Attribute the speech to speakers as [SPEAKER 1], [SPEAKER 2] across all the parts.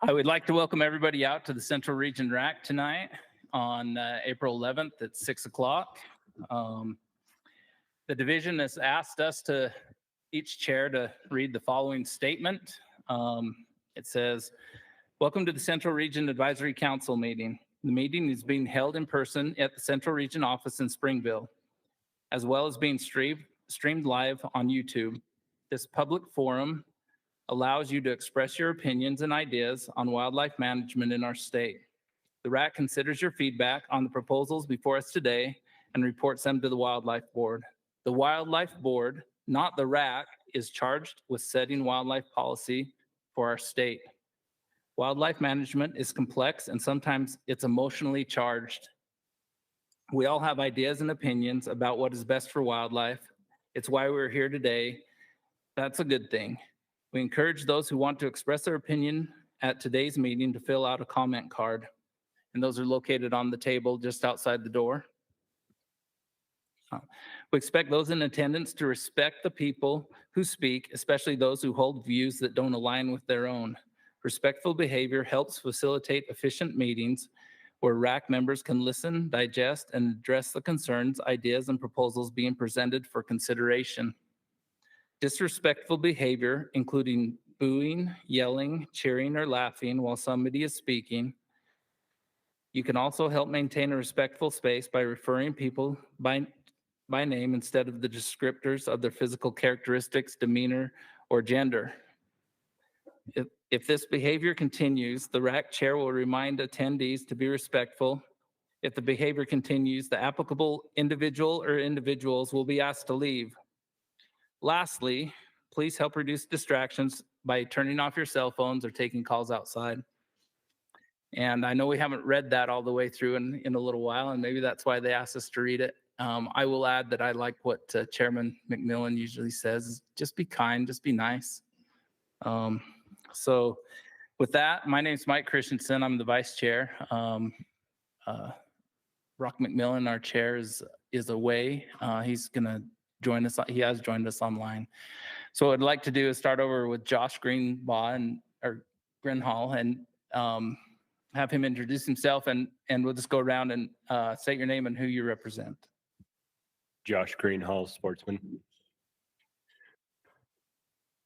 [SPEAKER 1] I would like to welcome everybody out to the Central Region RAC tonight on April 11th at 6 o'clock. The division has asked us to, each chair, to read the following statement. It says, welcome to the Central Region Advisory Council meeting. The meeting is being held in person at the Central Region office in Springville, as well as being streamed live on YouTube. This public forum allows you to express your opinions and ideas on wildlife management in our state. The RAC considers your feedback on the proposals before us today and reports them to the Wildlife Board. The Wildlife Board, not the RAC, is charged with setting wildlife policy for our state. Wildlife management is complex and sometimes it's emotionally charged. We all have ideas and opinions about what is best for wildlife. It's why we're here today. That's a good thing. We encourage those who want to express their opinion at today's meeting to fill out a comment card, and those are located on the table just outside the door. We expect those in attendance to respect the people who speak, especially those who hold views that don't align with their own. Respectful behavior helps facilitate efficient meetings where RAC members can listen, digest, and address the concerns, ideas, and proposals being presented for consideration. Disrespectful behavior, including booing, yelling, cheering, or laughing while somebody is speaking. You can also help maintain a respectful space by referring people by name instead of the descriptors of their physical characteristics, demeanor, or gender. If this behavior continues, the RAC chair will remind attendees to be respectful. If the behavior continues, the applicable individual or individuals will be asked to leave. Lastly, please help reduce distractions by turning off your cell phones or taking calls outside. And I know we haven't read that all the way through in a little while, and maybe that's why they asked us to read it. I will add that I like what Chairman McMillan usually says, just be kind, just be nice. So with that, my name's Mike Christensen. I'm the vice chair. Brock McMillan, our chair, is away. He's gonna join us. He has joined us online. So what I'd like to do is start over with Josh Grinhall and have him introduce himself, and we'll just go around and state your name and who you represent.
[SPEAKER 2] Josh Greenhall, sportsman.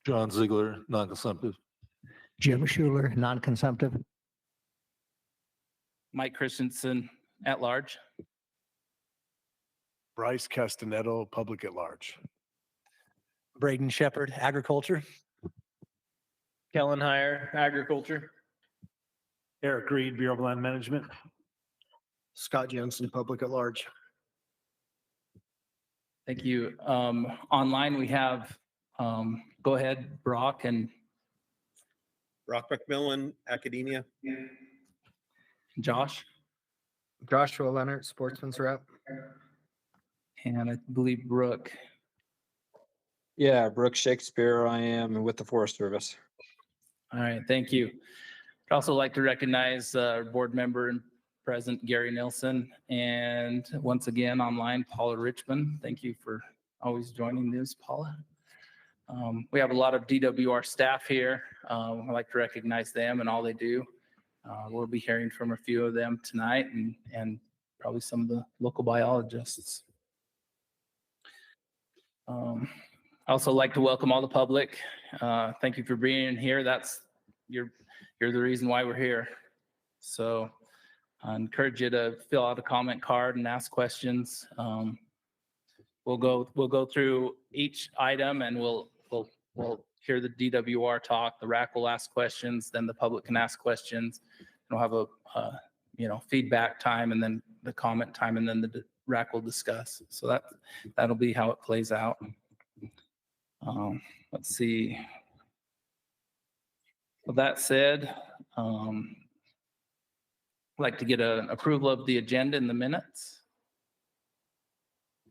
[SPEAKER 3] John Ziegler, non-consumptive.
[SPEAKER 4] Jim Schuler, non-consumptive.
[SPEAKER 1] Mike Christensen, at large.
[SPEAKER 5] Bryce Castanetto, public at large.
[SPEAKER 6] Braden Shepard, agriculture.
[SPEAKER 7] Kellen Heyer, agriculture.
[SPEAKER 8] Eric Reed, Bureau of Land Management.
[SPEAKER 9] Scott Jensen, public at large.
[SPEAKER 1] Thank you. Online we have, go ahead, Brock and
[SPEAKER 10] Brock McMillan, academia.
[SPEAKER 1] Josh.
[SPEAKER 9] Joshua Leonard, sportsman's rep.
[SPEAKER 1] And I believe Brooke.
[SPEAKER 11] Yeah, Brooke Shakespeare, I am with the Forest Service.
[SPEAKER 1] All right, thank you. I'd also like to recognize our board member and present, Gary Nilsson, and once again online, Paula Richmond. Thank you for always joining this, Paula. We have a lot of DWR staff here. I'd like to recognize them and all they do. We'll be hearing from a few of them tonight and probably some of the local biologists. I also like to welcome all the public. Thank you for being here. You're the reason why we're here. So I encourage you to fill out a comment card and ask questions. We'll go through each item and we'll hear the DWR talk. The RAC will ask questions, then the public can ask questions. We'll have a feedback time, and then the comment time, and then the RAC will discuss. So that'll be how it plays out. Let's see. With that said, I'd like to get an approval of the agenda in the minutes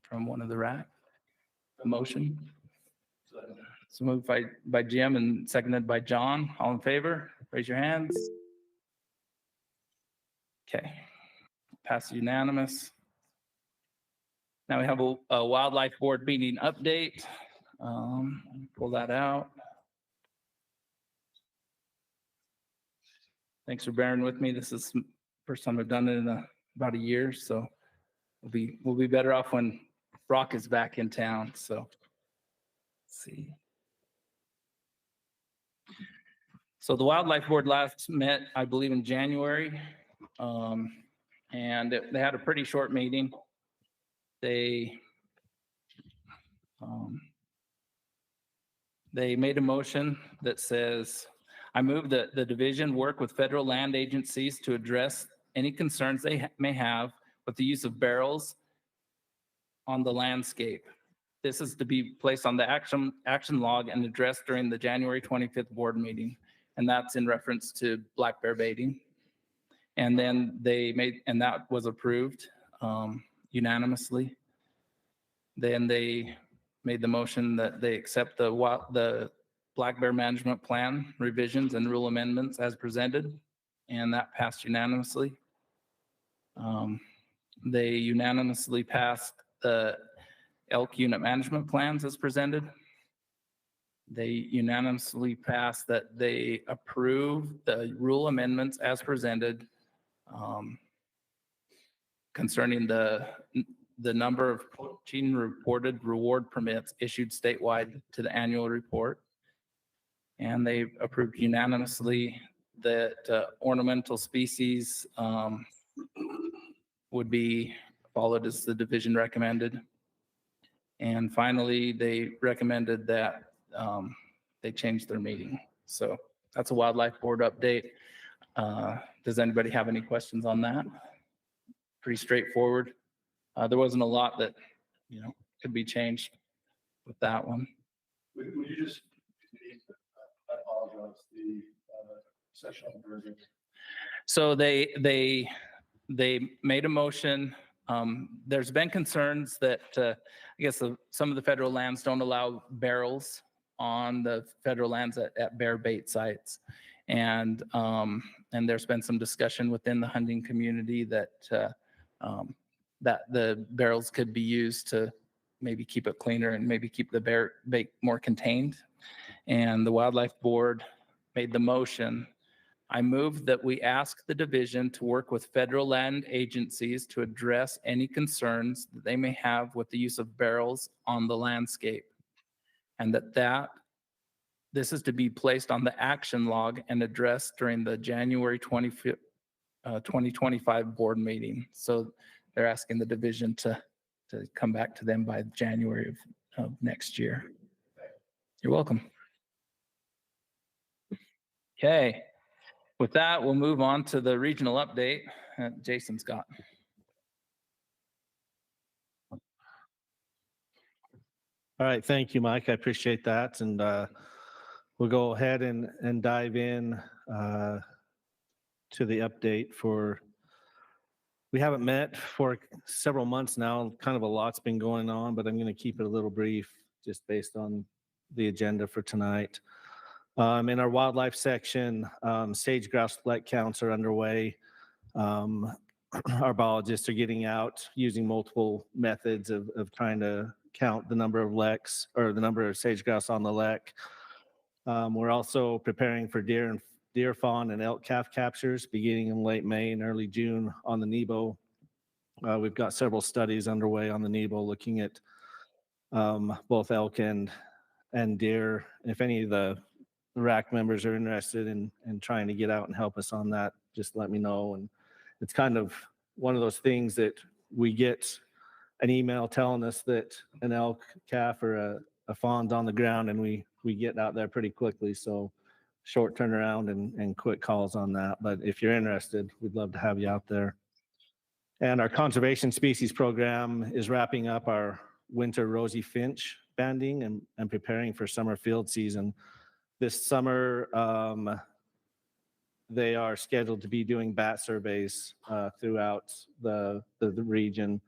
[SPEAKER 1] from one of the RAC. A motion. So moved by Jim and seconded by John. All in favor, raise your hands. Okay, pass unanimous. Now we have a Wildlife Board meeting update. Pull that out. Thanks for bearing with me. This is the first time I've done it in about a year, so we'll be better off when Brock is back in town, so. Let's see. So the Wildlife Board last met, I believe, in January. And they had a pretty short meeting. They made a motion that says, I move that the division work with federal land agencies to address any concerns they may have with the use of barrels on the landscape. This is to be placed on the action log and addressed during the January 25th board meeting. And that's in reference to black bear baiting. And then and that was approved unanimously. Then they made the motion that they accept the black bear management plan revisions and rule amendments as presented, and that passed unanimously. They unanimously passed the elk unit management plans as presented. They unanimously passed that they approve the rule amendments as presented concerning the number of poaching reported reward permits issued statewide to the annual report. And they approved unanimously that ornamental species would be followed as the division recommended. And finally, they recommended that they change their meeting. So that's a Wildlife Board update. Does anybody have any questions on that? Pretty straightforward. There wasn't a lot that, could be changed with that one.
[SPEAKER 3] Would you just, I apologize, the session version?
[SPEAKER 1] So they made a motion. There's been concerns that I guess some of the federal lands don't allow barrels on the federal lands at bear bait sites. And there's been some discussion within the hunting community that the barrels could be used to maybe keep it cleaner and maybe keep the bear bait more contained. And the Wildlife Board made the motion. I move that we ask the division to work with federal land agencies to address any concerns that they may have with the use of barrels on the landscape. And this is to be placed on the action log and addressed during the January 25th, 2025 board meeting. So they're asking the division to come back to them by January of next year. You're welcome. Okay. With that, we'll move on to the regional update. Jason Scott.
[SPEAKER 12] All right, thank you, Mike. I appreciate that. And we'll go ahead and dive in to the update we haven't met for several months now. Kind of a lot's been going on, but I'm going to keep it a little brief just based on the agenda for tonight. In our wildlife section, sage grouse let counts are underway. Our biologists are getting out using multiple methods of trying to count the number of leks or the number of sage grouse on the lek. We're also preparing for deer fawn and elk calf captures beginning in late May and early June on the Nebo. We've got several studies underway on the Nebo looking at both elk and deer. If any of the RAC members are interested in trying to get out and help us on that, just let me know. And it's kind of one of those things that we get an email telling us that an elk calf or a fawn's on the ground, and we get out there pretty quickly. So short turnaround and quick calls on that. But if you're interested, we'd love to have you out there. And our conservation species program is wrapping up our winter rosy finch banding and preparing for summer field season. This summer, they are scheduled to be doing bat surveys throughout the region.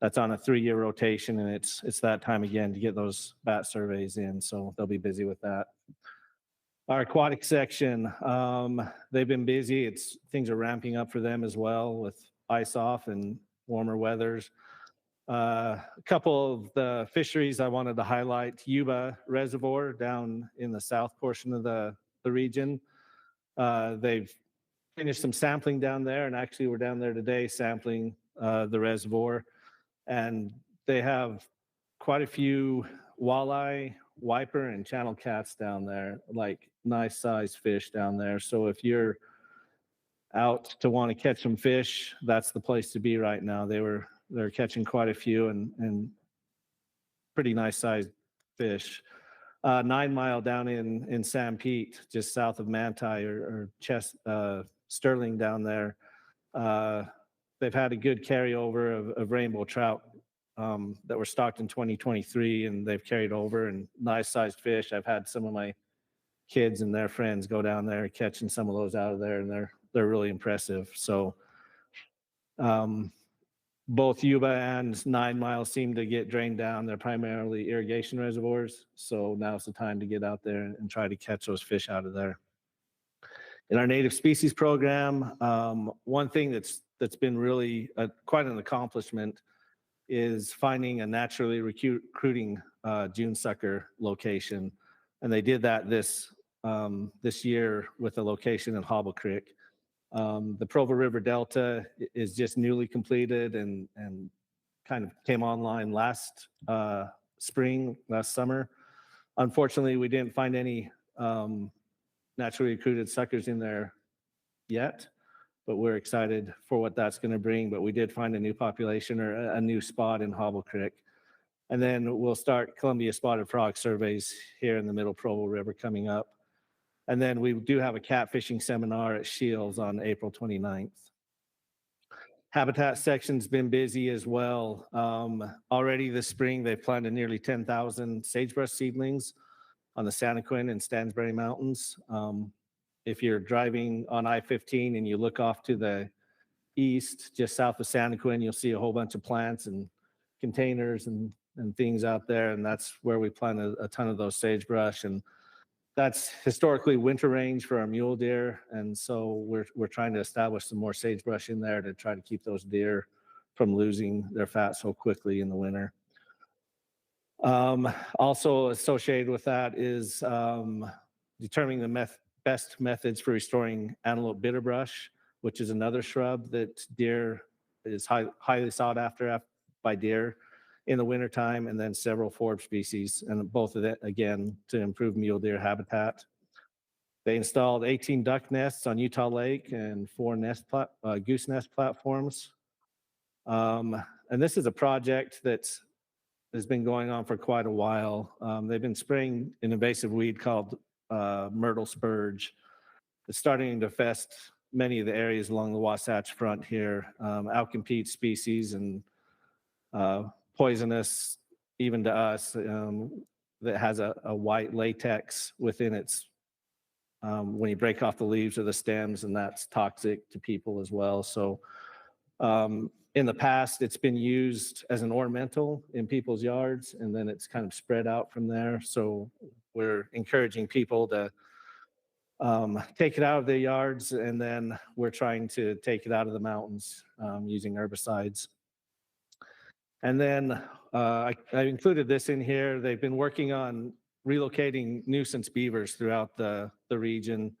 [SPEAKER 12] That's on a 3-year rotation, and it's that time again to get those bat surveys in, so they'll be busy with that. Our aquatic section, they've been busy. Things are ramping up for them as well with ice off and warmer weathers. A couple of the fisheries I wanted to highlight: Yuba Reservoir down in the south portion of the region. They've finished some sampling down there, and actually we're down there today sampling the reservoir. And they have quite a few walleye, wiper, and channel cats down there, like nice sized fish down there. So if you're out to want to catch some fish, that's the place to be right now. They're catching quite a few and pretty nice sized fish. 9 Mile down in San Pete, just south of Manti or Sterling down there. They've had a good carryover of rainbow trout that were stocked in 2023, and they've carried over, and nice sized fish. I've had some of my kids and their friends go down there catching some of those out of there, and they're really impressive. So both Yuba and 9 Mile seem to get drained down. They're primarily irrigation reservoirs. So now's the time to get out there and try to catch those fish out of there. In our native species program, one thing that's been really quite an accomplishment is finding a naturally recruiting June sucker location. And they did that this year with a location in Hobble Creek. The Provo River Delta is just newly completed and kind of came online last summer. Unfortunately, we didn't find any naturally recruited suckers in there yet, but we're excited for what that's going to bring. But we did find a new population or a new spot in Hobble Creek. And then we'll start Columbia spotted frog surveys here in the Middle Provo River coming up. And then we do have a catfishing seminar at Shields on April 29th. Habitat section's been busy as well. Already this spring, they've planted nearly 10,000 sagebrush seedlings on the Santaquin and Stansbury Mountains. If you're driving on I-15 and you look off to the east, just south of Santaquin, you'll see a whole bunch of plants and containers and things out there. And that's where we plant a ton of those sagebrush. And that's historically winter range for our mule deer. And so we're trying to establish some more sagebrush in there to try to keep those deer from losing their fat so quickly in the winter. Also associated with that is determining the best methods for restoring antelope bitterbrush, which is another shrub that deer is highly sought after by deer in the wintertime, and then several forb species, and both of that, again, to improve mule deer habitat. They installed 18 duck nests on Utah Lake and 4 goose nest platforms. And this is a project that has been going on for quite a while. They've been spraying an invasive weed called myrtle spurge. It's starting to infest many of the areas along the Wasatch Front here. Outcompete species and poisonous even to us, that has a white latex within its, when you break off the leaves or the stems, and that's toxic to people as well. So in the past, it's been used as an ornamental in people's yards, and then it's kind of spread out from there. So we're encouraging people to take it out of their yards, and then we're trying to take it out of the mountains using herbicides. And then I included this in here. They've been working on relocating nuisance beavers throughout the region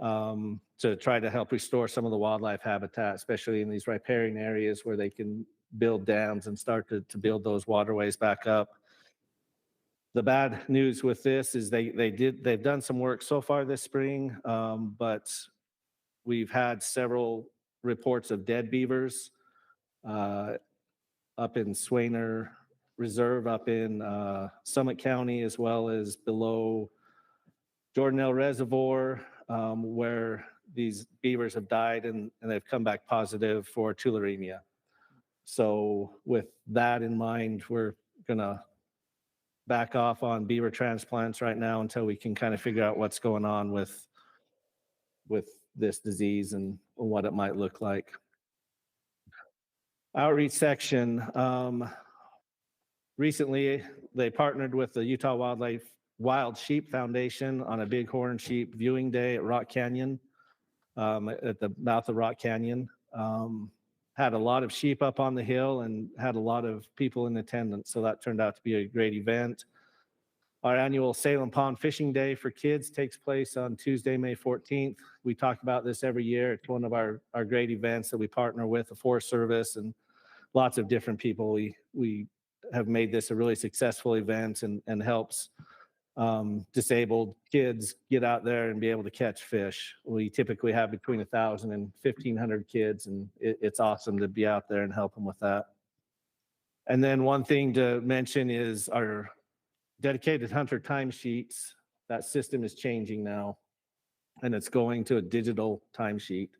[SPEAKER 12] to try to help restore some of the wildlife habitat, especially in these riparian areas where they can build dams and start to build those waterways back up. The bad news with this is they've done some work so far this spring, but we've had several reports of dead beavers up in Swainer Reserve, up in Summit County, as well as below Jordanelle Reservoir, where these beavers have died and they've come back positive for tularemia. So with that in mind, we're gonna back off on beaver transplants right now until we can kind of figure out what's going on with this disease and what it might look like. Outreach section. Recently, they partnered with the Utah Wild Sheep Foundation on a bighorn sheep viewing day at Rock Canyon, at the mouth of Rock Canyon. Had a lot of sheep up on the hill and had a lot of people in attendance, so that turned out to be a great event. Our annual Salem Pond Fishing Day for kids takes place on Tuesday, May 14th. We talk about this every year. It's one of our great events that we partner with the Forest Service and lots of different people. We have made this a really successful event and helps disabled kids get out there and be able to catch fish. We typically have between 1,000 and 1,500 kids, and it's awesome to be out there and help them with that. And then one thing to mention is our dedicated hunter timesheets. That system is changing now, and it's going to a digital timesheet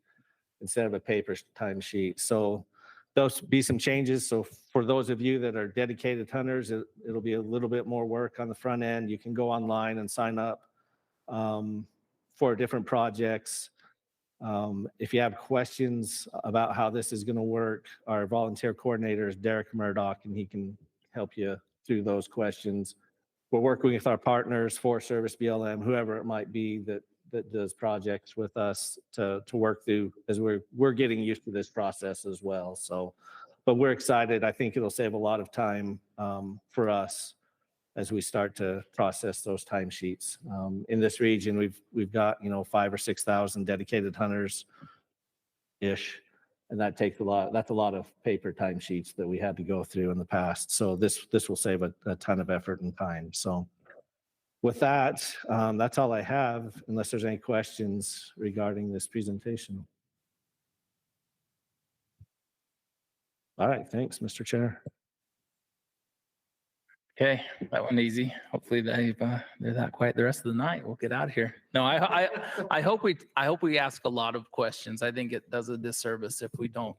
[SPEAKER 12] instead of a paper timesheet. So those be some changes. So for those of you that are dedicated hunters, it'll be a little bit more work on the front end. You can go online and sign up for different projects. If you have questions about how this is going to work, our volunteer coordinator is Derek Murdoch, and he can help you through those questions. We're working with our partners, Forest Service, BLM, whoever it might be that does projects with us to work through as we're getting used to this process as well. So, but we're excited. I think it'll save a lot of time for us as we start to process those timesheets. In this region, we've got 5,000 or 6,000 dedicated hunters ish, and that takes a lot. That's a lot of paper timesheets that we had to go through in the past. So this will save a ton of effort and time. So with that, that's all I have, unless there's any questions regarding this presentation. All right, thanks, Mr. Chair.
[SPEAKER 1] Okay, that one easy. Hopefully they're that quiet the rest of the night. We'll get out of here. No, I hope we ask a lot of questions. I think it does a disservice if we don't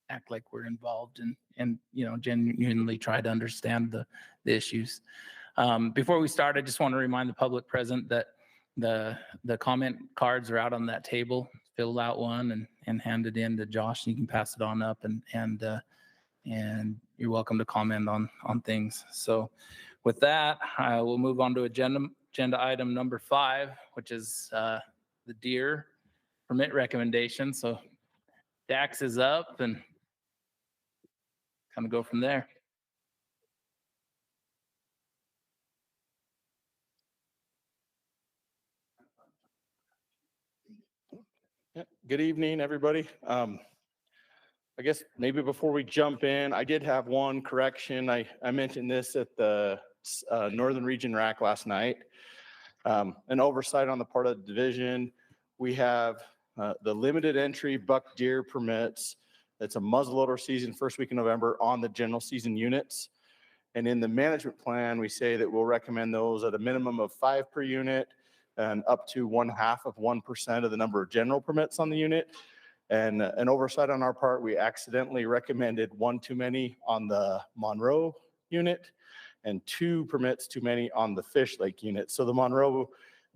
[SPEAKER 1] act like we're involved and genuinely try to understand the issues. Before we start, I just want to remind the public present that the comment cards are out on that table. Fill out one and hand it in to Josh, and you can pass it on up and you're welcome to comment on things. So with that, we'll move on to agenda item number 5, which is the deer permit recommendation. So Dax is up and kind of go from there.
[SPEAKER 13] Good evening, everybody. I guess maybe before we jump in, I did have one correction. I mentioned this at the Northern Region RAC last night. An oversight on the part of the division. We have the limited entry buck deer permits. It's a muzzleloader season, first week in November on the general season units. And in the management plan, we say that we'll recommend those at a minimum of 5 per unit and up to 0.5% of the number of general permits on the unit. And an oversight on our part, we accidentally recommended 1 too many on the Monroe unit and 2 permits too many on the Fish Lake unit. So the Monroe,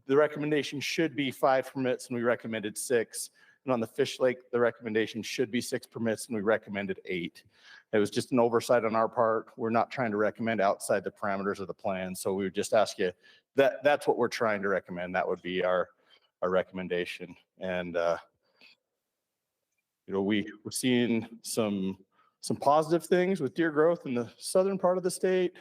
[SPEAKER 13] the recommendation should be 5 permits and we recommended 6. And on the Fish Lake, the recommendation should be 6 permits and we recommended 8. It was just an oversight on our part. We're not trying to recommend outside the parameters of the plan. So we would just ask you, that's what we're trying to recommend. That would be our recommendation. And we're seeing some positive things with deer growth in the southern part of the state.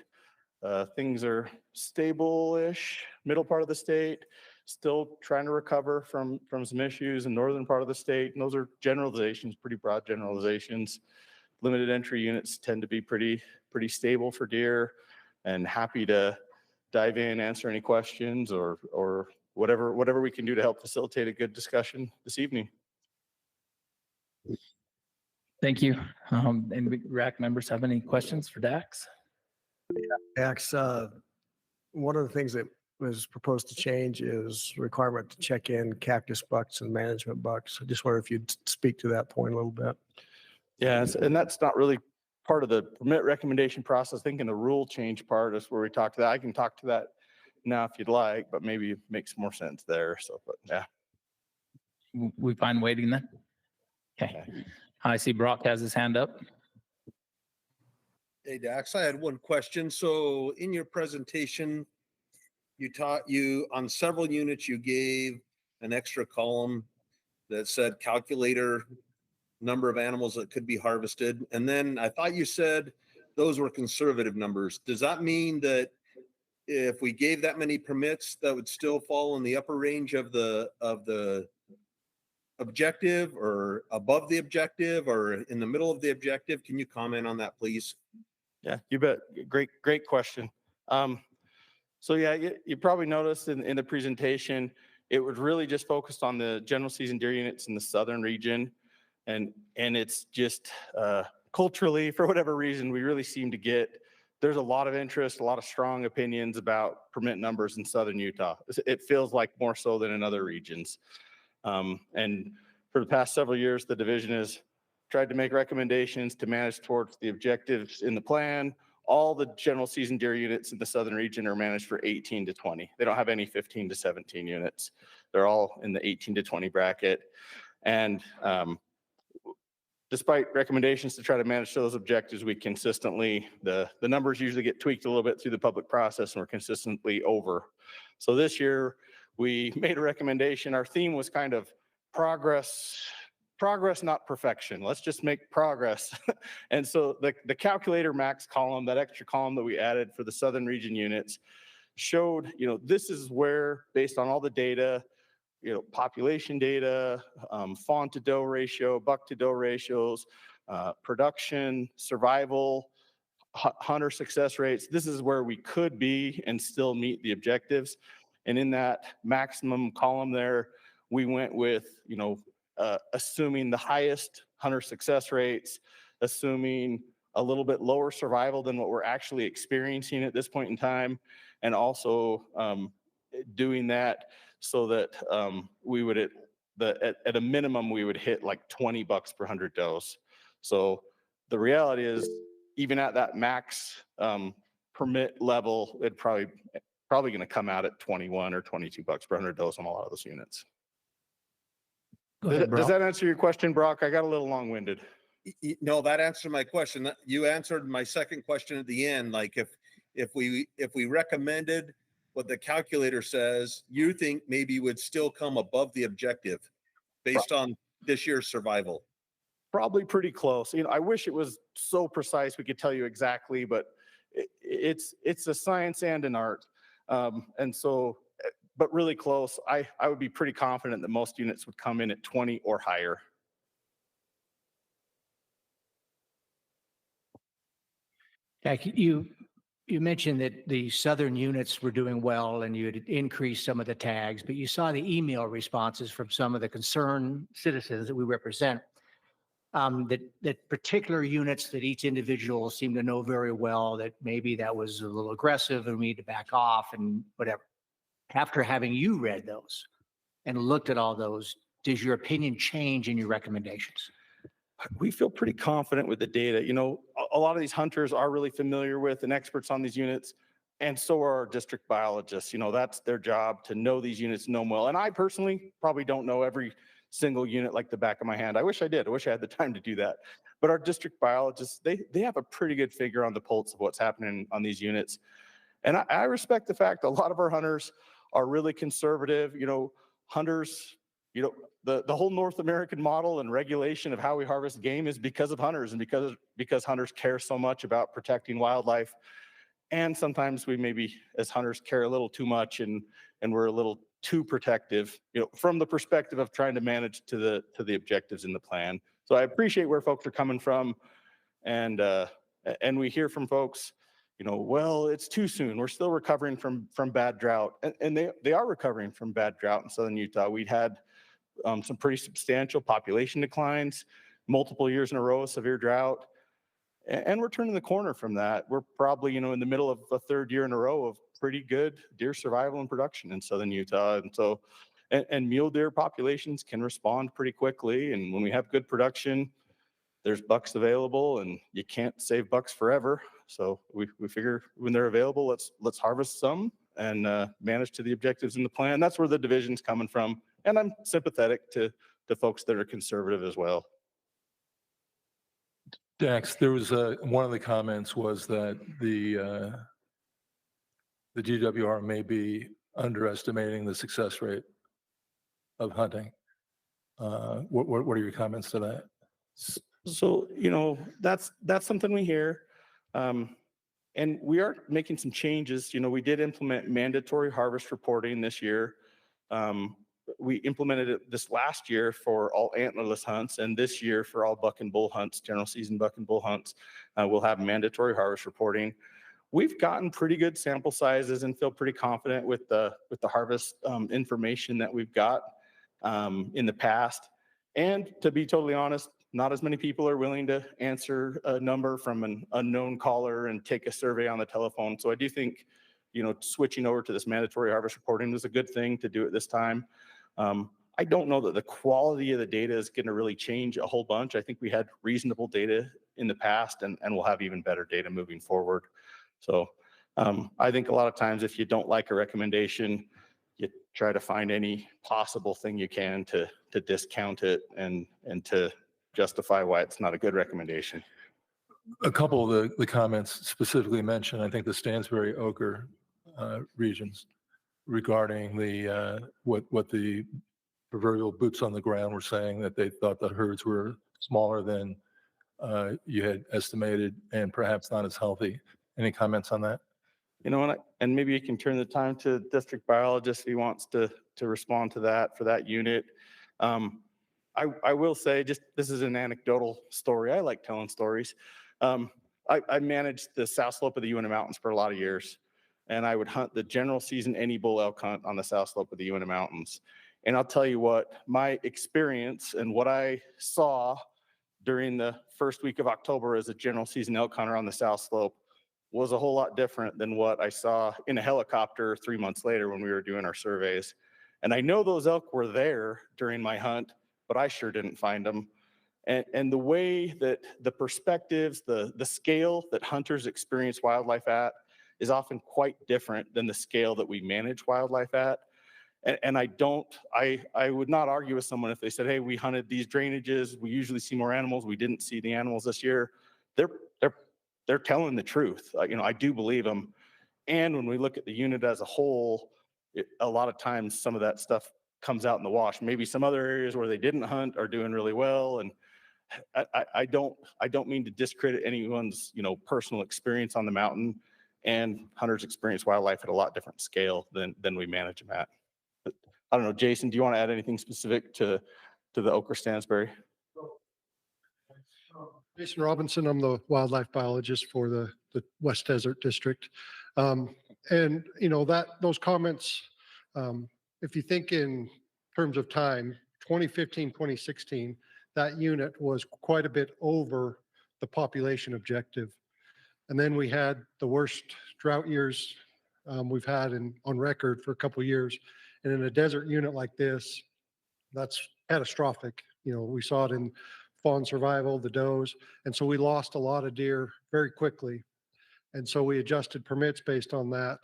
[SPEAKER 13] Things are stable-ish, middle part of the state, still trying to recover from some issues in northern part of the state. And those are generalizations, pretty broad generalizations. Limited entry units tend to be pretty stable for deer, and happy to dive in, answer any questions or whatever we can do to help facilitate a good discussion this evening.
[SPEAKER 1] Thank you. Any RAC members have any questions for Dax?
[SPEAKER 9] Dax, one of the things that was proposed to change is requirement to check in cactus bucks and management bucks. I just wonder if you'd speak to that point a little bit.
[SPEAKER 13] Yeah, and that's not really part of the permit recommendation process. I think in the rule change part is where we talk to that. I can talk to that now if you'd like, but maybe it makes more sense there. So, but yeah.
[SPEAKER 1] We find waiting then? Okay. I see Brock has his hand up.
[SPEAKER 10] Hey, Dax, I had one question. So in your presentation, you on several units, you gave an extra column that said calculator number of animals that could be harvested. And then I thought you said those were conservative numbers. Does that mean that if we gave that many permits, that would still fall in the upper range of the objective, or above the objective, or in the middle of the objective? Can you comment on that, please?
[SPEAKER 13] Yeah, you bet. Great question. So yeah, you probably noticed in the presentation, it was really just focused on the general season deer units in the southern region. And it's just culturally, for whatever reason, we really seem to get, there's a lot of interest, a lot of strong opinions about permit numbers in southern Utah. It feels like more so than in other regions. And for the past several years, the division has tried to make recommendations to manage towards the objectives in the plan. All the general season deer units in the southern region are managed for 18 to 20. They don't have any 15 to 17 units. They're all in the 18 to 20 bracket. And despite recommendations to try to manage those objectives, we consistently, the numbers usually get tweaked a little bit through the public process, and we're consistently over. So this year we made a recommendation. Our theme was kind of progress, not perfection. Let's just make progress. And so the calculator max column, that extra column that we added for the southern region units, showed, this is where, based on all the data, population data, fawn to doe ratio, buck to doe ratios, production, survival, hunter success rates. This is where we could be and still meet the objectives. And in that maximum column there, we went with, assuming the highest hunter success rates, assuming a little bit lower survival than what we're actually experiencing at this point in time, and also doing that so that we would, at a minimum, we would hit like 20 bucks per 100 does. So the reality is, even at that max permit level, it probably going to come out at 21 or 22 bucks per 100 does on a lot of those units. Does that answer your question, Brock? I got a little long-winded.
[SPEAKER 10] No, that answered my question. You answered my second question at the end. Like if we recommended what the calculator says, you think maybe would still come above the objective based on this year's survival?
[SPEAKER 13] Probably pretty close. I wish it was so precise we could tell you exactly, but it's a science and an art. And so, but really close. I would be pretty confident that most units would come in at 20 or higher.
[SPEAKER 4] Jack, you mentioned that the southern units were doing well and you had increased some of the tags, but you saw the email responses from some of the concerned citizens that we represent, that particular units that each individual seemed to know very well, that maybe that was a little aggressive and we need to back off and whatever. After having you read those and looked at all those, does your opinion change in your recommendations?
[SPEAKER 13] We feel pretty confident with the data. A lot of these hunters are really familiar with and experts on these units, and so are our district biologists. That's their job, to know these units, know them well. And I personally probably don't know every single unit like the back of my hand. I wish I did. I wish I had the time to do that. But our district biologists, they have a pretty good figure on the pulse of what's happening on these units. And I respect the fact that a lot of our hunters are really conservative. Hunters, the whole North American model and regulation of how we harvest game is because of hunters, and because hunters care so much about protecting wildlife. And sometimes we maybe, as hunters, care a little too much, and we're a little too protective, from the perspective of trying to manage to the objectives in the plan. So I appreciate where folks are coming from, and we hear from folks, well, it's too soon. We're still recovering from bad drought, and they are recovering from bad drought in southern Utah. We'd had some pretty substantial population declines, multiple years in a row of severe drought, and we're turning the corner from that. We're probably, in the middle of a third year in a row of pretty good deer survival and production in southern Utah. And so, and mule deer populations can respond pretty quickly. And when we have good production, there's bucks available, and you can't save bucks forever. So we figure when they're available, let's harvest some and manage to the objectives in the plan. That's where the division's coming from. And I'm sympathetic to folks that are conservative as well.
[SPEAKER 3] Dax, there was one of the comments was that the DWR may be underestimating the success rate of hunting. What are your comments to that?
[SPEAKER 13] So, that's something we hear. And we are making some changes. We did implement mandatory harvest reporting this year. We implemented it this last year for all antlerless hunts, and this year for all buck and bull hunts, general season buck and bull hunts, we'll have mandatory harvest reporting. We've gotten pretty good sample sizes and feel pretty confident with the harvest information that we've got in the past. And to be totally honest, not as many people are willing to answer a number from an unknown caller and take a survey on the telephone. So I do think, switching over to this mandatory harvest reporting was a good thing to do at this time. I don't know that the quality of the data is going to really change a whole bunch. I think we had reasonable data in the past, and we'll have even better data moving forward. So I think a lot of times if you don't like a recommendation, you try to find any possible thing you can to discount it and to justify why it's not a good recommendation.
[SPEAKER 3] A couple of the comments specifically mentioned, I think the Stansbury Ochre regions regarding what the proverbial boots on the ground were saying, that they thought the herds were smaller than you had estimated and perhaps not as healthy. Any comments on that?
[SPEAKER 13] And maybe you can turn the time to district biologist if he wants to respond to that for that unit. I will say, just this is an anecdotal story. I like telling stories. I managed the south slope of the Uinta Mountains for a lot of years, and I would hunt the general season any bull elk hunt on the south slope of the Uinta Mountains. And I'll tell you what, my experience and what I saw during the first week of October as a general season elk hunter on the south slope was a whole lot different than what I saw in a helicopter 3 months later when we were doing our surveys. And I know those elk were there during my hunt, but I sure didn't find them. And the way that the perspectives, the scale that hunters experience wildlife at is often quite different than the scale that we manage wildlife at. And I would not argue with someone if they said, hey, we hunted these drainages, we usually see more animals, we didn't see the animals this year. They're telling the truth. I do believe them. And when we look at the unit as a whole, a lot of times some of that stuff comes out in the wash. Maybe some other areas where they didn't hunt are doing really well. And I don't mean to discredit anyone's personal experience on the mountain, and hunters experience wildlife at a lot different scale than we manage them at. But I don't know, Jason, do you want to add anything specific to the Ochre Stansbury?
[SPEAKER 14] Jason Robinson, I'm the wildlife biologist for the West Desert District. And those comments, if you think in terms of time, 2015, 2016, that unit was quite a bit over the population objective. And then we had the worst drought years we've had on record for a couple of years. And in a desert unit like this, that's catastrophic. We saw it in fawn survival, the does. And so we lost a lot of deer very quickly. And so we adjusted permits based on that.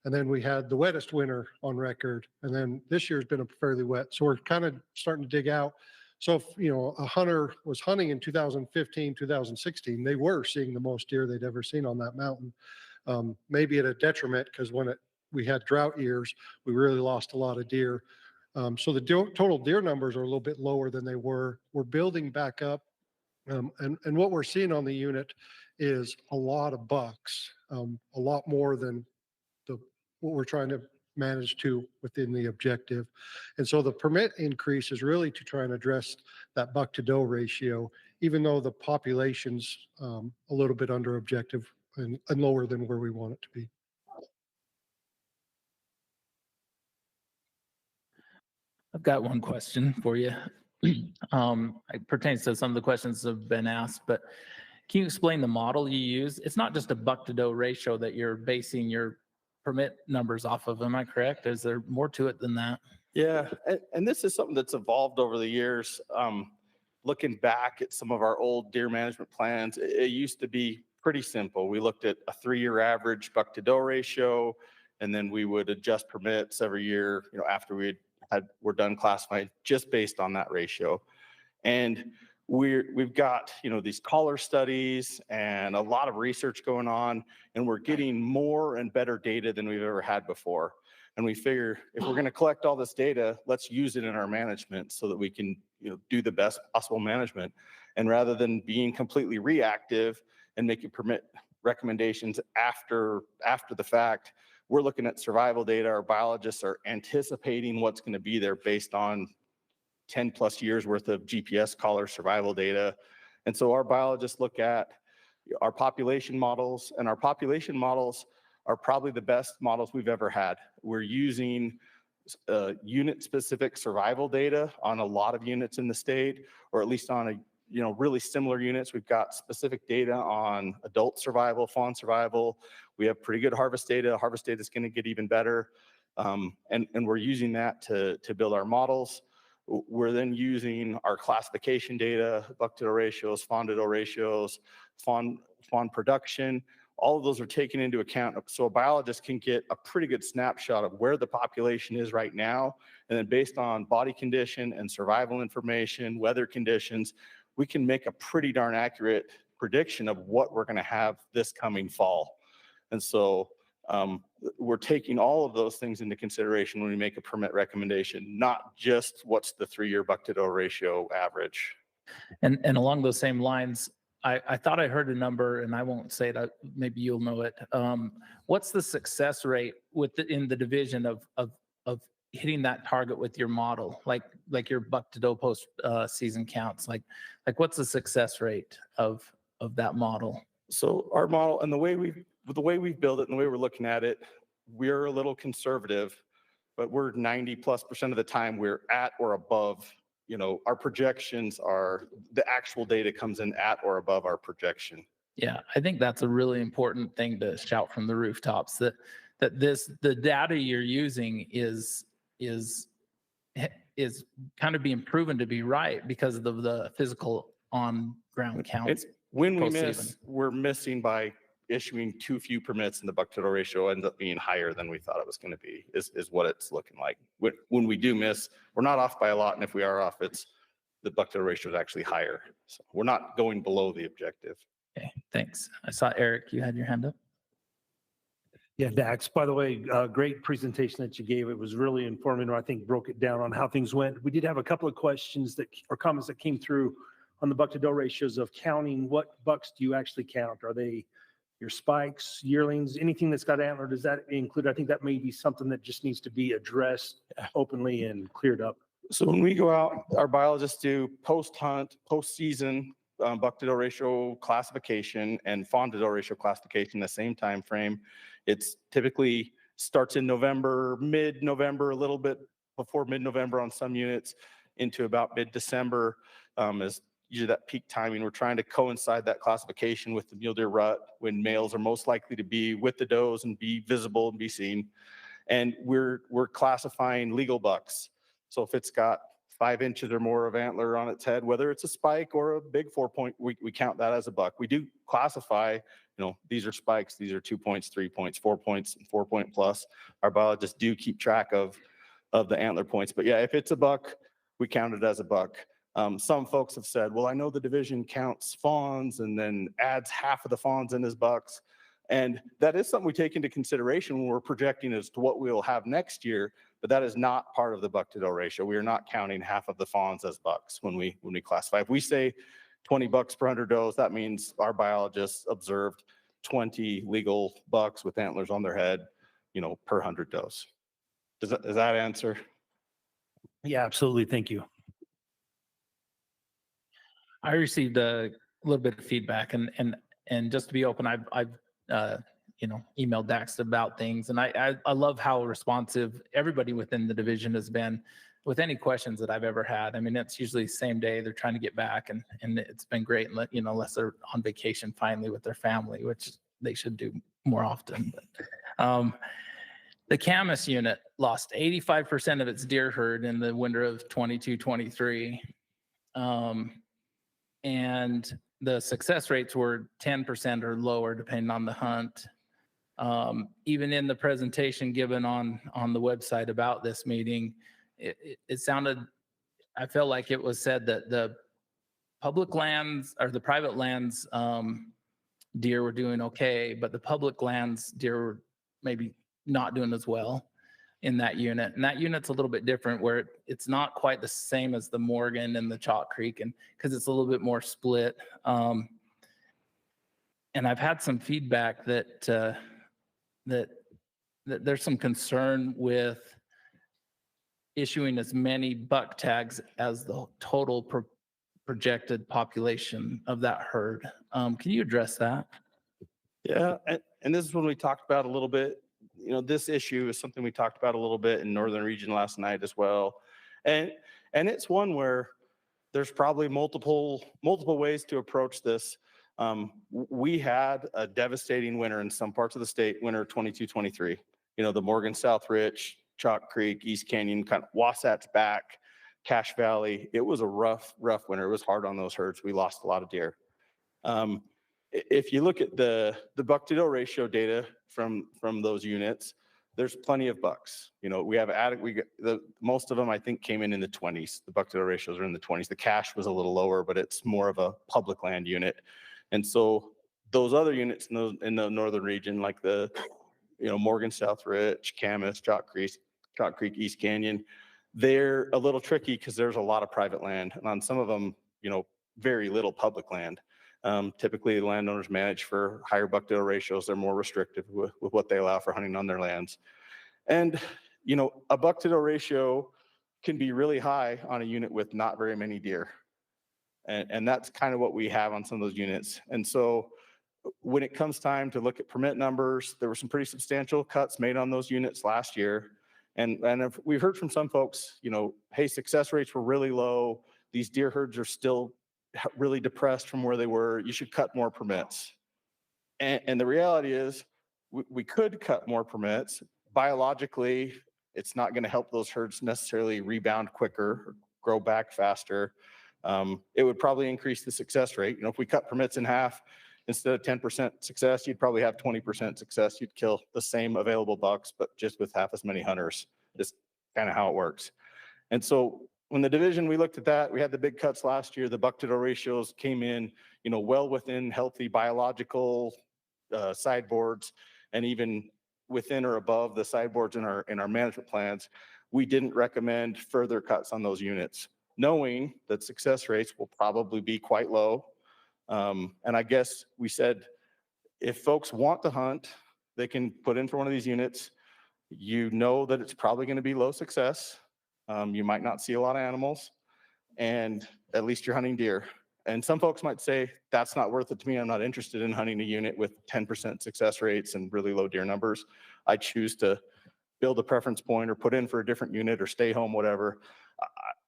[SPEAKER 14] And then we had the wettest winter on record. And then this year's been fairly wet. So we're kind of starting to dig out. So if, a hunter was hunting in 2015, 2016, they were seeing the most deer they'd ever seen on that mountain. Maybe at a detriment, because when we had drought years, we really lost a lot of deer. So the total deer numbers are a little bit lower than they were. We're building back up. And what we're seeing on the unit is a lot of bucks, a lot more than what we're trying to manage to within the objective. And so the permit increase is really to try and address that buck to doe ratio, even though the population's a little bit under objective and lower than where we want it to be.
[SPEAKER 1] I've got one question for you. It pertains to some of the questions that have been asked, but can you explain the model you use? It's not just a buck to doe ratio that you're basing your permit numbers off of. Am I correct? Is there more to it than that?
[SPEAKER 13] Yeah, and this is something that's evolved over the years. Looking back at some of our old deer management plans, it used to be pretty simple. We looked at a 3-year average buck to doe ratio, and then we would adjust permits every year, after we're done classifying, just based on that ratio. And we've got, these collar studies and a lot of research going on, and we're getting more and better data than we've ever had before. And we figure if we're going to collect all this data, let's use it in our management so that we can, do the best possible management. And rather than being completely reactive and making permit recommendations after the fact. We're looking at survival data. Our biologists are anticipating what's going to be there based on 10 plus years worth of GPS collar survival data. And so our biologists look at our population models, and our population models are probably the best models we've ever had. We're using unit-specific survival data on a lot of units in the state, or at least on really similar units. We've got specific data on adult survival, fawn survival. We have pretty good harvest data. Harvest data is going to get even better, and we're using that to build our models. We're then using our classification data, buck-to-doe ratios, fawn-to-doe ratios, fawn production. All of those are taken into account, so a biologist can get a pretty good snapshot of where the population is right now. And then based on body condition and survival information, weather conditions, we can make a pretty darn accurate prediction of what we're going to have this coming fall. And so we're taking all of those things into consideration when we make a permit recommendation, not just what's the 3-year buck-to-doe ratio average.
[SPEAKER 1] And along those same lines, I thought I heard a number, and I won't say it, maybe you'll know it. What's the success rate in the division of hitting that target with your model, like your buck-to-doe post season counts? Like what's the success rate of that model?
[SPEAKER 13] So our model, and the way we've built it and the way we're looking at it, we're a little conservative, but we're 90+% of the time we're at or above. Our projections are, the actual data comes in at or above our projection.
[SPEAKER 1] Yeah, I think that's a really important thing to shout from the rooftops, that the data you're using is kind of being proven to be right because of the physical on ground counts.
[SPEAKER 13] When we miss, we're missing by issuing too few permits, and the buck-to-doe ratio ends up being higher than we thought it was going to be, is what it's looking like. When we do miss, we're not off by a lot, and if we are off, the buck-to-doe ratio is actually higher. So we're not going below the objective.
[SPEAKER 1] Okay, thanks. I saw Eric, you had your hand up.
[SPEAKER 8] Yeah, Dax, by the way, great presentation that you gave. It was really informative. I think broke it down on how things went. We did have a couple of questions or comments that came through on the buck-to-doe ratios of counting. What bucks do you actually count? Are they your spikes, yearlings, anything that's got antler? Does that include? I think that may be something that just needs to be addressed openly and cleared up.
[SPEAKER 13] So when we go out, our biologists do post-hunt, post-season buck-to-doe ratio classification and fawn-to-doe ratio classification the same time frame. It's typically starts in November, mid-November, a little bit before mid-November on some units, into about mid-December is usually that peak timing. We're trying to coincide that classification with the mule deer rut, when males are most likely to be with the does and be visible and be seen. And we're classifying legal bucks. So if it's got 5 inches or more of antler on its head, whether it's a spike or a big 4-point, we count that as a buck. We do classify, these are spikes, these are 2 points, 3 points, 4 points, and 4-point plus. Our biologists do keep track of the antler points. But yeah, if it's a buck, we count it as a buck. Some folks have said, well, I know the division counts fawns and then adds half of the fawns in as bucks. And that is something we take into consideration when we're projecting as to what we'll have next year, but that is not part of the buck-to-doe ratio. We are not counting half of the fawns as bucks when we classify. If we say 20 bucks per 100 does, that means our biologists observed 20 legal bucks with antlers on their head, per 100 does. Does that answer?
[SPEAKER 8] Yeah, absolutely. Thank you.
[SPEAKER 1] I received a little bit of feedback, and just to be open, I've emailed Dax about things, and I love how responsive everybody within the division has been with any questions that I've ever had. I mean, it's usually same day they're trying to get back, and it's been great. Unless they're on vacation finally with their family, which they should do more often. But, the Camas unit lost 85% of its deer herd in the winter of 22-23. And the success rates were 10% or lower, depending on the hunt. Even in the presentation given on the website about this meeting, it sounded, I felt like it was said that the public lands or the private lands deer were doing okay, but the public lands deer were maybe not doing as well in that unit. And that unit's a little bit different, where it's not quite the same as the Morgan and the Chalk Creek, and because it's a little bit more split. And I've had some feedback that there's some concern with issuing as many buck tags as the total projected population of that herd. Can you address that?
[SPEAKER 13] Yeah, and this is when we talked about a little bit, this issue is something we talked about a little bit in Northern Region last night as well. And it's one where there's probably multiple ways to approach this. We had a devastating winter in some parts of the state, winter 22-23. The Morgan South Ridge, Chalk Creek, East Canyon, kind of Wasatch Back, Cache Valley. It was a rough winter. It was hard on those herds. We lost a lot of deer. If you look at the buck to doe ratio data from those units, there's plenty of bucks. We have most of them I think came in the 20s. The buck to doe ratios are in the 20s. The cache was a little lower, but it's more of a public land unit. And so those other units in the northern region, like the Morgan South Ridge, Camas, Chalk Creek, East Canyon, they're a little tricky because there's a lot of private land, and on some of them, very little public land. Typically, the landowners manage for higher buck to doe ratios. They're more restrictive with what they allow for hunting on their lands. And, a buck to doe ratio can be really high on a unit with not very many deer. And that's kind of what we have on some of those units. And so when it comes time to look at permit numbers, there were some pretty substantial cuts made on those units last year. And if we've heard from some folks, hey, success rates were really low. These deer herds are still really depressed from where they were. You should cut more permits. And the reality is we could cut more permits. Biologically, it's not going to help those herds necessarily rebound quicker or grow back faster. It would probably increase the success rate. If we cut permits in half, instead of 10% success, you'd probably have 20% success. You'd kill the same available bucks, but just with half as many hunters. Just kind of how it works. And so when the division, we looked at that, we had the big cuts last year. The buck to doe ratios came in, well within healthy biological sideboards, and even within or above the sideboards in our management plans. We didn't recommend further cuts on those units, knowing that success rates will probably be quite low. And I guess we said, if folks want to hunt, they can put in for one of these units. That it's probably going to be low success. You might not see a lot of animals, and at least you're hunting deer. And some folks might say, that's not worth it to me. I'm not interested in hunting a unit with 10% success rates and really low deer numbers. I choose to build a preference point or put in for a different unit or stay home, whatever.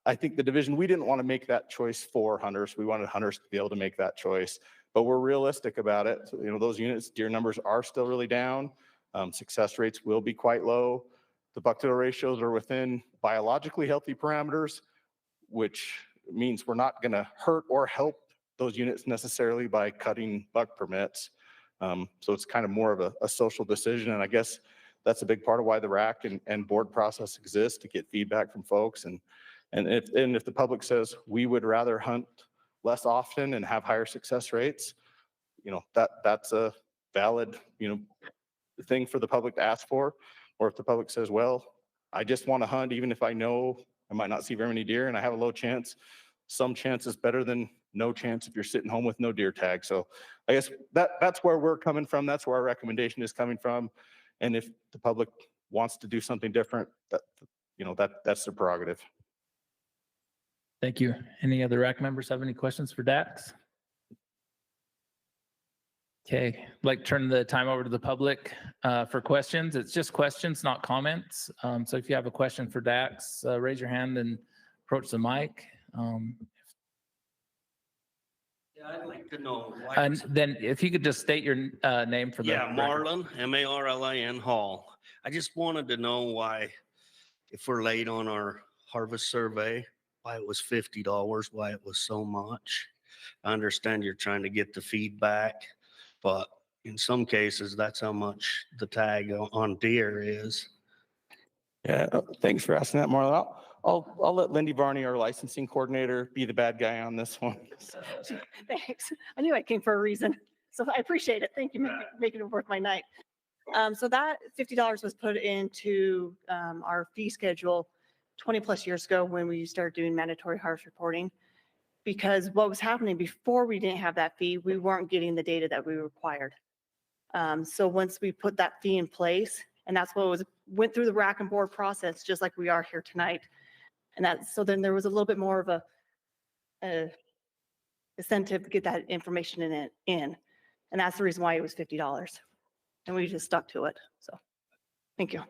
[SPEAKER 13] I think the division, we didn't want to make that choice for hunters. We wanted hunters to be able to make that choice, but we're realistic about it. So, those units, deer numbers are still really down. Success rates will be quite low. The buck to doe ratios are within biologically healthy parameters, which means we're not going to hurt or help those units necessarily by cutting buck permits. So it's kind of more of a social decision. And I guess that's a big part of why the RAC and board process exists, to get feedback from folks. And if the public says we would rather hunt less often and have higher success rates, that's a valid, thing for the public to ask for. Or if the public says, well, I just want to hunt, even if I know I might not see very many deer and I have a low chance, some chance is better than no chance if you're sitting home with no deer tag. So I guess that's where we're coming from. That's where our recommendation is coming from. And if the public wants to do something different, that's their prerogative.
[SPEAKER 1] Thank you. Any other RAC members have any questions for Dax? Okay, I'd like to turn the time over to the public for questions. It's just questions, not comments. So if you have a question for Dax, raise your hand and approach the mic.
[SPEAKER 15] Yeah, I'd like to know.
[SPEAKER 1] And then if you could just state your name for the record.
[SPEAKER 15] Marlin, Marlin Hall. I just wanted to know why, if we're late on our harvest survey, why it was $50, why it was so much. I understand you're trying to get the feedback, but in some cases, that's how much the tag on deer is.
[SPEAKER 13] Yeah, thanks for asking that, Marla. I'll let Lindy Varney, our licensing coordinator, be the bad guy on this one.
[SPEAKER 16] Thanks. I knew I came for a reason, so I appreciate it. Thank you, making it worth my night. So that $50 was put into our fee schedule 20 plus years ago when we started doing mandatory harvest reporting. because what was happening before we didn't have that fee, we weren't getting the data that we required. So once we put that fee in place, and that's what went through the rack and board process, just like we are here tonight. And so then there was a little bit more of a incentive to get that information in. And that's the reason why it was $50. And we just stuck to it. So, thank you.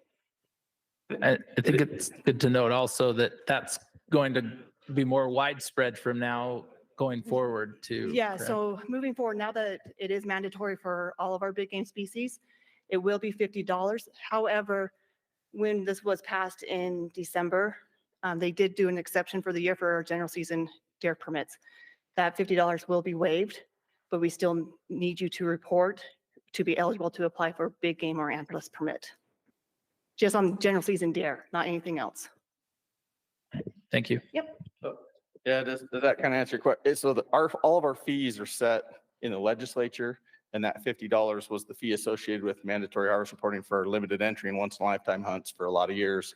[SPEAKER 1] I think it's good to note also that that's going to be more widespread from now going forward too.
[SPEAKER 16] Yeah,
[SPEAKER 1] correct?
[SPEAKER 16] so moving forward, now that it is mandatory for all of our big game species, it will be $50. However, when this was passed in December, they did do an exception for the year for our general season deer permits. That $50 will be waived, but we still need you to report to be eligible to apply for big game or antlerless permit. Just on general season deer, not anything else.
[SPEAKER 1] Thank you.
[SPEAKER 16] Yep.
[SPEAKER 13] Yeah, does that kind of answer your question? So all of our fees are set in the legislature, and that $50 was the fee associated with mandatory harvest reporting for limited entry and once in a lifetime hunts for a lot of years.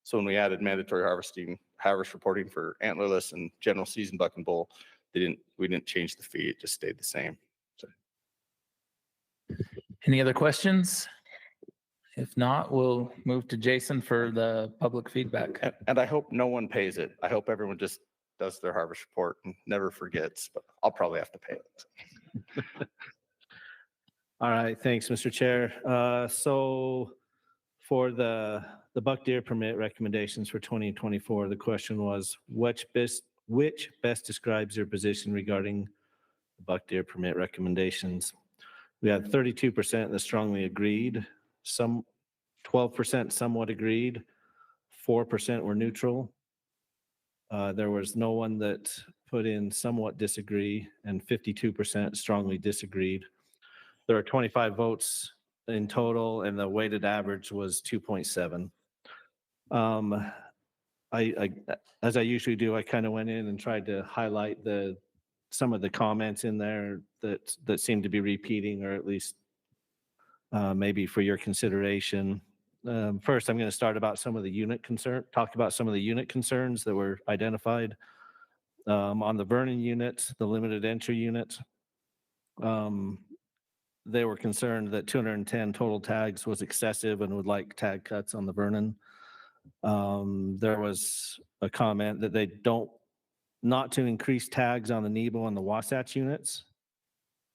[SPEAKER 13] So when we added mandatory harvest reporting for antlerless and general season buck and bull, we didn't change the fee. It just stayed the same. So.
[SPEAKER 1] Any other questions? If not, we'll move to Jason for the public feedback.
[SPEAKER 13] And I hope no one pays it. I hope everyone just does their harvest report and never forgets, but I'll probably have to pay it.
[SPEAKER 12] All right, thanks, Mr. Chair. So for the buck deer permit recommendations for 2024, the question was, which best describes your position regarding the buck deer permit recommendations? We had 32% that strongly agreed, 12% somewhat agreed, 4% were neutral. There was no one that put in somewhat disagree, and 52% strongly disagreed. There are 25 votes in total, and the weighted average was 2.7. As I usually do, I kind of went in and tried to highlight some of the comments in there that seem to be repeating, or at least maybe for your consideration. First, I'm going to talk about some of the unit concerns that were identified. On the Vernon unit, the limited entry unit, they were concerned that 210 total tags was excessive and would like tag cuts on the Vernon. There was a comment that they not to increase tags on the Nebo and the Wasatch units.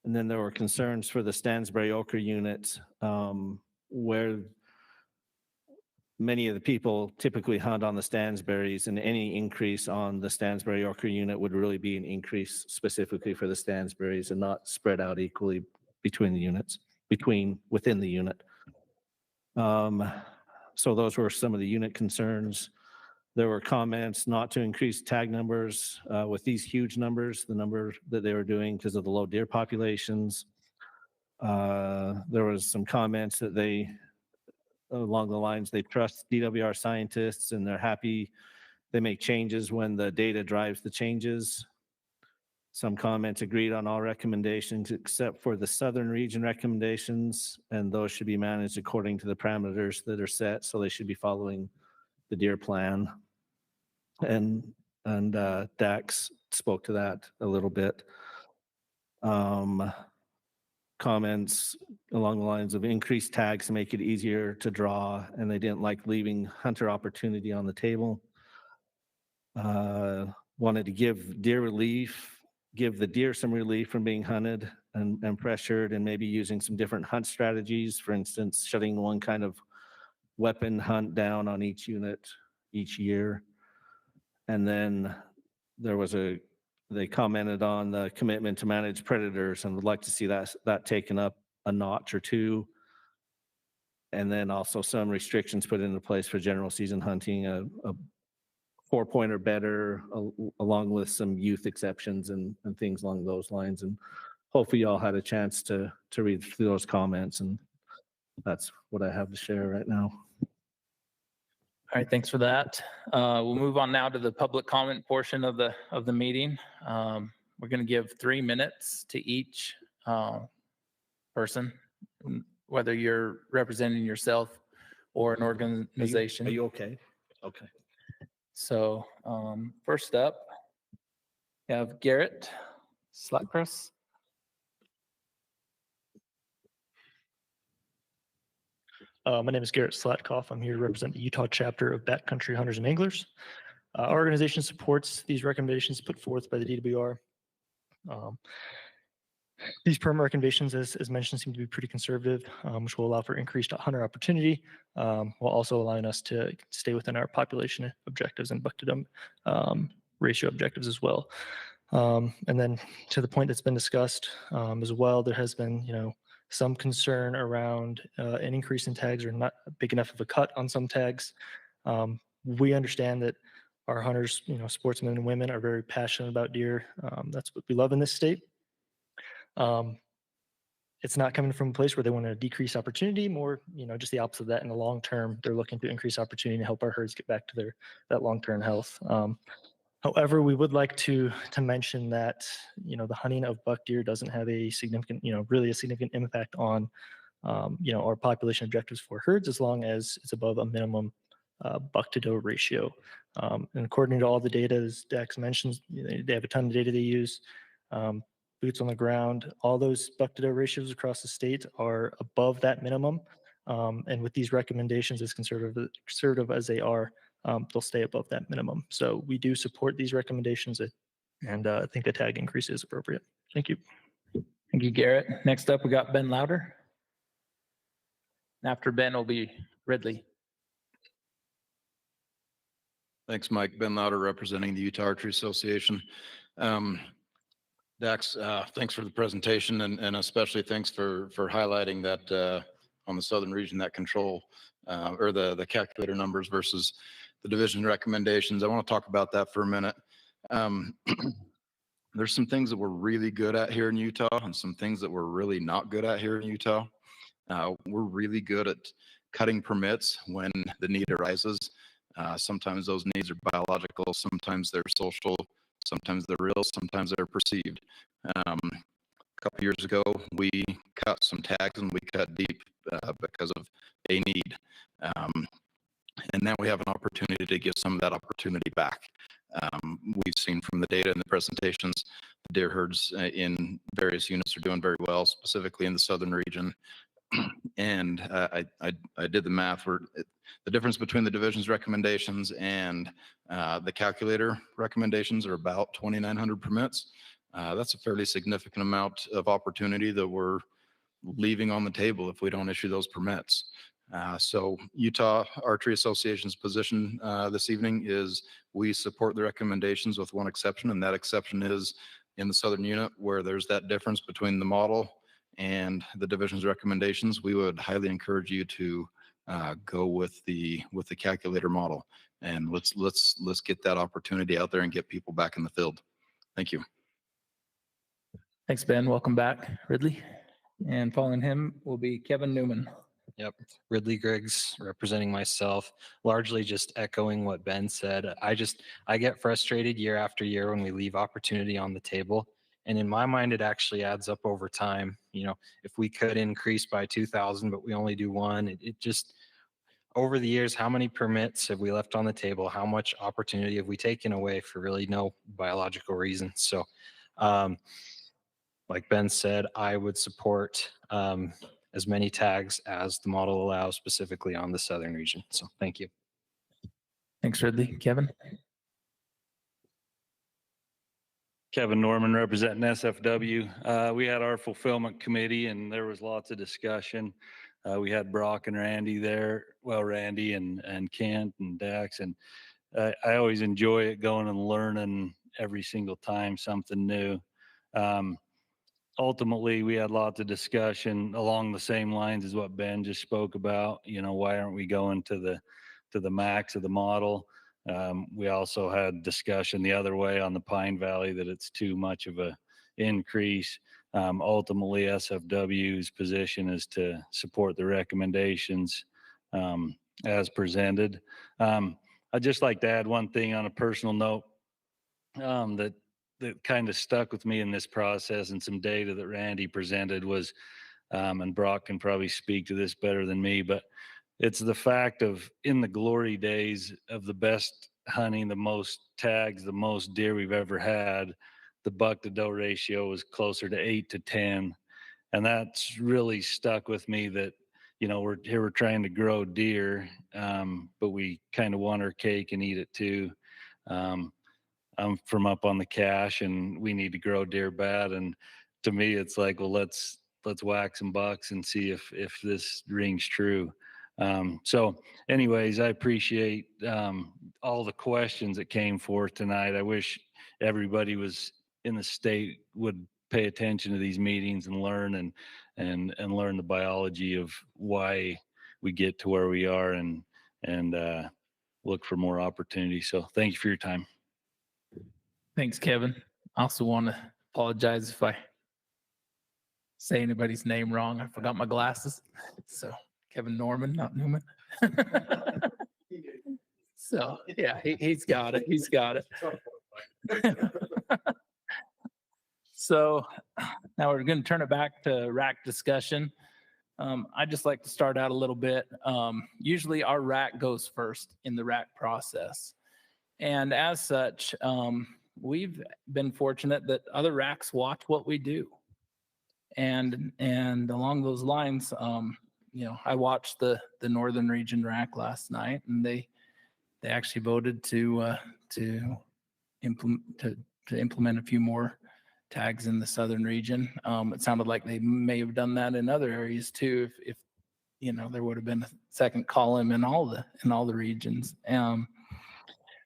[SPEAKER 12] And then there were concerns for the Stansbury Ochre unit, where many of the people typically hunt on the Stansburys, and any increase on the Stansbury Ochre unit would really be an increase specifically for the Stansburys and not spread out equally between the units, within the unit. So those were some of the unit concerns. There were comments not to increase tag numbers with these huge numbers, the number that they were doing because of the low deer populations. There was some comments that along the lines, they trust DWR scientists and they're happy they make changes when the data drives the changes. Some comments agreed on all recommendations except for the Southern region recommendations, and those should be managed according to the parameters that are set. So they should be following the deer plan. And Dax spoke to that a little bit. Comments along the lines of increased tags to make it easier to draw, and they didn't like leaving hunter opportunity on the table. Wanted to give the deer some relief from being hunted and pressured, and maybe using some different hunt strategies. For instance, shutting one kind of weapon hunt down on each unit each year. And then they commented on the commitment to manage predators and would like to see that taken up a notch or two. And then also some restrictions put into place for general season hunting, a 4-point or better, along with some youth exceptions and things along those lines. And hopefully you all had a chance to read through those comments, and that's what I have to share right now.
[SPEAKER 1] All right, thanks for that. We'll move on now to the public comment portion of the meeting. We're going to give 3 minutes to each person, whether you're representing yourself or an organization.
[SPEAKER 12] Are you okay? Okay.
[SPEAKER 1] So first up We have Garrett Slotcross.
[SPEAKER 17] My name is Garrett Slatkoff. I'm here to represent the Utah chapter of Backcountry Hunters and Anglers. Our organization supports these recommendations put forth by the DWR. These permit recommendations, as mentioned, seem to be pretty conservative, which will allow for increased hunter opportunity, while also allowing us to stay within our population objectives and buck-to-dome ratio objectives as well. And then to the point that's been discussed as well, there has been, some concern around an increase in tags or not big enough of a cut on some tags. We understand that our hunters, sportsmen and women are very passionate about deer. That's what we love in this state. It's not coming from a place where they want to decrease opportunity, more, just the opposite of that. In the long term, they're looking to increase opportunity and help our herds get back to that long-term health. However, we would like to mention that, the hunting of buck deer doesn't have a significant, really a significant impact on, our population objectives for herds as long as it's above a minimum buck to doe ratio. And according to all the data, as Dax mentions, they have a ton of data they use, boots on the ground, all those buck to doe ratios across the state are above that minimum. And with these recommendations, as conservative as they are, they'll stay above that minimum. So we do support these recommendations, and I think the tag increase is appropriate. Thank you.
[SPEAKER 1] Thank you, Garrett. Next up, we got Ben Louder. After Ben will be Ridley.
[SPEAKER 18] Thanks, Mike. Ben Louder, representing the Utah Archery Association. Dax, thanks for the presentation, and especially thanks for highlighting that on the southern region, that control or the calculator numbers versus the division recommendations. I want to talk about that for a minute. There's some things that we're really good at here in Utah and some things that we're really not good at here in Utah. We're really good at cutting permits when the need arises. Sometimes those needs are biological, sometimes they're social, sometimes they're real, sometimes they're perceived. A couple years ago, we cut some tags and we cut deep because of a need. And now we have an opportunity to give some of that opportunity back. We've seen from the data and the presentations, the deer herds in various units are doing very well, specifically in the southern region. And I did the math where the difference between the division's recommendations and the calculator recommendations are about 2,900 permits. That's a fairly significant amount of opportunity that we're leaving on the table if we don't issue those permits. So Utah Archery Association's position this evening is we support the recommendations with one exception, and that exception is in the southern unit where there's that difference between the model and the division's recommendations. We would highly encourage you to go with the calculator model, and let's get that opportunity out there and get people back in the field. Thank you.
[SPEAKER 1] Thanks, Ben. Welcome back, Ridley. And following him will be Kevin Newman.
[SPEAKER 19] Yep. Ridley Griggs representing myself, largely just echoing what Ben said. I get frustrated year after year when we leave opportunity on the table. And in my mind, it actually adds up over time. If we could increase by 2,000, but we only do one, it just, over the years, how many permits have we left on the table? How much opportunity have we taken away for really no biological reason? So, like Ben said, I would support as many tags as the model allows, specifically on the southern region. So thank you.
[SPEAKER 1] Thanks, Ridley. Kevin?
[SPEAKER 20] Kevin Norman representing SFW. We had our fulfillment committee and there was lots of discussion. We had Brock and Randy there. Well, Randy and Kent and Dax. And I always enjoy it, going and learning every single time something new. Ultimately, we had lots of discussion along the same lines as what Ben just spoke about. Why aren't we going to the max of the model? We also had discussion the other way on the Pine Valley that it's too much of a increase. Ultimately, SFW's position is to support the recommendations as presented. I'd just like to add one thing on a personal note that kind of stuck with me in this process, and some data that Randy presented was, and Brock can probably speak to this better than me, but it's the fact of, in the glory days of the best hunting, the most tags, the most deer we've ever had, the buck to doe ratio was closer to 8 to 10. And that's really stuck with me that, we're trying to grow deer, but we kind of want our cake and eat it too. I'm from up on the cache and we need to grow deer bad. And to me, it's like, well, let's whack some bucks and see if this rings true. So anyways, I appreciate all the questions that came forth tonight. I wish everybody was in the state would pay attention to these meetings and learn and learn the biology of why we get to where we are and look for more opportunities. So thank you for your time.
[SPEAKER 1] Thanks, Kevin. I also want to apologize if I say anybody's name wrong. I forgot my glasses. So Kevin Norman, not Newman. So yeah, he's got it. He's got it. So now we're going to turn it back to RAC discussion. I'd just like to start out a little bit. Usually our RAC goes first in the RAC process. And as such, we've been fortunate that other RACs watch what we do. And along those lines, I watched the Northern Region RAC last night, and they actually voted to implement a few more tags in the Southern region. It sounded like they may have done that in other areas too, if there would have been a second column in all the regions.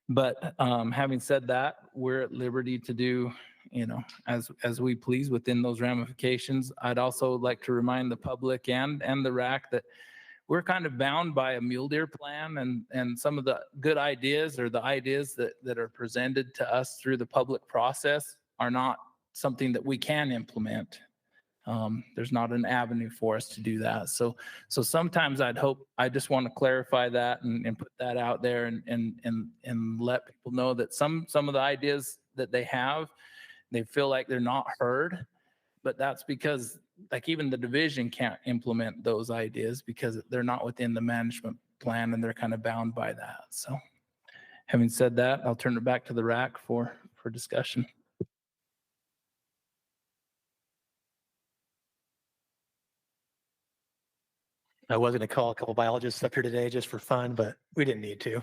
[SPEAKER 1] But having said that, we're at liberty to do, as we please within those ramifications. I'd also like to remind the public and the RAC that we're kind of bound by a mule deer plan, and some of the good ideas or the ideas that are presented to us through the public process are not something that we can implement. There's not an avenue for us to do that. So sometimes I just want to clarify that and put that out there and let people know that some of the ideas that they have, they feel like they're not heard, but that's because like even the division can't implement those ideas because they're not within the management plan and they're kind of bound by that. So having said that, I'll turn it back to the RAC for discussion.
[SPEAKER 6] I was going to call a couple biologists up here today just for fun, but we didn't need to.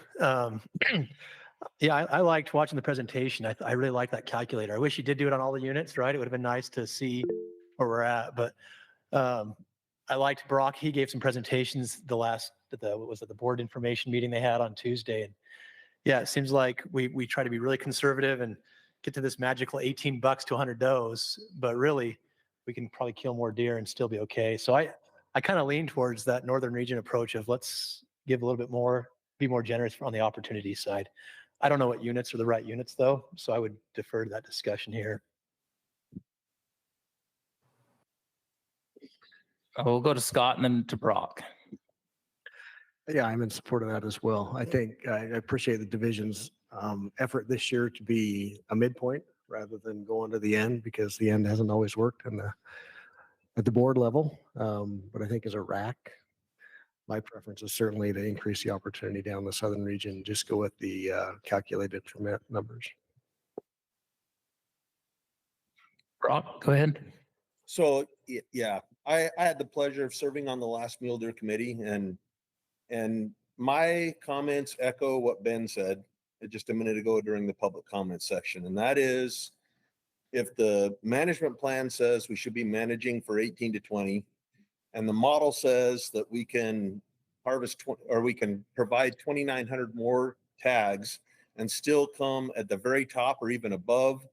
[SPEAKER 6] Yeah, I liked watching the presentation. I really like that calculator. I wish you did do it on all the units, right? It would have been nice to see where we're at. But I liked Brock. He gave some presentations what was it, the board information meeting they had on Tuesday. And yeah, it seems like we try to be really conservative and get to this magical 18 bucks to 100 does, but really we can probably kill more deer and still be okay. So I kind of lean towards that Northern region approach of let's give a little bit more, be more generous on the opportunity side. I don't know what units are the right units though, so I would defer to that discussion here.
[SPEAKER 1] We'll go to Scott and then to Brock.
[SPEAKER 9] Yeah, I'm in support of that as well. I think I appreciate the division's effort this year to be a midpoint rather than going to the end, because the end hasn't always worked at the board level. But I think as a RAC, my preference is certainly to increase the opportunity down the Southern region, just go with the calculated permit numbers.
[SPEAKER 1] Brock, go ahead.
[SPEAKER 10] So yeah, I had the pleasure of serving on the last mule deer committee, and my comments echo what Ben said just a minute ago during the public comment section. And that is, if the management plan says we should be managing for 18 to 20, and the model says that we can harvest or we can provide 2,900 more tags and still come at the very top or even above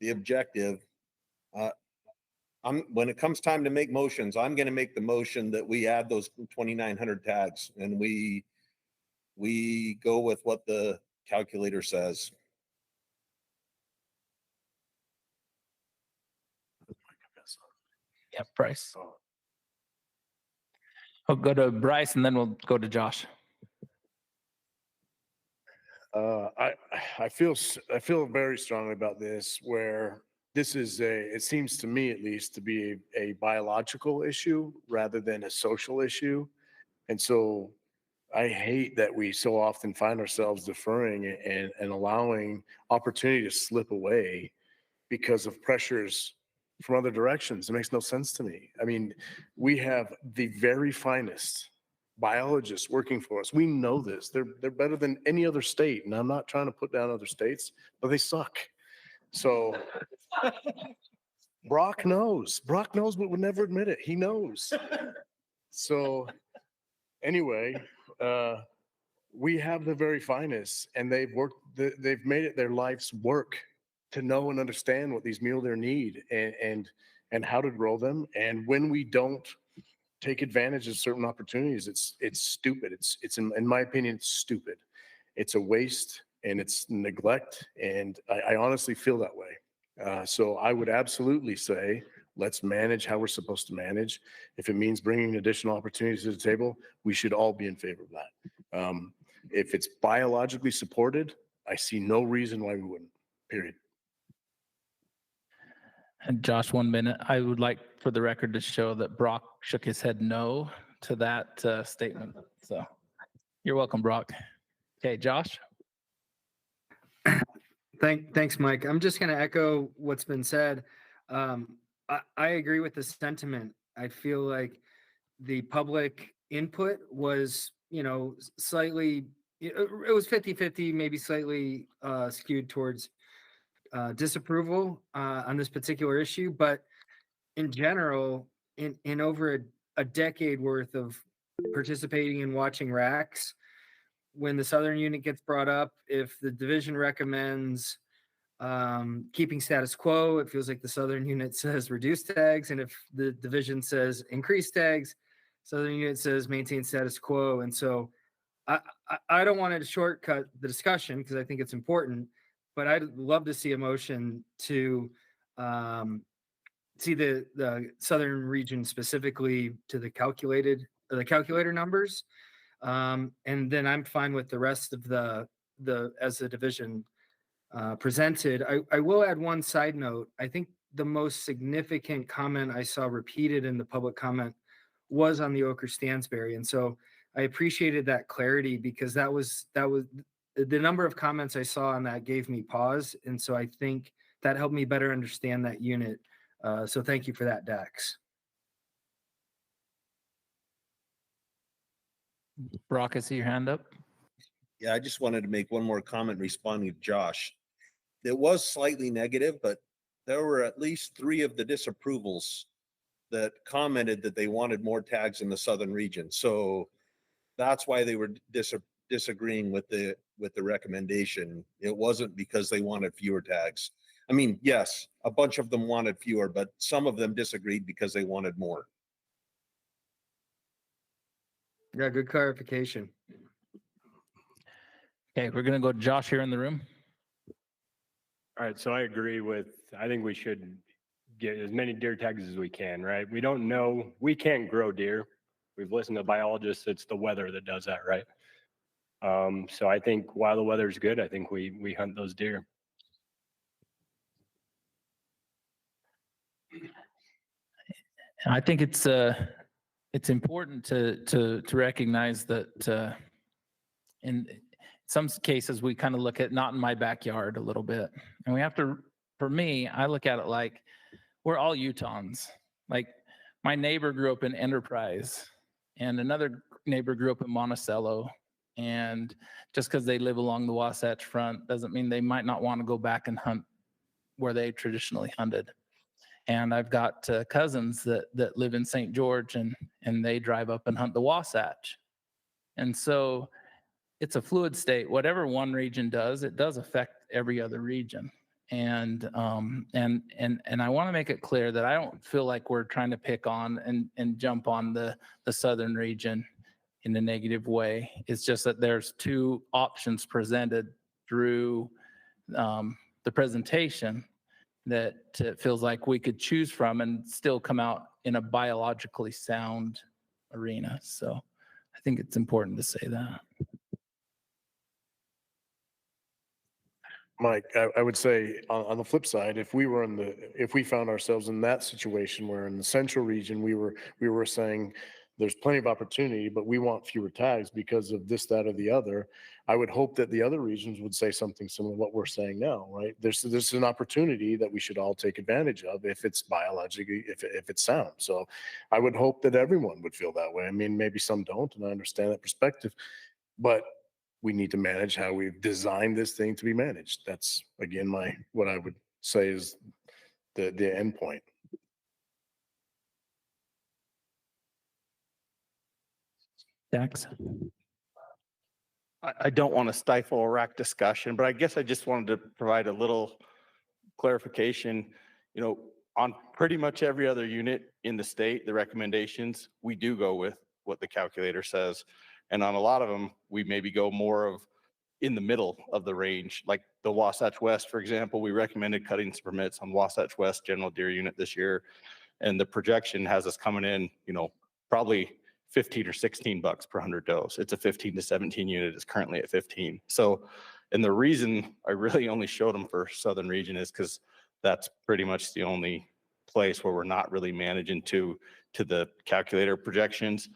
[SPEAKER 10] the objective, when it comes time to make motions, I'm going to make the motion that we add those 2,900 tags and we go with what the calculator says.
[SPEAKER 1] Yeah, Bryce. I'll go to Bryce and then we'll go to Josh.
[SPEAKER 5] I feel very strongly about this, where this is it seems to me at least to be a biological issue rather than a social issue. And so I hate that we so often find ourselves deferring and allowing opportunity to slip away because of pressures from other directions. It makes no sense to me. I mean, we have the very finest biologists working for us. We know this. They're better than any other state. And I'm not trying to put down other states, but they suck. So Brock knows, but would never admit it. He knows. So anyway, we have the very finest, and they've made it their life's work to know and understand what these mule deer need and how to grow them. And when we don't take advantage of certain opportunities, it's stupid. It's in my opinion, it's stupid. It's a waste and it's neglect. And I honestly feel that way. So I would absolutely say, let's manage how we're supposed to manage. If it means bringing additional opportunities to the table, we should all be in favor of that. If it's biologically supported, I see no reason why we wouldn't, period.
[SPEAKER 1] And Josh, 1 minute. I would like for the record to show that Brock shook his head no to that statement. So you're welcome, Brock. Okay, Josh.
[SPEAKER 21] Thanks, Mike. I'm just going to echo what's been said. I agree with the sentiment. I feel like the public input was, slightly, it was 50-50, maybe slightly skewed towards disapproval on this particular issue. But in general, in over a decade worth of participating and watching RACs, when the Southern unit gets brought up, if the division recommends keeping status quo, it feels like the Southern unit says reduce tags. And if the division says increase tags, Southern unit says maintain status quo. And so I don't want to shortcut the discussion because I think it's important, but I'd love to see a motion to see the Southern region specifically to the calculator numbers. And then I'm fine with the rest of as the division presented. I will add one side note. I think the most significant comment I saw repeated in the public comment was on the Oker Stansberry. And so I appreciated that clarity because that was the number of comments I saw on that gave me pause. And so I think that helped me better understand that unit. So thank you for that, Dax.
[SPEAKER 1] Brock, I see your hand up.
[SPEAKER 10] Yeah, I just wanted to make one more comment responding to Josh. It was slightly negative, but there were at least 3 of the disapprovals that commented that they wanted more tags in the Southern region. So that's why they were disagreeing with the recommendation. It wasn't because they wanted fewer tags. I mean, yes, a bunch of them wanted fewer, but some of them disagreed because they wanted more.
[SPEAKER 21] Yeah, good clarification.
[SPEAKER 1] Okay, we're going to go to Josh here in the room.
[SPEAKER 2] All right, so I think we should get as many deer tags as we can, right? We don't know, we can't grow deer. We've listened to biologists, it's the weather that does that, right? So I think while the weather's good, I think we hunt those deer.
[SPEAKER 1] I think it's important to recognize that in some cases we kind of look at not in my backyard a little bit, and we have to. For me, I look at it like we're all Utahns. Like my neighbor grew up in Enterprise, and another neighbor grew up in Monticello, and just because they live along the Wasatch Front doesn't mean they might not want to go back and hunt where they traditionally hunted. And I've got cousins that live in St. George and they drive up and hunt the Wasatch. And so it's a fluid state. Whatever one region does, it does affect every other region. And I want to make it clear that I don't feel like we're trying to pick on and jump on the Southern region in a negative way. It's just that there's 2 options presented through the presentation that it feels like we could choose from and still come out in a biologically sound arena. So I think it's important to say that.
[SPEAKER 5] Mike, I would say on the flip side, if we found ourselves in that situation where in the central region we were saying there's plenty of opportunity, but we want fewer tags because of this, that, or the other. I would hope that the other regions would say something similar to what we're saying now, right? There's an opportunity that we should all take advantage of if it's biologically, if it's sound. So I would hope that everyone would feel that way. I mean, maybe some don't, and I understand that perspective, but we need to manage how we've designed this thing to be managed. That's again, what I would say is the end point.
[SPEAKER 1] Dax?
[SPEAKER 13] I don't want to stifle a RAC discussion, but I guess I just wanted to provide a little clarification. You know, on pretty much every other unit in the state, the recommendations, we do go with what the calculator says. And on a lot of them, we maybe go more of in the middle of the range. Like the Wasatch West, for example, we recommended cutting some permits on Wasatch West General Deer Unit this year. And the projection has us coming in, you know, probably 15 or 16 bucks per 100 does. It's a 15 to 17 unit. It's currently at 15. So, and the reason I really only showed them for Southern region is because that's pretty much the only place where we're not really managing to the calculator projections.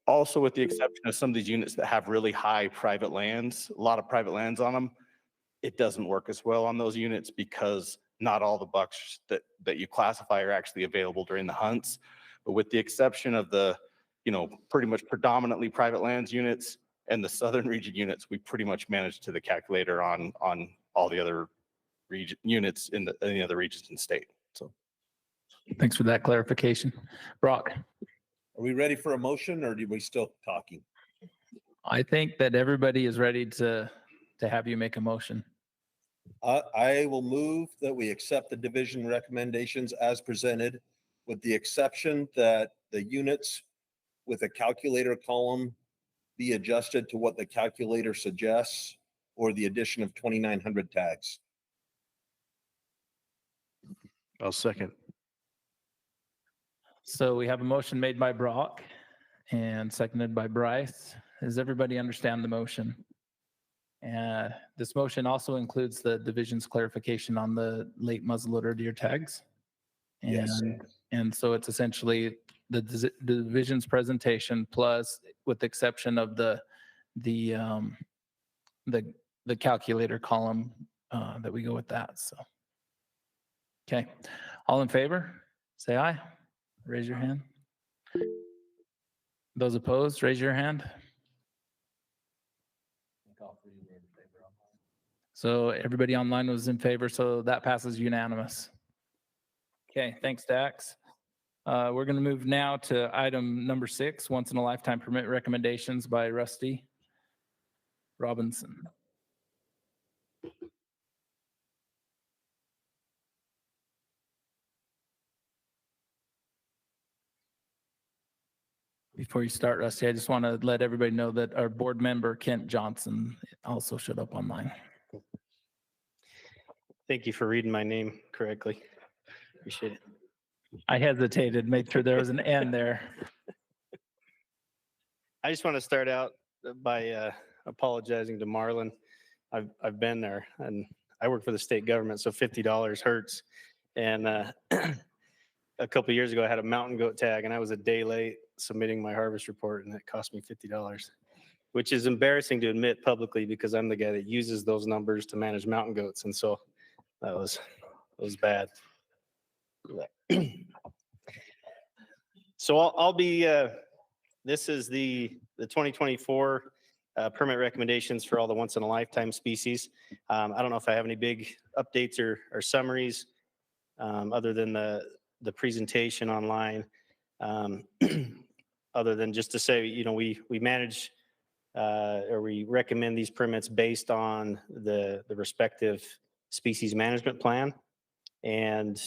[SPEAKER 13] Also, with the exception of some of these units that have really high private lands, a lot of private lands on them, it doesn't work as well on those units because not all the bucks that you classify are actually available during the hunts. But with the exception of the, you know, pretty much predominantly private lands units and the Southern region units, we pretty much manage to the calculator on all the other region units in the other regions in the state. So
[SPEAKER 1] Thanks for that clarification. Brock?
[SPEAKER 10] Are we ready for a motion or are we still talking?
[SPEAKER 1] I think that everybody is ready to have you make a motion.
[SPEAKER 10] I will move that we accept the division recommendations as presented, with the exception that the units with a calculator column be adjusted to what the calculator suggests, or the addition of 2,900 tags.
[SPEAKER 5] I'll second.
[SPEAKER 1] So we have a motion made by Brock and seconded by Bryce. Does everybody understand the motion? And this motion also includes the division's clarification on the late muzzleloader deer tags.
[SPEAKER 10] Yes.
[SPEAKER 1] And so it's essentially the division's presentation plus, with the exception of the calculator column, that we go with that. So, okay, all in favor, say aye. Raise your hand. Those opposed, raise your hand. So everybody online was in favor, so that passes unanimous. Okay, thanks, Dax. We're going to move now to item number 6, once in a lifetime permit recommendations by Rusty Robinson. Before you start, Rusty, I just want to let everybody know that our board member, Kent Johnson, also showed up online.
[SPEAKER 7] Thank you for reading my name correctly. Appreciate it.
[SPEAKER 1] I hesitated, made sure there was an N there.
[SPEAKER 7] I just want to start out by apologizing to Marlon. I've been there and I work for the state government, so $50 hurts. And a couple of years ago, I had a mountain goat tag and I was a day late submitting my harvest report and it cost me $50, which is embarrassing to admit publicly because I'm the guy that uses those numbers to manage mountain goats. And so that was bad. So I'll be, this is the 2024 permit recommendations for all the once in a lifetime species. I don't know if I have any big updates or summaries other than the presentation online. Other than just to say, you know, we manage or we recommend these permits based on the respective species management plan. And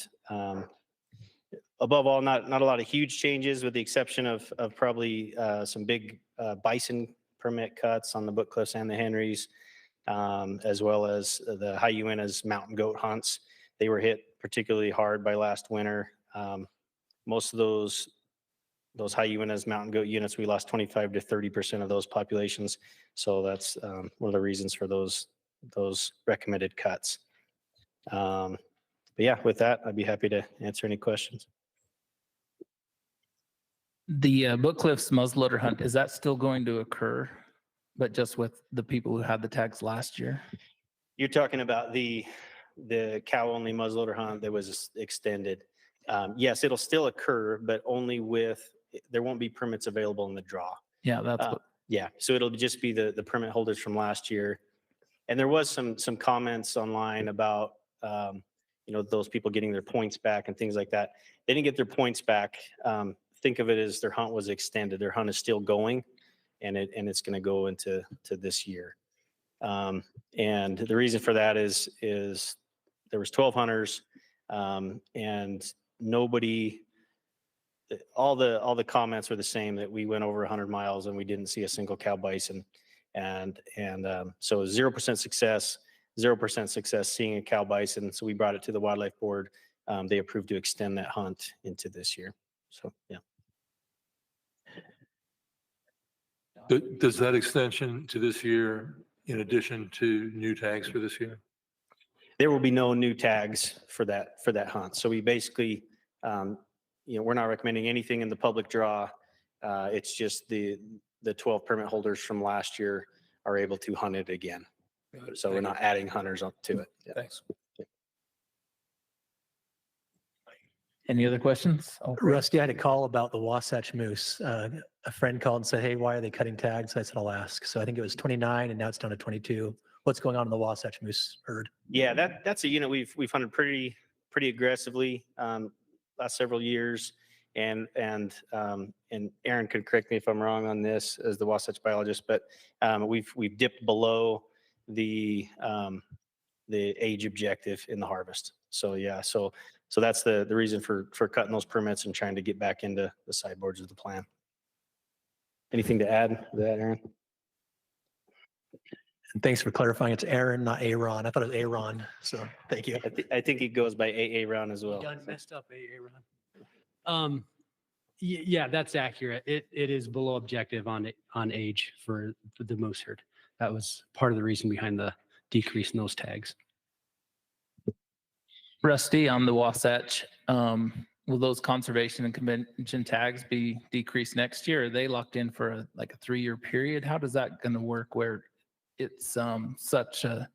[SPEAKER 7] above all, not a lot of huge changes with the exception of probably some big bison permit cuts on the Book Cliffs and the Henrys, as well as the Hyuenas mountain goat hunts. They were hit particularly hard by last winter. Most of those Hyuenas mountain goat units, we lost 25 to 30% of those populations. So that's one of the reasons for those recommended cuts. But yeah, with that, I'd be happy to answer any questions.
[SPEAKER 1] The Book Cliffs muzzleloader hunt, is that still going to occur, but just with the people who had the tags last year?
[SPEAKER 7] You're talking about the cow only muzzleloader hunt that was extended. Yes, it'll still occur, but only there won't be permits available in the draw.
[SPEAKER 1] Yeah, that's what.
[SPEAKER 7] Yeah, so it'll just be the permit holders from last year. And there was some comments online about, those people getting their points back and things like that. They didn't get their points back. Think of it as their hunt was extended. Their hunt is still going, and it's going to go into this year. And the reason for that is there was 12 hunters, and nobody. All the comments were the same, that we went over 100 miles and we didn't see a single cow bison, and so 0% success, 0% success seeing a cow bison. So we brought it to the Wildlife Board. They approved to extend that hunt into this year. So yeah.
[SPEAKER 3] Does that extension to this year, in addition to new tags for this year?
[SPEAKER 7] There will be no new tags for that hunt. So we basically, we're not recommending anything in the public draw. It's just the 12 permit holders from last year are able to hunt it again. So we're not adding hunters up to it. Yeah.
[SPEAKER 3] Thanks.
[SPEAKER 1] Any other questions?
[SPEAKER 6] Rusty, I had a call about the Wasatch Moose. A friend called and said, hey, why are they cutting tags? I said, I'll ask. So I think it was 29 and now it's down to 22. What's going on in the Wasatch Moose herd?
[SPEAKER 7] Yeah, that's a unit we've hunted pretty aggressively last several years. And Aaron could correct me if I'm wrong on this as the Wasatch biologist, but we've dipped below the age objective in the harvest. So yeah, so that's the reason for cutting those permits and trying to get back into the sideboards of the plan. Anything to add to that, Aaron?
[SPEAKER 6] And thanks for clarifying. It's Aaron, not Aaron. I thought it was Aaron. So thank you.
[SPEAKER 7] I think it goes by Aaron as well.
[SPEAKER 11] Done messed up, Aaron. Yeah, that's accurate. It is below objective on age for the moose herd. That was part of the reason behind the decrease in those tags.
[SPEAKER 1] Rusty, on the Wasatch, will those conservation and convention tags be decreased next year? Are they locked in for a 3-year period? How does that going to work where it's such a...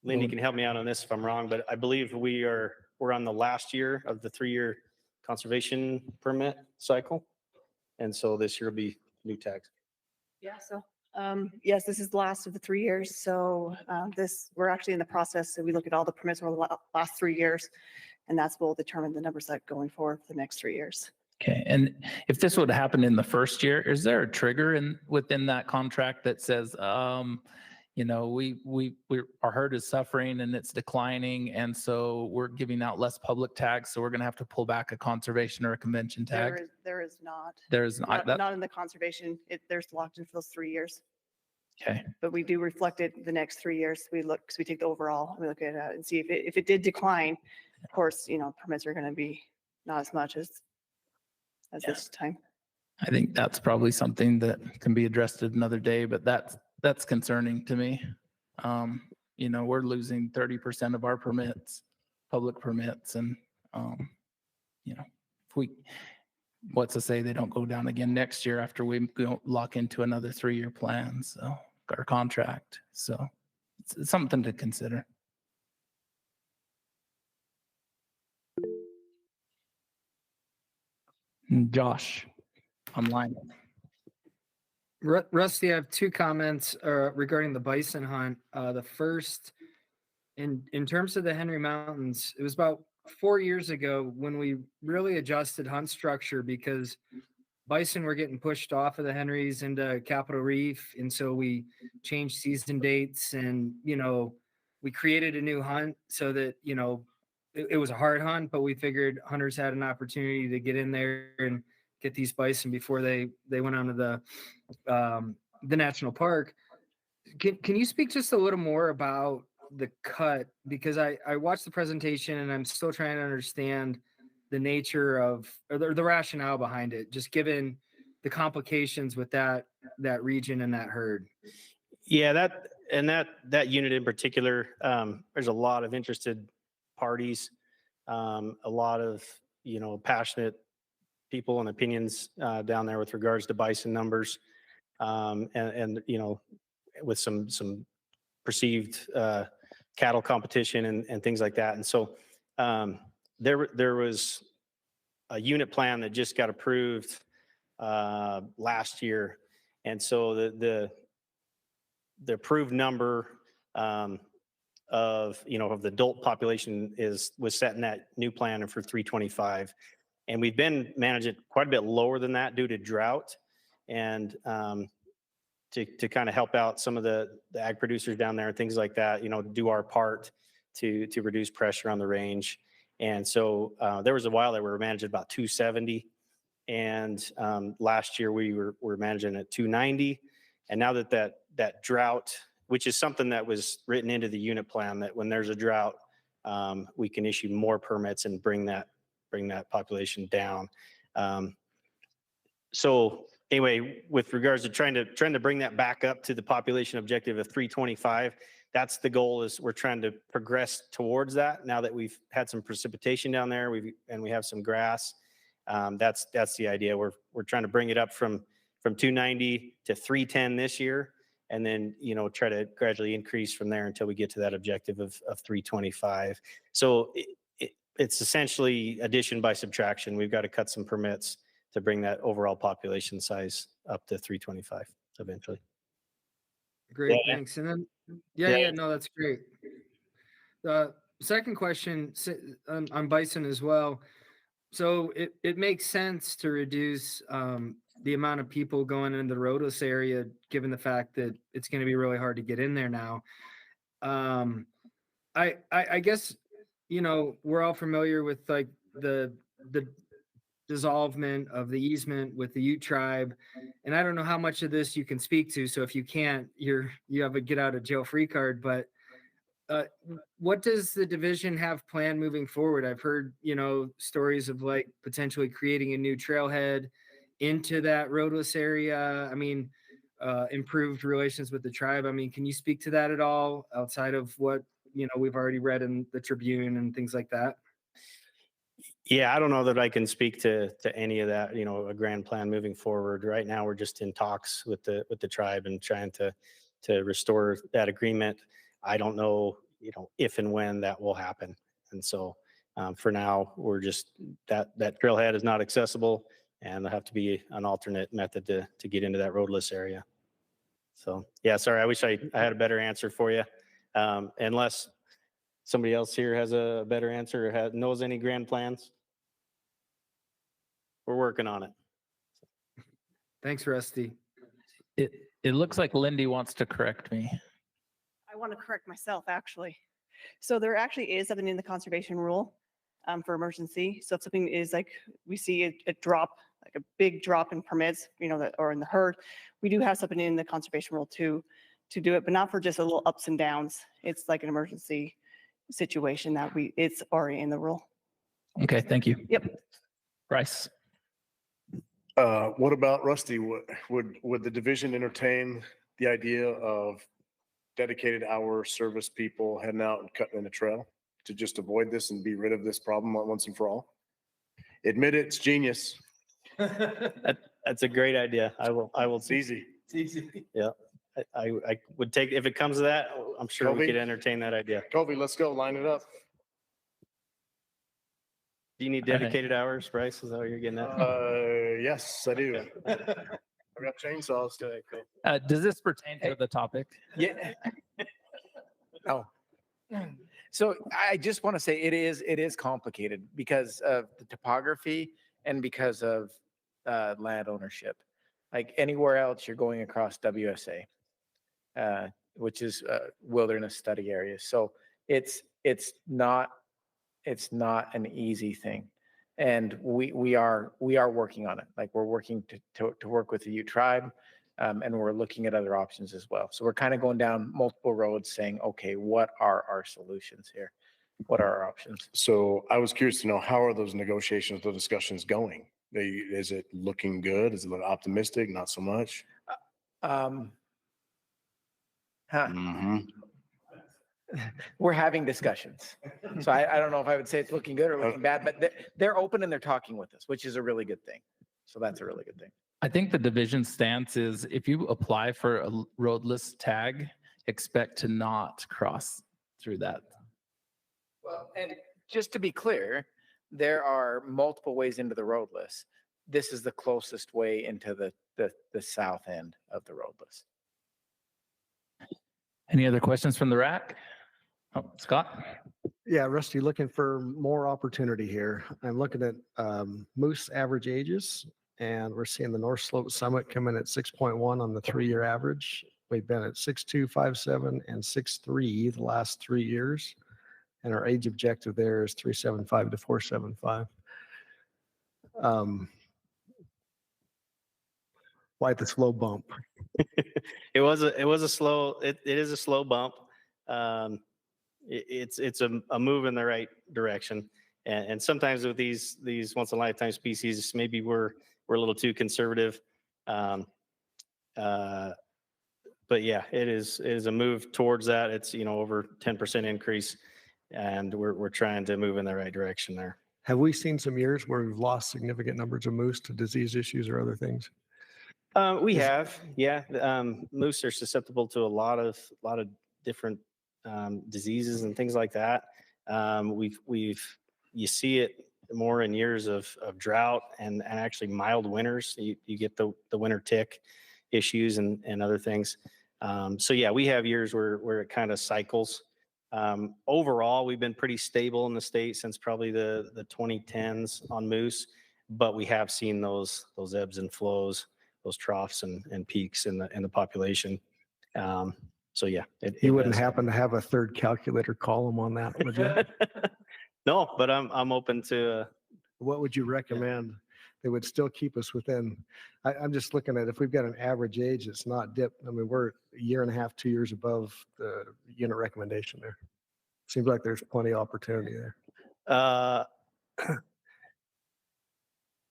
[SPEAKER 7] Lindy can help me out on this if I'm wrong, but I believe we're on the last year of the 3-year conservation permit cycle. And so this year will be new tags.
[SPEAKER 16] Yeah, so yes, this is the last of the 3 years. So we're actually in the process. So we look at all the permits over the last 3 years, and that's what will determine the numbers that going forward for the next 3 years.
[SPEAKER 1] Okay, and if this would happen in the first year, is there a trigger within that contract that says, our herd is suffering and it's declining, and so we're giving out less public tags, so we're going to have to pull back a conservation or a convention tag?
[SPEAKER 16] There is not.
[SPEAKER 1] There is not.
[SPEAKER 16] Not in the conservation. There's locked in for those 3 years.
[SPEAKER 1] Okay.
[SPEAKER 16] But we do reflect it the next 3 years. We take the overall and we look at it and see if it did decline. Of course, permits are going to be not as much as this time.
[SPEAKER 1] I think that's probably something that can be addressed at another day, but that's concerning to me. We're losing 30% of our permits, public permits, and what's to say they don't go down again next year after we lock into another 3-year plan, so our contract. So it's something to consider. Josh, online.
[SPEAKER 21] Rusty, I have 2 comments regarding the bison hunt. The first, in terms of the Henry Mountains, it was about 4 years ago when we really adjusted hunt structure because bison were getting pushed off of the Henrys into Capitol Reef. And so we changed season dates and, we created a new hunt so that, it was a hard hunt, but we figured hunters had an opportunity to get in there and get these bison before they went onto the national park. Can you speak just a little more about the cut? Because I watched the presentation and I'm still trying to understand the nature of or the rationale behind it, just given the complications with that region and that herd.
[SPEAKER 7] Yeah, that unit in particular, there's a lot of interested parties, a lot of passionate people and opinions down there with regards to bison numbers, and you know, with some perceived cattle competition and things like that. And so there was a unit plan that just got approved last year, and so the approved number of the adult population was set in that new plan for 325, and we've been managing quite a bit lower than that due to drought, and to kind of help out some of the ag producers down there and things like that, do our part to reduce pressure on the range. And so there was a while that we were managing about 270, and last year we were managing at 290, and now that drought, which is something that was written into the unit plan, that when there's a drought, we can issue more permits and bring that population down. So anyway, with regards to trying to bring that back up to the population objective of 325, that's the goal. Is we're trying to progress towards that now that we've had some precipitation down there, and we have some grass. That's the idea. We're trying to bring it up from 290 to 310 this year, and then try to gradually increase from there until we get to that objective of 325. So it's essentially addition by subtraction. We've got to cut some permits to bring that overall population size up to 325 eventually.
[SPEAKER 21] Great,
[SPEAKER 7] Yeah.
[SPEAKER 21] thanks. And then,
[SPEAKER 7] Yeah.
[SPEAKER 21] no, that's great. The second question on bison as well. So it makes sense to reduce the amount of people going into the Rodos area, given the fact that it's going to be really hard to get in there now. I guess, we're all familiar with like the dissolvement of the easement with the Ute tribe. And I don't know how much of this you can speak to. So if you can't, you have a get out of jail free card, but what does the division have planned moving forward? I've heard, stories of like potentially creating a new trailhead into that roadless area. I mean, improved relations with the tribe. I mean, can you speak to that at all outside of what, we've already read in the Tribune and things like that?
[SPEAKER 7] Yeah, I don't know that I can speak to any of that, a grand plan moving forward. Right now, we're just in talks with the tribe and trying to restore that agreement. I don't know, if and when that will happen. And so for now, we're just, that trailhead is not accessible, and there'll have to be an alternate method to get into that roadless area. So yeah, sorry, I wish I had a better answer for you. Unless somebody else here has a better answer or knows any grand plans. We're working on it.
[SPEAKER 21] Thanks, Rusty.
[SPEAKER 1] It looks like Lindy wants to correct me.
[SPEAKER 16] I want to correct myself, actually. So there actually is something in the conservation rule for emergency. So if something is like, we see a drop, like a big drop in permits, or in the herd, we do have something in the conservation rule to do it, but not for just a little ups and downs. It's like an emergency situation that it's already in the rule.
[SPEAKER 1] Okay, thank you.
[SPEAKER 16] Yep.
[SPEAKER 1] Bryce.
[SPEAKER 5] What about Rusty? Would the division entertain the idea of dedicated hour service people heading out and cutting in a trail to just avoid this and be rid of this problem once and for all? Admit it, it's genius.
[SPEAKER 7] That's a great idea. I will.
[SPEAKER 5] It's easy.
[SPEAKER 21] It's easy.
[SPEAKER 7] Yeah. I would take, if it comes to that, I'm sure we
[SPEAKER 5] Kobe?
[SPEAKER 7] could entertain that idea.
[SPEAKER 5] Kobe, let's go. Line it up.
[SPEAKER 7] Do you need dedicated hours, Bryce? Is that what you're getting at?
[SPEAKER 5] Yes, I do. I got chainsaws.
[SPEAKER 1] Does this pertain to the topic?
[SPEAKER 4] Yeah. Oh. So I just want to say it is complicated because of the topography and because of land ownership. Like anywhere else, you're going across WSA, which is wilderness study area. So it's not an easy thing, and we are working on it. Like we're working to work with the Ute tribe, and we're looking at other options as well. So we're kind of going down multiple roads, saying, okay, what are our solutions here? What are our options?
[SPEAKER 5] So I was curious to know, how are those negotiations, the discussions going? Is it looking good? Is it looking optimistic? Not so much.
[SPEAKER 4] we're having discussions. So I don't know if I would say it's looking good or looking bad, but they're open and they're talking with us, which is a really good thing. So that's a really good thing.
[SPEAKER 1] I think the division stance is if you apply for a roadless tag, expect to not cross through that.
[SPEAKER 4] Well, and just to be clear, there are multiple ways into the roadless. This is the closest way into the south end of the roadless.
[SPEAKER 1] Any other questions from the RAC? Oh, Scott?
[SPEAKER 9] Yeah, Rusty, looking for more opportunity here. I'm looking at moose average ages, and we're seeing the North Slope Summit come in at 6.1 on the 3-year average. We've been at 6.2, 5.7, and 6.3 the last 3 years. And our age objective there is 3.75 to 4.75. Why the slow bump?
[SPEAKER 7] It is a slow bump. It's a move in the right direction. And sometimes with these once in a lifetime species, maybe we're a little too conservative. But yeah, it is a move towards that. It's, over 10% increase, and we're trying to move in the right direction there.
[SPEAKER 9] Have we seen some years where we've lost significant numbers of moose to disease issues or other things?
[SPEAKER 7] We have, yeah. Moose are susceptible to a lot of different diseases and things like that. You see it more in years of drought and actually mild winters. You get the winter tick issues and other things. So yeah, we have years where it kind of cycles. Overall, we've been pretty stable in the state since probably the 2010s on moose, but we have seen those ebbs and flows, those troughs and peaks in the population. So yeah.
[SPEAKER 9] You wouldn't happen to have a third calculator column on that, would you?
[SPEAKER 7] No, but I'm open to.
[SPEAKER 9] What would you recommend? That would still keep us within. I'm just looking at if we've got an average age, it's not dipped. I mean, we're 1.5 years, 2 years above the unit recommendation there. Seems like there's plenty of opportunity there.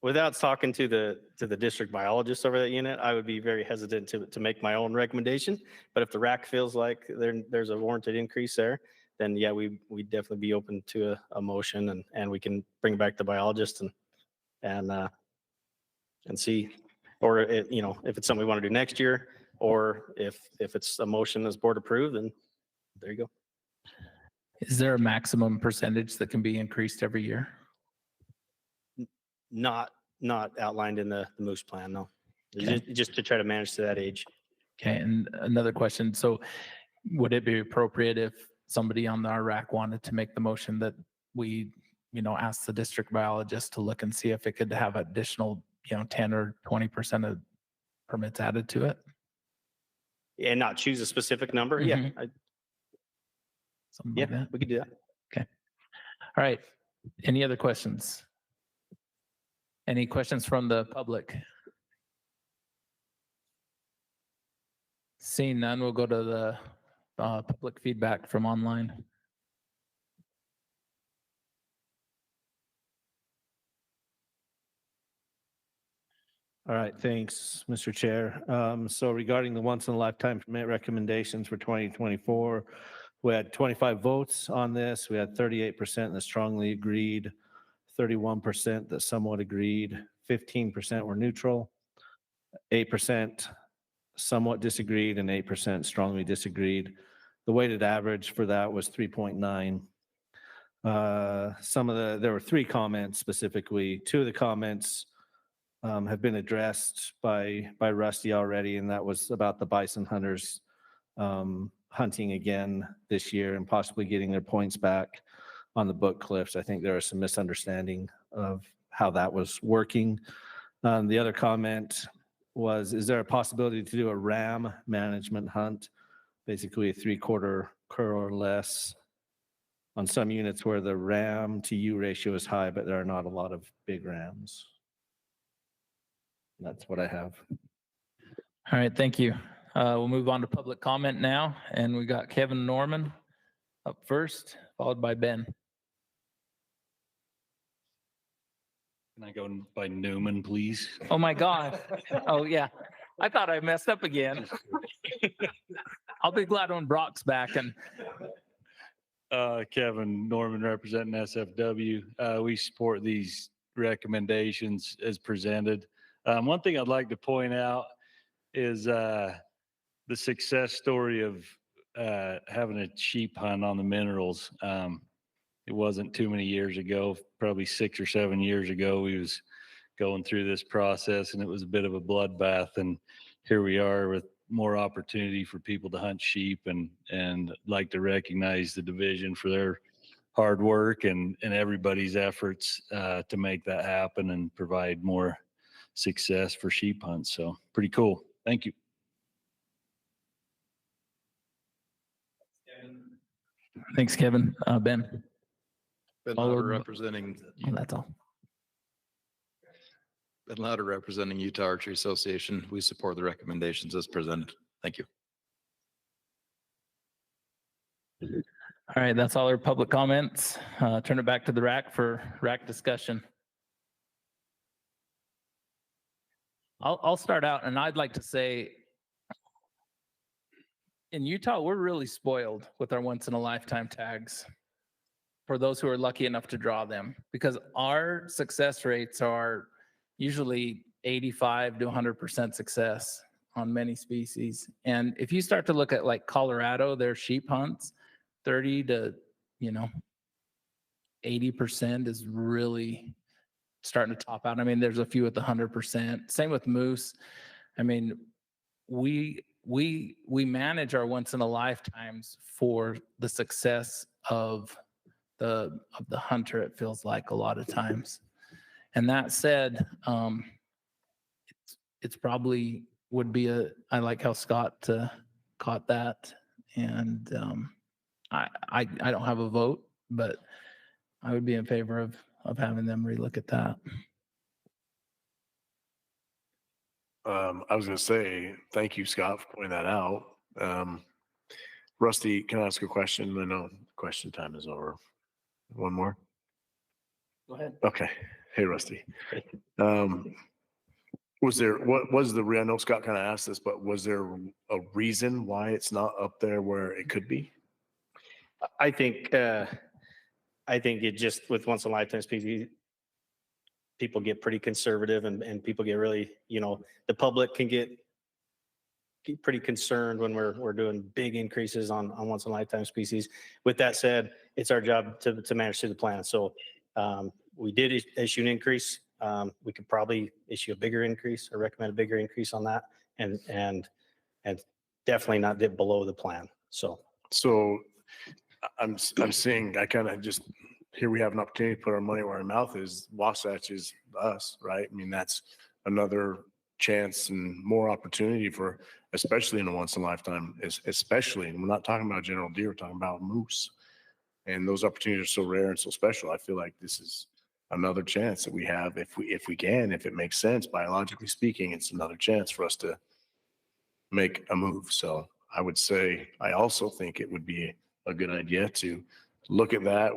[SPEAKER 7] Without talking to the district biologist over that unit, I would be very hesitant to make my own recommendation. But if the RAC feels like there's a warranted increase there, then yeah, we'd definitely be open to a motion, and we can bring back the biologist and see, or if it's something we want to do next year, or if it's a motion that's board approved, then there you go.
[SPEAKER 1] Is there a maximum percentage that can be increased every year?
[SPEAKER 7] Not outlined in the moose plan, no. Okay. Just to try to manage to that age.
[SPEAKER 1] Okay, and another question. So would it be appropriate if somebody on our RAC wanted to make the motion that we, ask the district biologist to look and see if it could have additional, 10 or 20% of permits added to it?
[SPEAKER 7] And not choose a specific number?
[SPEAKER 1] Mm-hmm.
[SPEAKER 7] Yeah, we could do that.
[SPEAKER 1] Okay. All right. Any other questions? Any questions from the public? Seeing none, we'll go to the public feedback from online.
[SPEAKER 12] All right, thanks, Mr. Chair. So regarding the once in a lifetime permit recommendations for 2024, we had 25 votes on this. We had 38% that strongly agreed, 31% that somewhat agreed, 15% were neutral, 8% somewhat disagreed, and 8% strongly disagreed. The weighted average for that was 3.9. There were 3 comments specifically. 2 of the comments have been addressed by Rusty already, and that was about the bison hunters hunting again this year and possibly getting their points back on the book cliffs. I think there was some misunderstanding of how that was working. The other comment was, is there a possibility to do a ram management hunt, basically a 3/4 cur or less on some units where the ram to ewe ratio is high, but there are not a lot of big rams. That's what I have.
[SPEAKER 1] All right, thank you. We'll move on to public comment now, and we got Kevin Norman up first, followed by Ben.
[SPEAKER 20] Can I go by Newman, please?
[SPEAKER 1] Oh my God. Oh yeah. I thought I messed up again. I'll be glad when Brock's back. And
[SPEAKER 20] Kevin Norman representing SFW. We support these recommendations as presented. One thing I'd like to point out is the success story of having a sheep hunt on the minerals. It wasn't too many years ago, probably 6 or 7 years ago, we was going through this process and it was a bit of a bloodbath. And here we are with more opportunity for people to hunt sheep, and like to recognize the division for their hard work and everybody's efforts to make that happen and provide more success for sheep hunts. So pretty cool. Thank you.
[SPEAKER 1] Thanks, Kevin. Ben.
[SPEAKER 18] Ben
[SPEAKER 1] All
[SPEAKER 18] Lauder
[SPEAKER 1] over-
[SPEAKER 18] representing,
[SPEAKER 1] Oh, that's all.
[SPEAKER 18] Ben Lauder representing Utah Archery Association. We support the recommendations as presented. Thank you.
[SPEAKER 1] All right, that's all our public comments. Turn it back to the RAC for RAC discussion. I'll start out, and I'd like to say, in Utah, we're really spoiled with our once-in-a-lifetime tags for those who are lucky enough to draw them, because our success rates are usually 85 to 100% success on many species. And if you start to look at like Colorado, their sheep hunts, 30 to 80% is really starting to top out. I mean, there's a few with 100%. Same with moose. I mean, we manage our once in a lifetimes for the success of the hunter, it feels like a lot of times. And that said, it's probably would be I like how Scott caught that. And I don't have a vote, but I would be in favor of having them relook at that.
[SPEAKER 5] I was going to say, thank you, Scott, for pointing that out. Rusty, can I ask a question? I know question time is over. One more?
[SPEAKER 1] Go ahead.
[SPEAKER 5] Okay. Hey, Rusty. Was there, what was the, I know Scott kind of asked this, but was there a reason why it's not up there where it could be?
[SPEAKER 7] I think it just with once in a lifetime species, people get pretty conservative and people get really, the public can get pretty concerned when we're doing big increases on once in a lifetime species. With that said, it's our job to manage through the plan. So we did issue an increase. We could probably issue a bigger increase or recommend a bigger increase on that, and definitely not dip below the plan. So
[SPEAKER 5] I'm seeing, I kind of just, here we have an opportunity to put our money where our mouth is. Wasatch is us, right? I mean, that's another chance and more opportunity for, especially in a once in a lifetime, especially, and we're not talking about general deer, we're talking about moose. And those opportunities are so rare and so special. I feel like this is another chance that we have if we can, if it makes sense, biologically speaking, it's another chance for us to make a move. So I would say, I also think it would be a good idea to look at that,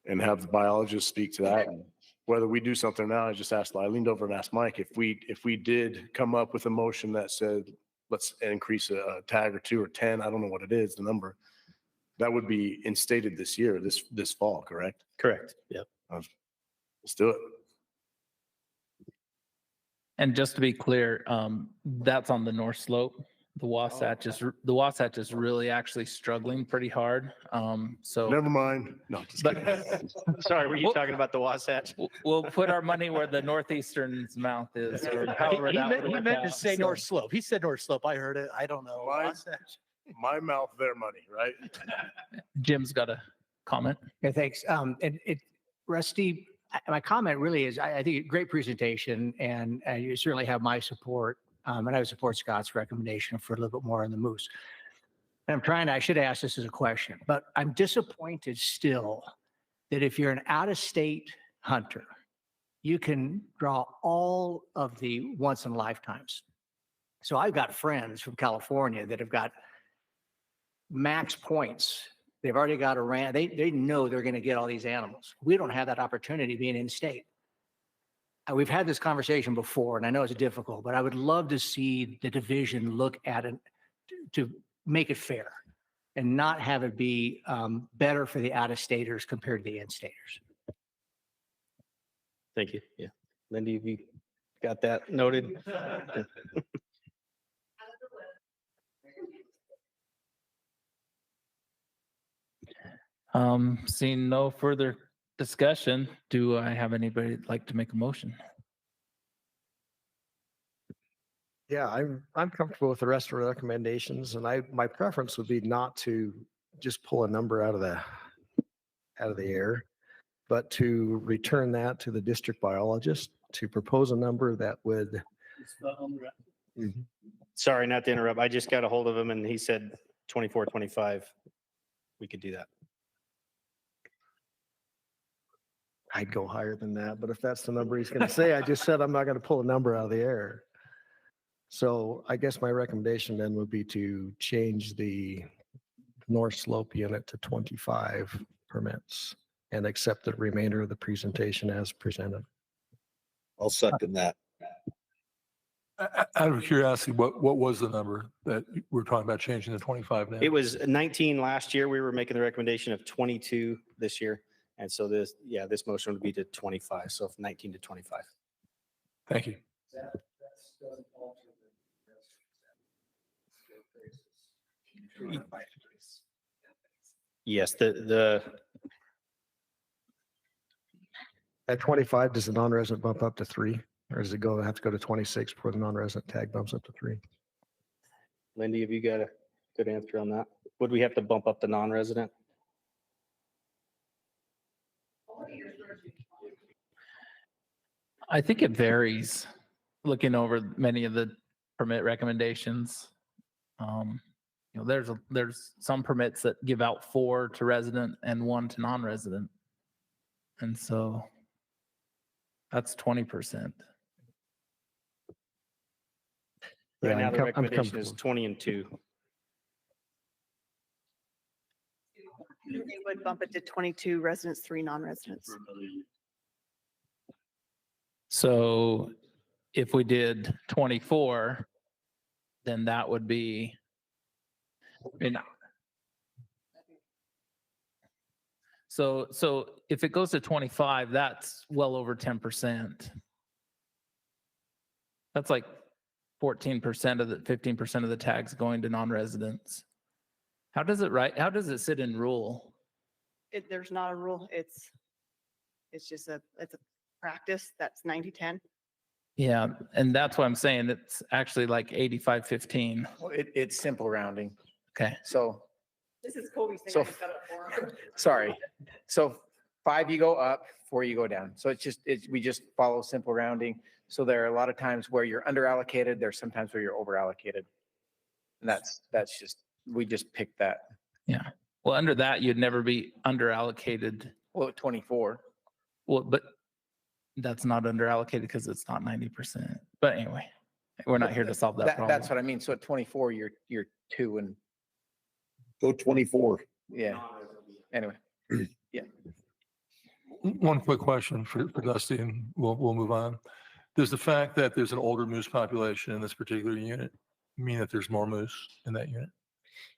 [SPEAKER 5] and have the biologists speak to that. And whether we do something now, I leaned over and asked Mike, if we did come up with a motion that said, let's increase a tag or 2 or 10, I don't know what it is, the number, that would be instated this year, this fall, correct?
[SPEAKER 7] Correct. Yep.
[SPEAKER 5] Let's do it.
[SPEAKER 1] And just to be clear, that's on the north slope. The Wasatch is really actually struggling pretty hard. So
[SPEAKER 5] never mind. No, just kidding.
[SPEAKER 7] Sorry, were you talking about the Wasatch?
[SPEAKER 1] We'll put our money where the Northeastern's mouth is. Or however
[SPEAKER 6] He
[SPEAKER 1] that
[SPEAKER 6] meant,
[SPEAKER 1] would
[SPEAKER 6] he
[SPEAKER 1] work
[SPEAKER 6] meant to
[SPEAKER 1] out.
[SPEAKER 6] say
[SPEAKER 1] So-
[SPEAKER 6] North Slope. He said North Slope. I heard it. I don't know. Wasatch.
[SPEAKER 5] My mouth, their money, right?
[SPEAKER 1] Jim's got a comment.
[SPEAKER 14] Yeah, thanks. Rusty, my comment really is, I think great presentation, and you certainly have my support. And I would support Scott's recommendation for a little bit more on the moose. And I should ask this as a question, but I'm disappointed still that if you're an out-of-state hunter, you can draw all of the once in a lifetimes. So I've got friends from California that have got max points. They've already got a ran. They know they're going to get all these animals. We don't have that opportunity being in state. We've had this conversation before, and I know it's difficult, but I would love to see the division look at it to make it fair. and not have it be better for the out-of-staters compared to the in-staters.
[SPEAKER 7] Thank you. Yeah. Lindy, have you got that noted?
[SPEAKER 1] Seeing no further discussion, do I have anybody that'd like to make a motion?
[SPEAKER 9] Yeah, I'm comfortable with the rest of the recommendations, and my preference would be not to just pull a number out of the air, but to return that to the district biologist to propose a number that would. Mhm.
[SPEAKER 7] Sorry, not to interrupt. I just got a hold of him and he said 24, 25. We could do that.
[SPEAKER 9] I'd go higher than that, but if that's the number he's going to say, I just said I'm not going to pull a number out of the air. So I guess my recommendation then would be to change the north slope unit to 25 permits and accept the remainder of the presentation as presented.
[SPEAKER 10] I'll second that.
[SPEAKER 3] Out of curiosity, what was the number that we're talking about changing to 25 now?
[SPEAKER 7] It was 19 last year. We were making the recommendation of 22 this year. And so this motion would be to 25. So 19 to 25.
[SPEAKER 3] Thank you.
[SPEAKER 7] Yes, the
[SPEAKER 9] At 25, does the non-resident bump up to 3? Or does it have to go to 26 before the non-resident tag bumps up to 3?
[SPEAKER 7] Lindy, have you got a good answer on that? Would we have to bump up the non-resident?
[SPEAKER 1] I think it varies, looking over many of the permit recommendations. There's some permits that give out 4 to resident and 1 to non-resident. And so that's 20%.
[SPEAKER 7] Right now, the
[SPEAKER 9] I'm
[SPEAKER 7] recommendation is
[SPEAKER 9] comfortable.
[SPEAKER 7] 20 and 2.
[SPEAKER 16] They would bump it to 22 residents, 3 non-residents.
[SPEAKER 1] So if we did 24, then that would be, so if it goes to 25, that's well over 10%. That's like 14% of the 15% of the tags going to non-residents. How does it sit in rule?
[SPEAKER 16] There's not a rule. It's just it's a practice. That's 90-10.
[SPEAKER 1] Yeah, and that's why I'm saying it's actually like 85-15.
[SPEAKER 4] Well, it's simple rounding.
[SPEAKER 1] Okay.
[SPEAKER 4] So,
[SPEAKER 16] This is Kobe's thing.
[SPEAKER 4] So-
[SPEAKER 16] I set up for him.
[SPEAKER 4] sorry. So 5 you go up, 4 you go down. So we just follow simple rounding. So there are a lot of times where you're under allocated. There's sometimes where you're over allocated. And that's we just picked that.
[SPEAKER 1] Yeah. Well, under that, you'd never be under allocated.
[SPEAKER 4] Well, at 24.
[SPEAKER 1] Well, but that's not under allocated because it's not 90%. But anyway, we're not here to solve that problem.
[SPEAKER 4] That's what I mean. So at 24, you're 2 and
[SPEAKER 10] Go 24.
[SPEAKER 4] yeah. Anyway, yeah.
[SPEAKER 3] One quick question for Dusty, and we'll move on. Does the fact that there's an older moose population in this particular unit mean that there's more moose in that unit?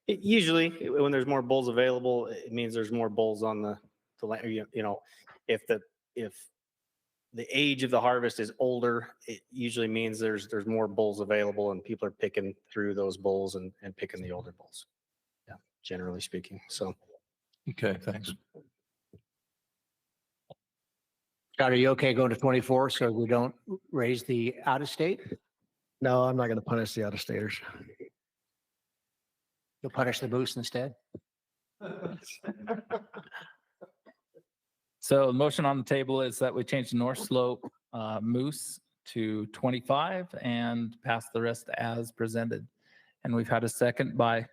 [SPEAKER 7] Usually, when there's more bulls available, it means there's more bulls on the land. If the age of the harvest is older, it usually means there's more bulls available, and people are picking through those bulls and picking the older bulls. Yeah, generally speaking. So.
[SPEAKER 3] Okay, thanks.
[SPEAKER 14] Scott, are you okay going to 24 so we don't raise the out-of-state?
[SPEAKER 9] No, I'm not going to punish the out-of-staters.
[SPEAKER 14] You'll punish the moose instead?
[SPEAKER 1] So the motion on the table is that we change the North Slope moose to 25 and pass the rest as presented. And we've had a second by,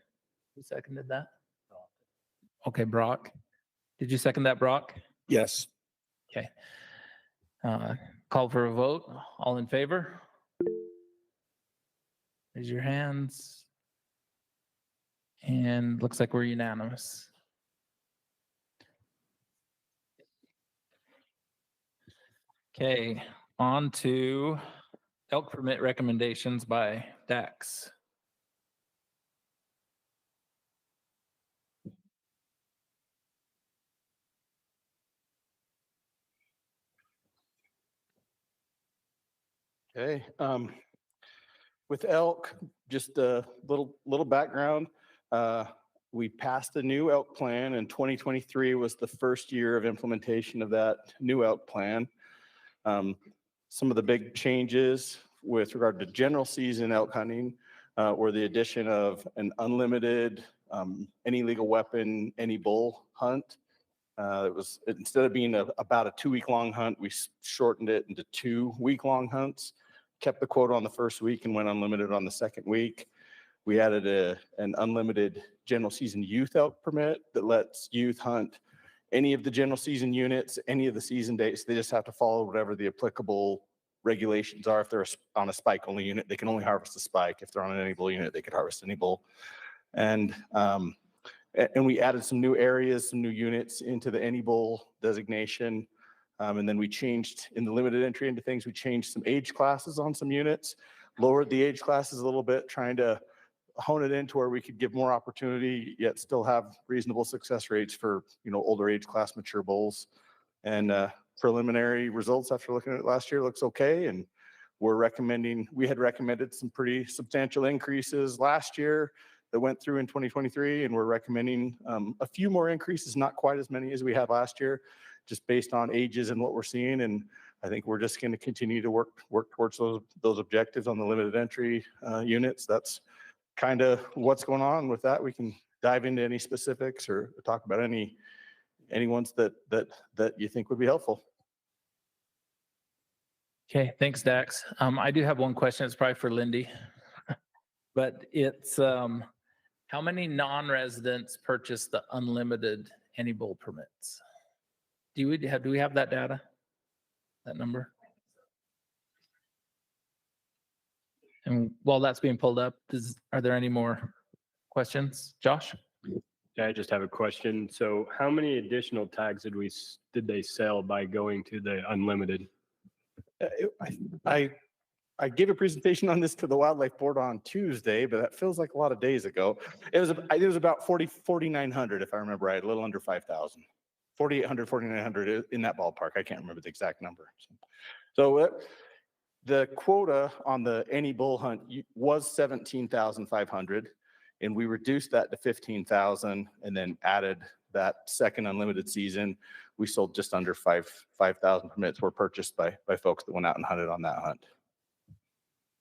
[SPEAKER 1] who seconded that? Okay, Brock. Did you second that, Brock?
[SPEAKER 10] Yes.
[SPEAKER 1] Okay. Call for a vote. All in favor? Raise your hands. And looks like we're unanimous. Okay, on to elk permit recommendations by Dax.
[SPEAKER 13] Okay. With elk, just a little background. We passed the new elk plan, and 2023 was the first year of implementation of that new elk plan. Some of the big changes with regard to general season elk hunting were the addition of an unlimited, any legal weapon, any bull hunt. It was, instead of being about a 2-week-long hunt, we shortened it into 2-week-long hunts, kept the quota on the first week and went unlimited on the second week. We added an unlimited general season youth elk permit that lets youth hunt any of the general season units, any of the season dates. They just have to follow whatever the applicable regulations are. If they're on a spike only unit, they can only harvest a spike. If they're on an any bull unit, they could harvest any bull. And we added some new areas, some new units into the any bull designation. And then we changed in the limited entry into things, we changed some age classes on some units, lowered the age classes a little bit, trying to hone it into where we could give more opportunity, yet still have reasonable success rates for, older age class mature bulls. And preliminary results after looking at it last year looks okay. And we had recommended some pretty substantial increases last year that went through in 2023. And we're recommending a few more increases, not quite as many as we had last year, just based on ages and what we're seeing. And I think we're just going to continue to work towards those objectives on the limited entry units. That's kind of what's going on with that. We can dive into any specifics or talk about any ones that you think would be helpful.
[SPEAKER 1] Okay, thanks, Dax. I do have one question. It's probably for Lindy, but it's how many non-residents purchase the unlimited any bull permits? Do we have that data? That number? And while that's being pulled up, are there any more questions? Josh?
[SPEAKER 2] Yeah, I just have a question. So how many additional tags did they sell by going to the unlimited?
[SPEAKER 13] I gave a presentation on this to the wildlife board on Tuesday, but that feels like a lot of days ago. It was about 4,900, if I remember right, a little under 5,000. 4,800, 4,900 in that ballpark. I can't remember the exact number. So the quota on the any bull hunt was 17,500, and we reduced that to 15,000 and then added that second unlimited season. We sold just under 5,000 permits were purchased by folks that went out and hunted on that hunt.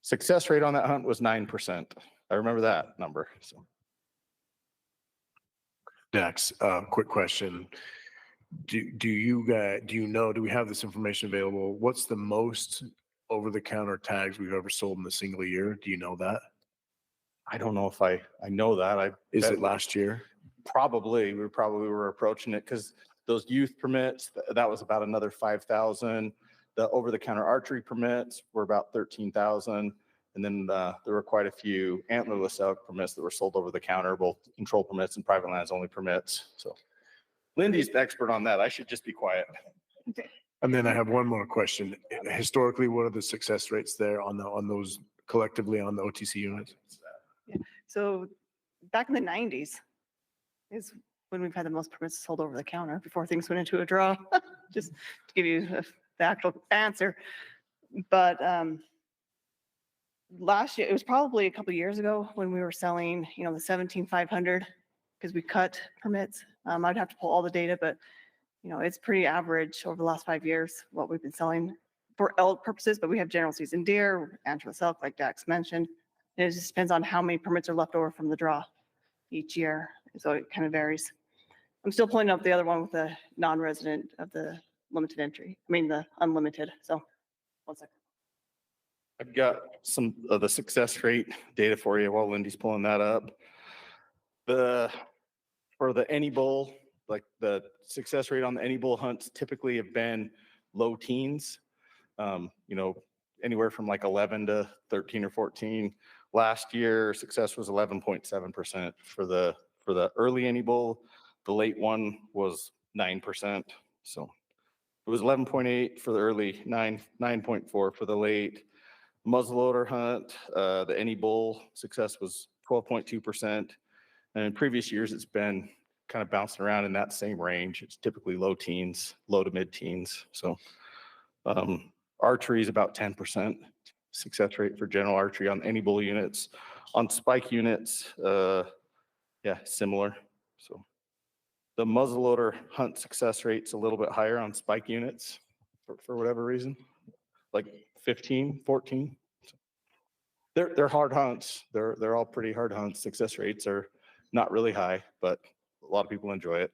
[SPEAKER 13] Success rate on that hunt was 9%. I remember that number. So.
[SPEAKER 5] Dax, quick question. Do we have this information available? What's the most over-the-counter tags we've ever sold in a single year? Do you know that?
[SPEAKER 13] I don't know if I know that.
[SPEAKER 5] Is it last year?
[SPEAKER 13] Probably. We were approaching it because those youth permits, that was about another 5,000. The over-the-counter archery permits were about 13,000. And then there were quite a few antlerless elk permits that were sold over the counter, both control permits and private lands only permits. So Lindy's the expert on that. I should just be quiet.
[SPEAKER 5] And then I have one more question. Historically, what are the success rates there on those collectively on the OTC units?
[SPEAKER 16] Yeah. So back in the 90s is when we've had the most permits sold over the counter before things went into a draw, just to give you the actual answer. But last year, it was probably a couple of years ago when we were selling, the 17,500 because we cut permits. I'd have to pull all the data, but it's pretty average over the last 5 years, what we've been selling for elk purposes, but we have general season deer, antlerless elk, like Dax mentioned. And it just depends on how many permits are left over from the draw each year. So it kind of varies. I'm still pulling up the other one with the non-resident of the limited entry. The unlimited. So 1 second.
[SPEAKER 13] I've got some of the success rate data for you while Lindy's pulling that up. For the any bull, like the success rate on the any bull hunts typically have been low teens, anywhere from like 11 to 13 or 14. Last year, success was 11.7% for the early any bull. The late one was 9%. So it was 11.8 for the early, 9.4 for the late. Muzzleloader hunt, the any bull success was 12.2%. And in previous years, it's been kind of bouncing around in that same range. It's typically low teens, low to mid teens. So archery is about 10% success rate for general archery on any bull units. On spike units, yeah, similar. So the muzzleloader hunt success rate's a little bit higher on spike units for whatever reason, like 15, 14. They're hard hunts. They're all pretty hard hunts. Success rates are not really high, but a lot of people enjoy it.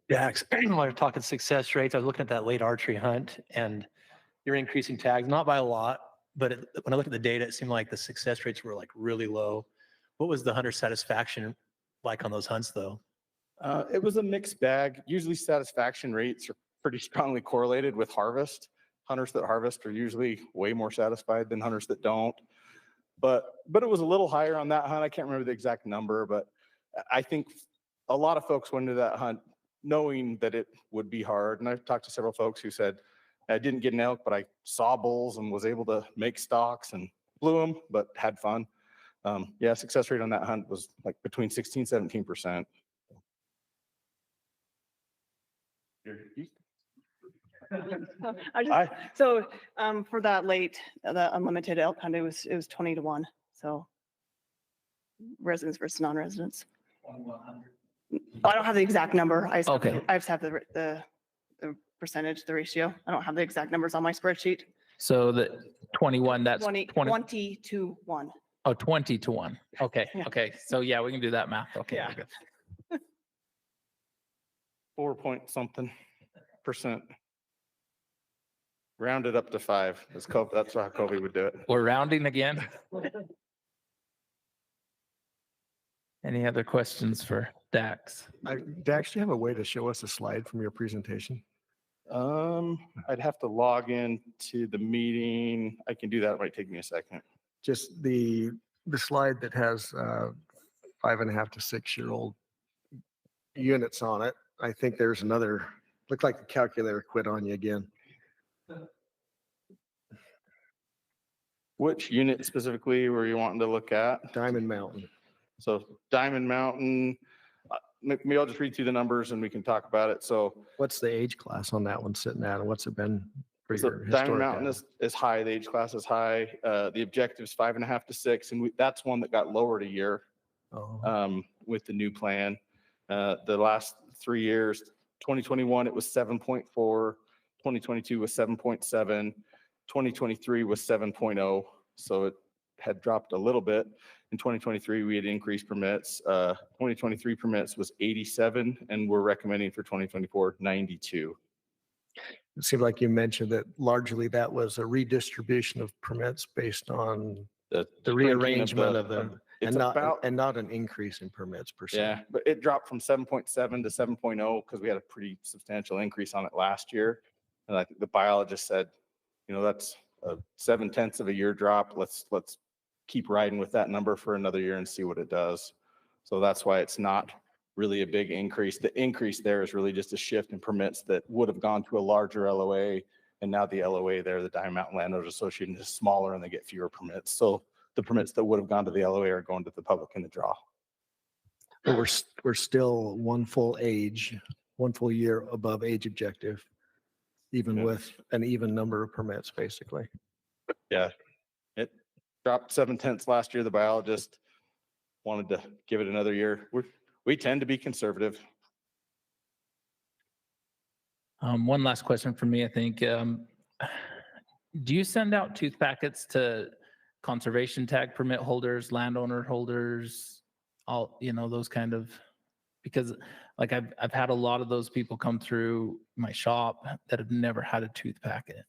[SPEAKER 6] Dax, while you're talking success rates, I was looking at that late archery hunt and you're increasing tags, not by a lot, but when I look at the data, it seemed like the success rates were like really low. What was the hunter satisfaction like on those hunts though?
[SPEAKER 13] It was a mixed bag. Usually satisfaction rates are pretty strongly correlated with harvest. Hunters that harvest are usually way more satisfied than hunters that don't. But it was a little higher on that hunt. I can't remember the exact number, but I think a lot of folks went into that hunt knowing that it would be hard. And I've talked to several folks who said, I didn't get an elk, but I saw bulls and was able to make stalks and blew them, but had fun. Yeah, success rate on that hunt was like between 16, 17%.
[SPEAKER 16] For that late, the unlimited elk hunt, it was 20-1. So residents versus non-residents. I don't have the exact number. I just have the percentage, the ratio. I don't have the exact numbers on my spreadsheet.
[SPEAKER 1] So the 21, that's
[SPEAKER 16] 20 to 1.
[SPEAKER 1] Oh, 20 to 1. Okay.
[SPEAKER 16] Yeah.
[SPEAKER 1] Okay. So yeah, we can do that math. Okay.
[SPEAKER 16] Yeah.
[SPEAKER 1] Good.
[SPEAKER 13] 4 point something %. Rounded up to 5. That's how Kobe would do it.
[SPEAKER 1] We're rounding again. Any other questions for Dax?
[SPEAKER 9] Dax, do you have a way to show us a slide from your presentation?
[SPEAKER 13] I'd have to log in to the meeting. I can do that. It might take me a second.
[SPEAKER 9] Just the slide that has 5.5 to 6 year old units on it. I think there's another, looked like the calculator quit on you again.
[SPEAKER 13] Which unit specifically were you wanting to look at?
[SPEAKER 9] Diamond Mountain.
[SPEAKER 13] So Diamond Mountain, maybe I'll just read through the numbers and we can talk about it. So
[SPEAKER 9] what's the age class on that one sitting at, and what's it been for
[SPEAKER 13] so
[SPEAKER 9] your
[SPEAKER 13] Diamond
[SPEAKER 9] historic
[SPEAKER 13] Mountain
[SPEAKER 9] data?
[SPEAKER 13] is high. The age class is high. The objective is 5.5 to 6, and that's one that got lowered a year with the new plan. The last 3 years, 2021 it was 7.4, 2022 was 7.7, 2023 was 7.0. So it had dropped a little bit. In 2023, we had increased permits. 2023 permits was 87, and we're recommending for 2024, 92.
[SPEAKER 9] It seemed like you mentioned that largely that was a redistribution of permits based on
[SPEAKER 13] the
[SPEAKER 9] rearrangement of them,
[SPEAKER 13] it's
[SPEAKER 9] and not an increase in permits per se.
[SPEAKER 13] Yeah, but it dropped from 7.7 to 7.0 because we had a pretty substantial increase on it last year. And I think the biologist said, that's a 0.7 of a year drop. Let's keep riding with that number for another year and see what it does. So that's why it's not really a big increase. The increase there is really just a shift in permits that would have gone to a larger LOA. And now the LOA there, the Diamond Mountain Landowners Association, is smaller and they get fewer permits. So the permits that would have gone to the LOA are going to the public in the draw.
[SPEAKER 9] But we're still one full year above age objective, even with an even number of permits, basically.
[SPEAKER 13] Yeah, it dropped 0.7 last year. The biologist wanted to give it another year. We tend to be conservative.
[SPEAKER 1] One last question for me, I think. Do you send out tooth packets to conservation tag permit holders, landowner holders, all, those kind of, because like I've had a lot of those people come through my shop that have never had a tooth packet.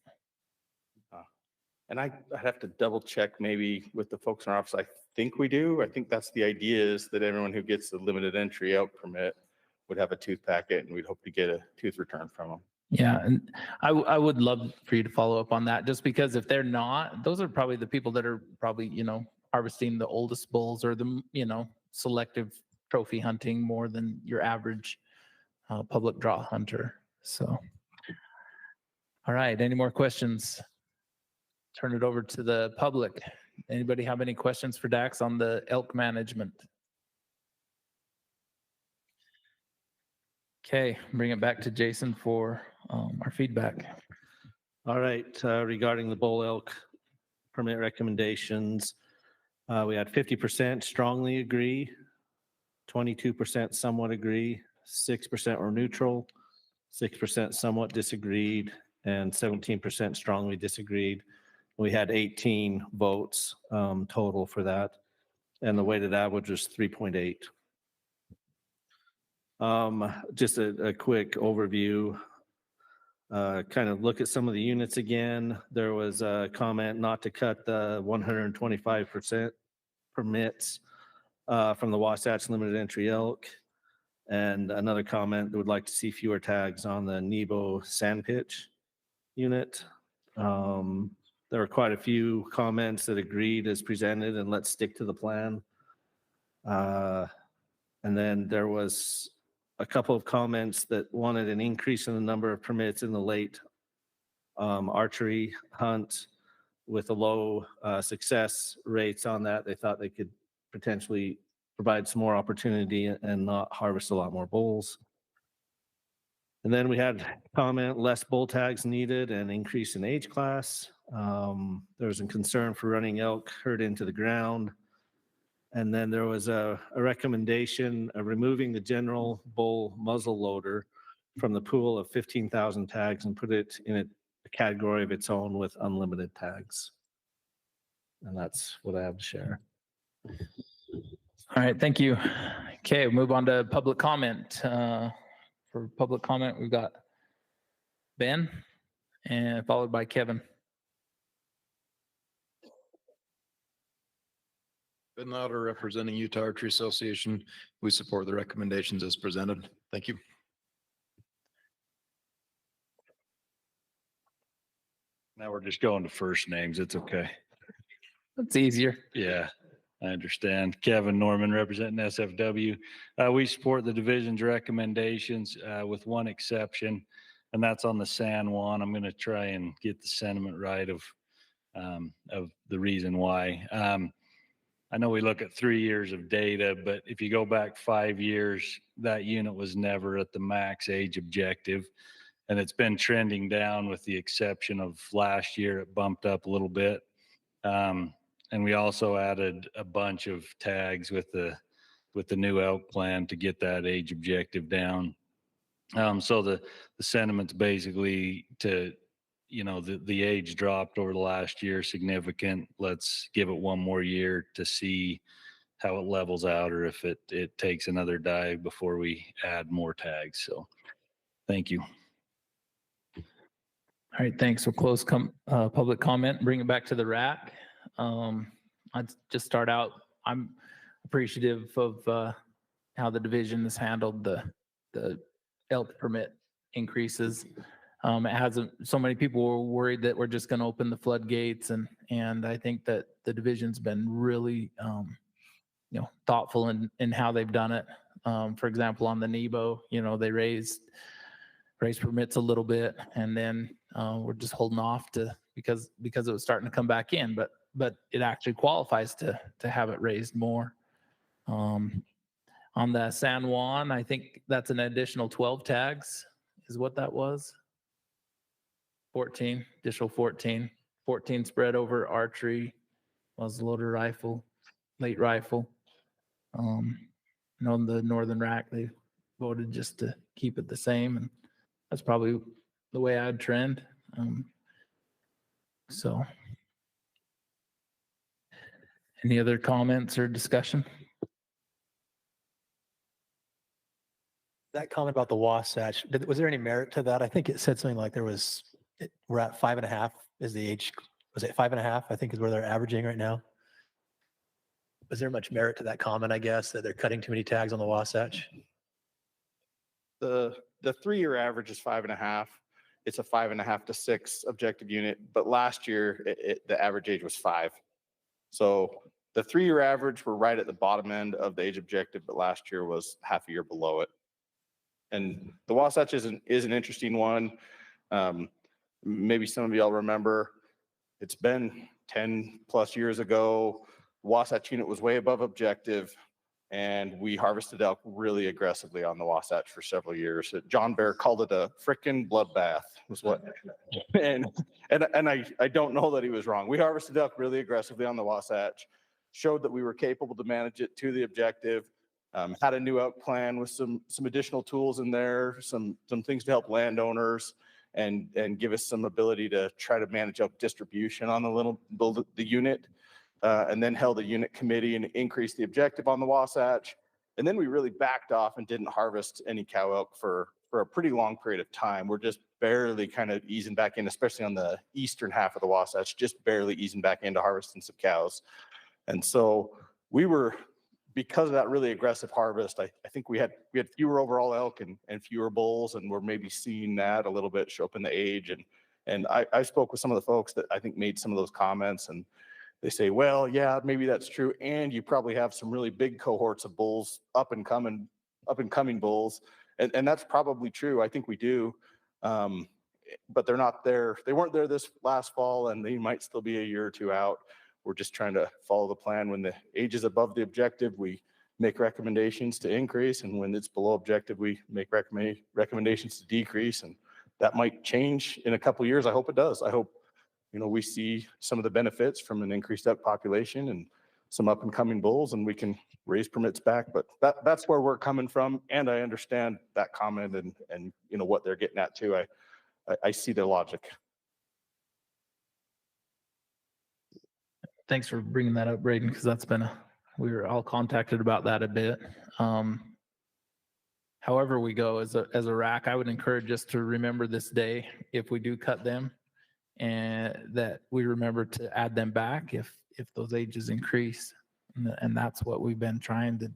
[SPEAKER 13] And I'd have to double check maybe with the folks in our office. I think we do. I think that's the idea, is that everyone who gets the limited entry elk permit would have a tooth packet, and we'd hope to get a tooth return from them.
[SPEAKER 1] Yeah, and I would love for you to follow up on that, just because if they're not, those are probably the people that are probably, harvesting the oldest bulls or the, selective trophy hunting more than your average public draw hunter. So, all right, any more questions? Turn it over to the public. Anybody have any questions for Dax on the elk management? Okay, bring it back to Jason for our feedback.
[SPEAKER 12] All right, regarding the bull elk permit recommendations, we had 50% strongly agree, 22% somewhat agree, 6% were neutral, 6% somewhat disagreed, and 17% strongly disagreed. We had 18 votes total for that, and the weighted average was 3.8. Just a quick overview. Kind of look at some of the units again. There was a comment not to cut the 125% permits from the Wasatch Limited Entry Elk. And another comment that would like to see fewer tags on the Nebo sand pitch unit. There were quite a few comments that agreed as presented and let's stick to the plan. And then there was a couple of comments that wanted an increase in the number of permits in the late archery hunt with the low success rates on that. They thought they could potentially provide some more opportunity and not harvest a lot more bulls. And then we had comment less bull tags needed and increase in age class. There was a concern for running elk herd into the ground. And then there was a recommendation of removing the general bull muzzle loader from the pool of 15,000 tags and put it in a category of its own with unlimited tags. And that's what I have to share.
[SPEAKER 1] All right, thank you. Okay, we'll move on to public comment. For public comment, we've got Ben and followed by Kevin.
[SPEAKER 18] Ben Louder, representing Utah Archery Association. We support the recommendations as presented. Thank you.
[SPEAKER 20] Now we're just going to first names. It's okay.
[SPEAKER 1] That's easier.
[SPEAKER 20] Yeah, I understand. Kevin Norman, representing SFW. We support the division's recommendations with one exception, and that's on the San Juan. I'm going to try and get the sentiment right of the reason why. I know we look at 3 years of data, but if you go back 5 years, that unit was never at the max age objective, and it's been trending down with the exception of last year. It bumped up a little bit. And we also added a bunch of tags with the new elk plan to get that age objective down. So the sentiment's basically to, you know, the age dropped over the last year significant. Let's give it one more year to see how it levels out or if it takes another dive before we add more tags. So thank you.
[SPEAKER 1] All right, thanks. We'll close public comment, bring it back to the RAC. I'd just start out, I'm appreciative of how the division has handled the elk permit increases. It hasn't, so many people were worried that we're just going to open the floodgates, and I think that the division's been really, thoughtful in how they've done it. For example, on the Nebo, they raised permits a little bit, and then we're just holding off because it was starting to come back in, but it actually qualifies to have it raised more. On the San Juan, I think that's an additional 12 tags is what that was. 14, additional 14 spread over archery, muzzleloader rifle, late rifle. On the Northern RAC, they voted just to keep it the same, and that's probably the way I'd trend. So any other comments or discussion?
[SPEAKER 6] That comment about the Wasatch, was there any merit to that? I think it said something like we're at 5.5 is the age. Was it 5.5? I think is where they're averaging right now. Was there much merit to that comment, I guess, that they're cutting too many tags on the Wasatch?
[SPEAKER 13] The 3-year average is 5.5. It's a 5.5 to 6 objective unit, but last year the average age was 5. So the 3-year average, we're right at the bottom end of the age objective, but last year was half a year below it. And the Wasatch is an interesting one. Maybe some of y'all remember, it's been 10 plus years ago. Wasatch unit was way above objective. and we harvested elk really aggressively on the Wasatch for several years. John Bear called it a frickin' bloodbath, was what, and I don't know that he was wrong. We harvested elk really aggressively on the Wasatch, showed that we were capable to manage it to the objective, had a new elk plan with some additional tools in there, some things to help landowners, and give us some ability to try to manage elk distribution on the unit. And then held a unit committee and increased the objective on the Wasatch. And then we really backed off and didn't harvest any cow elk for a pretty long period of time. We're just barely kind of easing back in, especially on the eastern half of the Wasatch, just barely easing back into harvesting some cows. And so we were, because of that really aggressive harvest, I think we had fewer overall elk and fewer bulls, and we're maybe seeing that a little bit show up in the age. And I spoke with some of the folks that I think made some of those comments, and they say, well, yeah, maybe that's true. And you probably have some really big cohorts of bulls, up and coming bulls. And that's probably true. I think we do. But they're not there. They weren't there this last fall, and they might still be a year or two out. We're just trying to follow the plan. When the age is above the objective, we make recommendations to increase. And when it's below objective, we make recommendations to decrease. And that might change in a couple of years. I hope it does. I hope we see some of the benefits from an increased elk population and some up and coming bulls, and we can raise permits back. But that's where we're coming from. And I understand that comment and what they're getting at too. I see their logic.
[SPEAKER 1] Thanks for bringing that up, Braden, because we were all contacted about that a bit. However we go as a RAC, I would encourage us to remember this day if we do cut them, and that we remember to add them back if those ages increase. And that's what we've been trying to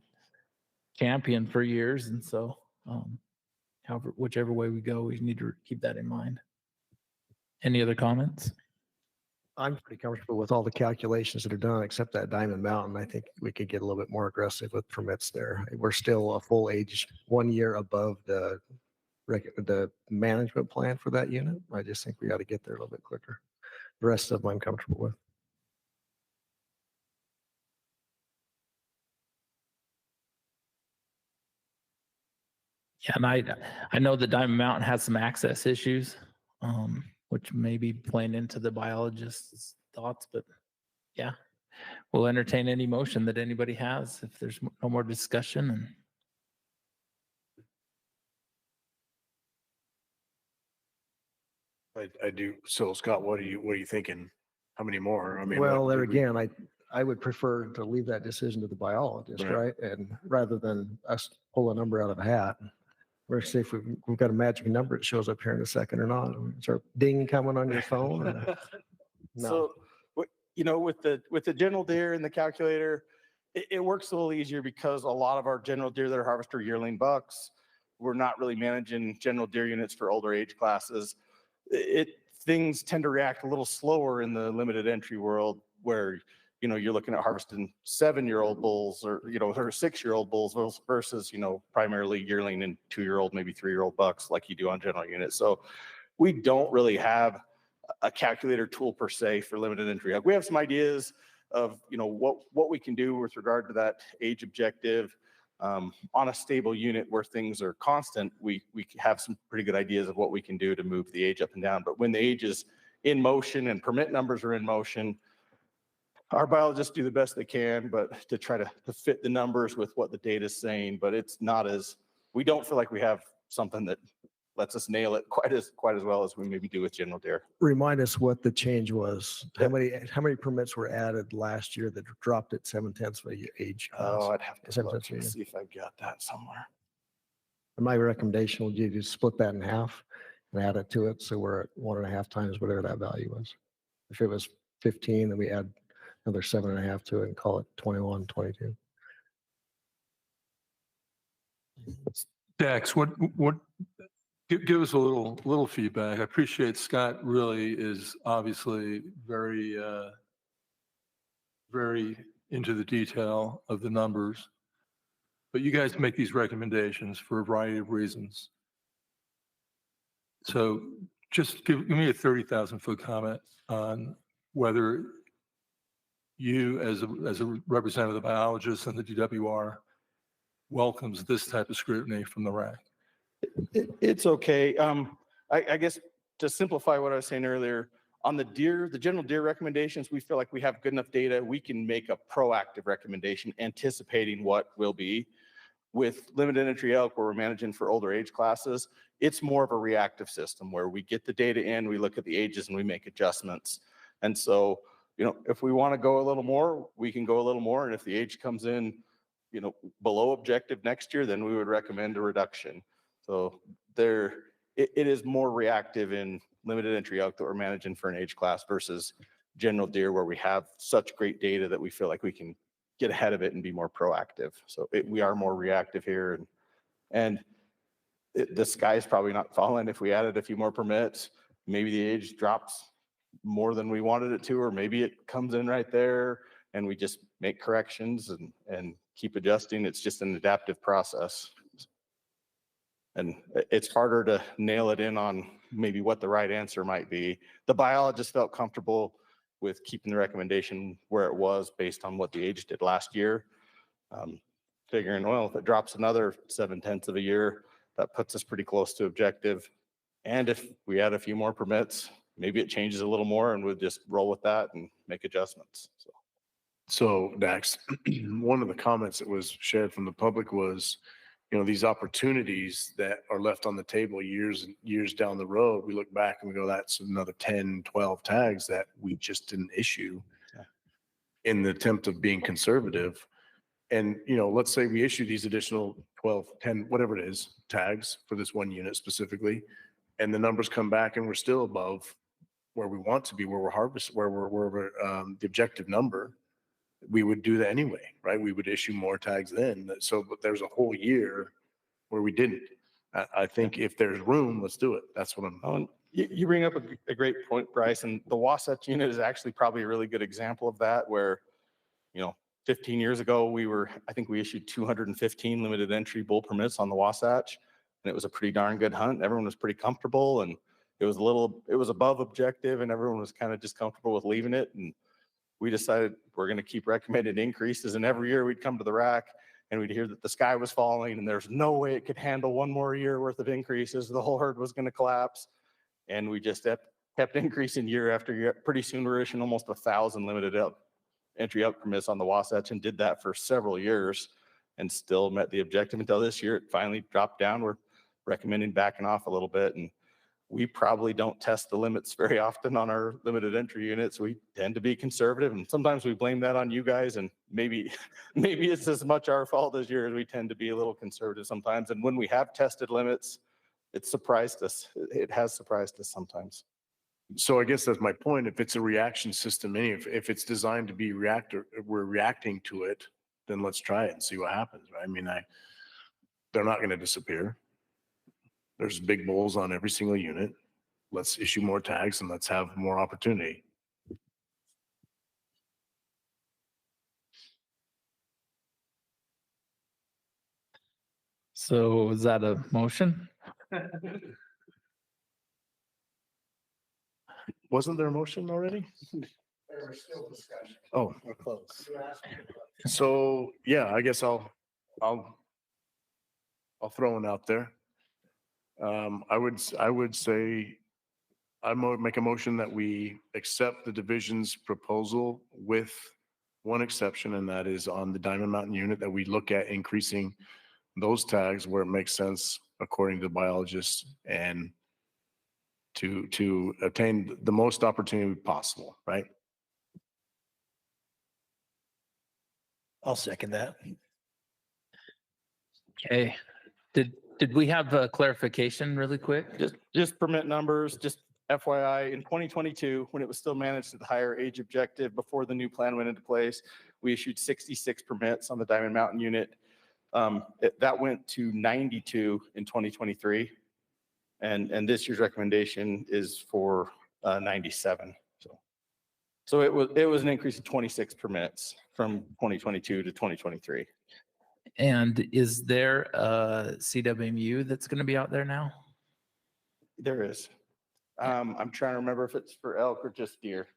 [SPEAKER 1] champion for years. And so whichever way we go, we need to keep that in mind. Any other comments?
[SPEAKER 9] I'm pretty comfortable with all the calculations that are done, except that Diamond Mountain. I think we could get a little bit more aggressive with permits there. We're still a full age 1 year above the management plan for that unit. I just think we got to get there a little bit quicker. The rest of them I'm comfortable with.
[SPEAKER 1] Yeah, and I know that Diamond Mountain has some access issues, which may be playing into the biologist's thoughts, but yeah, we'll entertain any motion that anybody has if there's no more discussion.
[SPEAKER 5] I do. So Scott, what are you thinking? How many more? I mean,
[SPEAKER 9] well, there again, I would prefer to leave that decision to the biologist, right? And rather than us pull a number out of a hat, we're see if we've got a magic number that shows up here in a second or not. Is there a ding coming on your phone? No.
[SPEAKER 13] So, with the general deer and the calculator, it works a little easier because a lot of our general deer that are harvested are yearling bucks. We're not really managing general deer units for older age classes. Things tend to react a little slower in the limited entry world, where you're looking at harvesting 7-year-old bulls or 6-year-old bulls versus primarily yearling and 2-year-old, maybe 3-year-old bucks like you do on general units. So we don't really have a calculator tool per se for limited entry. We have some ideas of what we can do with regard to that age objective. On a stable unit where things are constant, we have some pretty good ideas of what we can do to move the age up and down. But when the age is in motion and permit numbers are in motion, our biologists do the best they can, but to try to fit the numbers with what the data is saying. But it's not we don't feel like we have something that lets us nail it quite as well as we maybe do with general deer.
[SPEAKER 9] Remind us what the change was. How many permits were added last year that dropped at 7/10 of the age?
[SPEAKER 13] Oh, I'd have to look and see if I've got that somewhere.
[SPEAKER 9] And my recommendation would be to split that in half and add it to it, so we're at 1.5 times whatever that value was. If it was 15, then we add another 7.5 to it and call it 21, 22.
[SPEAKER 3] Dax, give us a little feedback. I appreciate Scott really is obviously very into the detail of the numbers, but you guys make these recommendations for a variety of reasons. So just give me a 30,000-foot comment on whether you as a representative of the biologists and the DWR welcomes this type of scrutiny from the RAC.
[SPEAKER 13] It's okay. I guess to simplify what I was saying earlier, on the deer, the general deer recommendations, we feel like we have good enough data. We can make a proactive recommendation anticipating what will be. With limited entry elk, where we're managing for older age classes, it's more of a reactive system where we get the data in, we look at the ages and we make adjustments. And so, you know, if we want to go a little more, we can go a little more. And if the age comes in, you know, below objective next year, then we would recommend a reduction. So it is more reactive in limited entry elk that we're managing for an age class versus general deer, where we have such great data that we feel like we can get ahead of it and be more proactive. So we are more reactive here, and the sky is probably not falling. If we added a few more permits, maybe the age drops more than we wanted it to, or maybe it comes in right there and we just make corrections and keep adjusting. It's just an adaptive process. And it's harder to nail it in on maybe what the right answer might be. The biologist felt comfortable with keeping the recommendation where it was based on what the age did last year. Figuring, well, if it drops another 0.7 of a year, that puts us pretty close to objective. And if we add a few more permits, maybe it changes a little more and we'll just roll with that and make adjustments.
[SPEAKER 5] So Dax, one of the comments that was shared from the public was, you know, these opportunities that are left on the table years and years down the road, we look back and we go, that's another 10, 12 tags that we just didn't issue in the attempt of being conservative. And, you know, let's say we issue these additional 12, 10, whatever it is, tags for this one unit specifically, and the numbers come back and we're still above where we want to be, where we're the objective number. We would do that anyway, right? We would issue more tags then. So, but there's a whole year where we didn't. I think if there's room, let's do it. That's what I'm.
[SPEAKER 13] You bring up a great point, Bryce, and the Wasatch unit is actually probably a really good example of that, where, you know, 15 years ago, I think we issued 215 limited entry bull permits on the Wasatch, and it was a pretty darn good hunt. Everyone was pretty comfortable, and it was above objective, and everyone was kind of just comfortable with leaving it. And we decided we're going to keep recommended increases. And every year we'd come to the RAC and we'd hear that the sky was falling and there's no way it could handle one more year worth of increases. The whole herd was going to collapse. And we just kept increasing year after year. Pretty soon we're issuing almost 1,000 limited entry elk permits on the Wasatch, and did that for several years and still met the objective until this year. It finally dropped down. We're recommending backing off a little bit. And we probably don't test the limits very often on our limited entry units. We tend to be conservative, and sometimes we blame that on you guys, and maybe it's as much our fault as yours. We tend to be a little conservative sometimes. And when we have tested limits, it's surprised us. It has surprised us sometimes.
[SPEAKER 5] So I guess that's my point. If it's a reaction system, if it's designed to be we're reacting to it, then let's try it and see what happens. Right? I mean, they're not going to disappear. There's big bulls on every single unit. Let's issue more tags and let's have more opportunity.
[SPEAKER 1] So is that a motion?
[SPEAKER 5] Wasn't there a motion already?
[SPEAKER 9] There was still discussion.
[SPEAKER 5] Oh,
[SPEAKER 9] We're close.
[SPEAKER 5] so yeah, I guess I'll throw one out there. I would say I make a motion that we accept the division's proposal with one exception, and that is on the Diamond Mountain unit, that we look at increasing those tags where it makes sense according to the biologists, and to obtain the most opportunity possible, right?
[SPEAKER 9] I'll second that.
[SPEAKER 1] Okay. Did we have a clarification really quick?
[SPEAKER 13] Just permit numbers, just FYI, in 2022, when it was still managed at the higher age objective before the new plan went into place, we issued 66 permits on the Diamond Mountain unit. That went to 92 in 2023. And this year's recommendation is for 97. So it was an increase of 26 permits from 2022 to 2023.
[SPEAKER 1] And is there a CWMU that's going to be out there now?
[SPEAKER 13] There is. I'm trying to remember if it's for elk or just deer.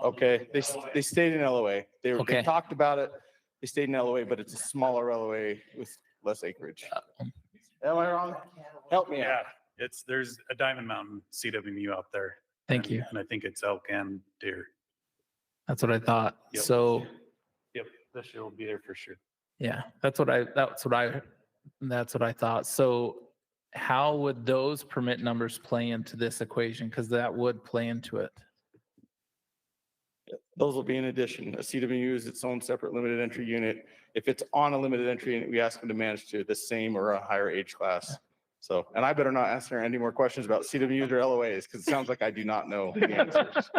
[SPEAKER 13] Okay, they stayed in LOA. They talked about it. we stayed in LOA, but it's a smaller LOA with less acreage. Am I wrong? Help me out.
[SPEAKER 8] There's a Diamond Mountain CWMU out there.
[SPEAKER 1] Thank you.
[SPEAKER 8] And I think it's elk and deer.
[SPEAKER 1] That's what I thought.
[SPEAKER 8] Yep.
[SPEAKER 1] So,
[SPEAKER 8] Yep, this year will be there for sure.
[SPEAKER 1] yeah, that's what I thought. So how would those permit numbers play into this equation? Because that would play into it.
[SPEAKER 13] Those will be in addition. A CWMU is its own separate limited entry unit. If it's on a limited entry unit, we ask them to manage to the same or a higher age class. So, and I better not answer any more questions about CWMUs or LOAs because it sounds like I do not know the answers.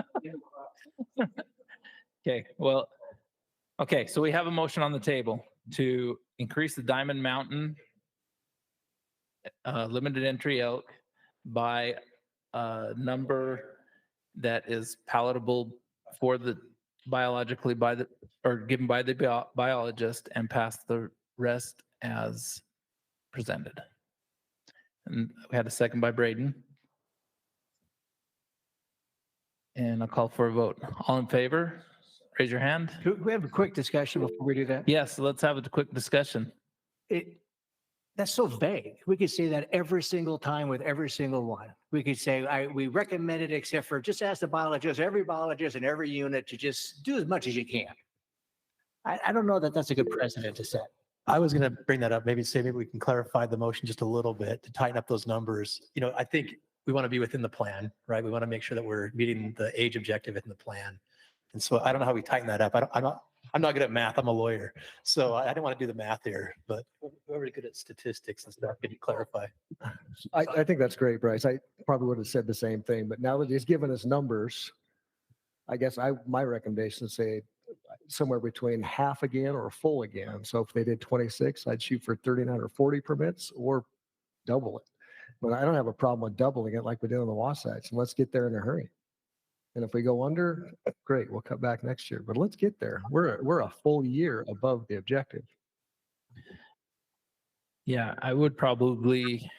[SPEAKER 1] Okay, well, okay, so we have a motion on the table to increase the Diamond Mountain limited entry elk by a number that is palatable for the biologically given by the biologist and pass the rest as presented. And we had a second by Braden. And I'll call for a vote. All in favor, raise your hand.
[SPEAKER 14] Could we have a quick discussion before we do that?
[SPEAKER 1] Yes, let's have a quick discussion.
[SPEAKER 14] That's so vague. We could say that every single time with every single one. We could say, we recommend it except for just ask the biologist, every biologist in every unit to just do as much as you can. I don't know that that's a good precedent to set.
[SPEAKER 6] I was going to bring that up, maybe we can clarify the motion just a little bit to tighten up those numbers. I think we want to be within the plan, right? We want to make sure that we're meeting the age objective in the plan. And so I don't know how we tighten that up. I'm not good at math. I'm a lawyer. So I didn't want to do the math here, but whoever's good at statistics and stuff, can you clarify?
[SPEAKER 9] I think that's great, Bryce. I probably would have said the same thing, but now that he's given us numbers, I guess my recommendation is say somewhere between half again or full again. So if they did 26, I'd shoot for 39 or 40 permits or double it. But I don't have a problem with doubling it like we did on the Wasatch. And let's get there in a hurry. And if we go under, great, we'll cut back next year. But let's get there. We're a full year above the objective.
[SPEAKER 1] Yeah, I would probably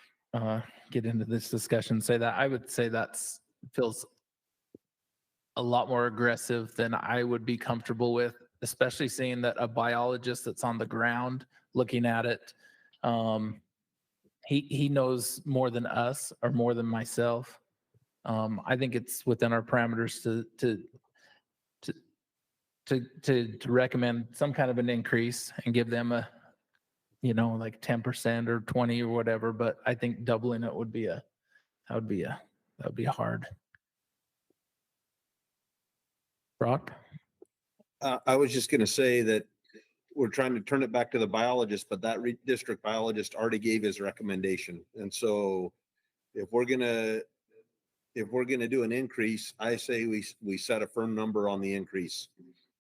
[SPEAKER 1] get into this discussion, say that I would say feels a lot more aggressive than I would be comfortable with, especially seeing that a biologist that's on the ground looking at it, he knows more than us or more than myself. I think it's within our parameters to recommend some kind of an increase and give them a, like 10% or 20 or whatever. But I think doubling it would be hard. Brock?
[SPEAKER 10] I was just going to say that we're trying to turn it back to the biologist, but that district biologist already gave his recommendation. And so if we're going to do an increase, I say we set a firm number on the increase.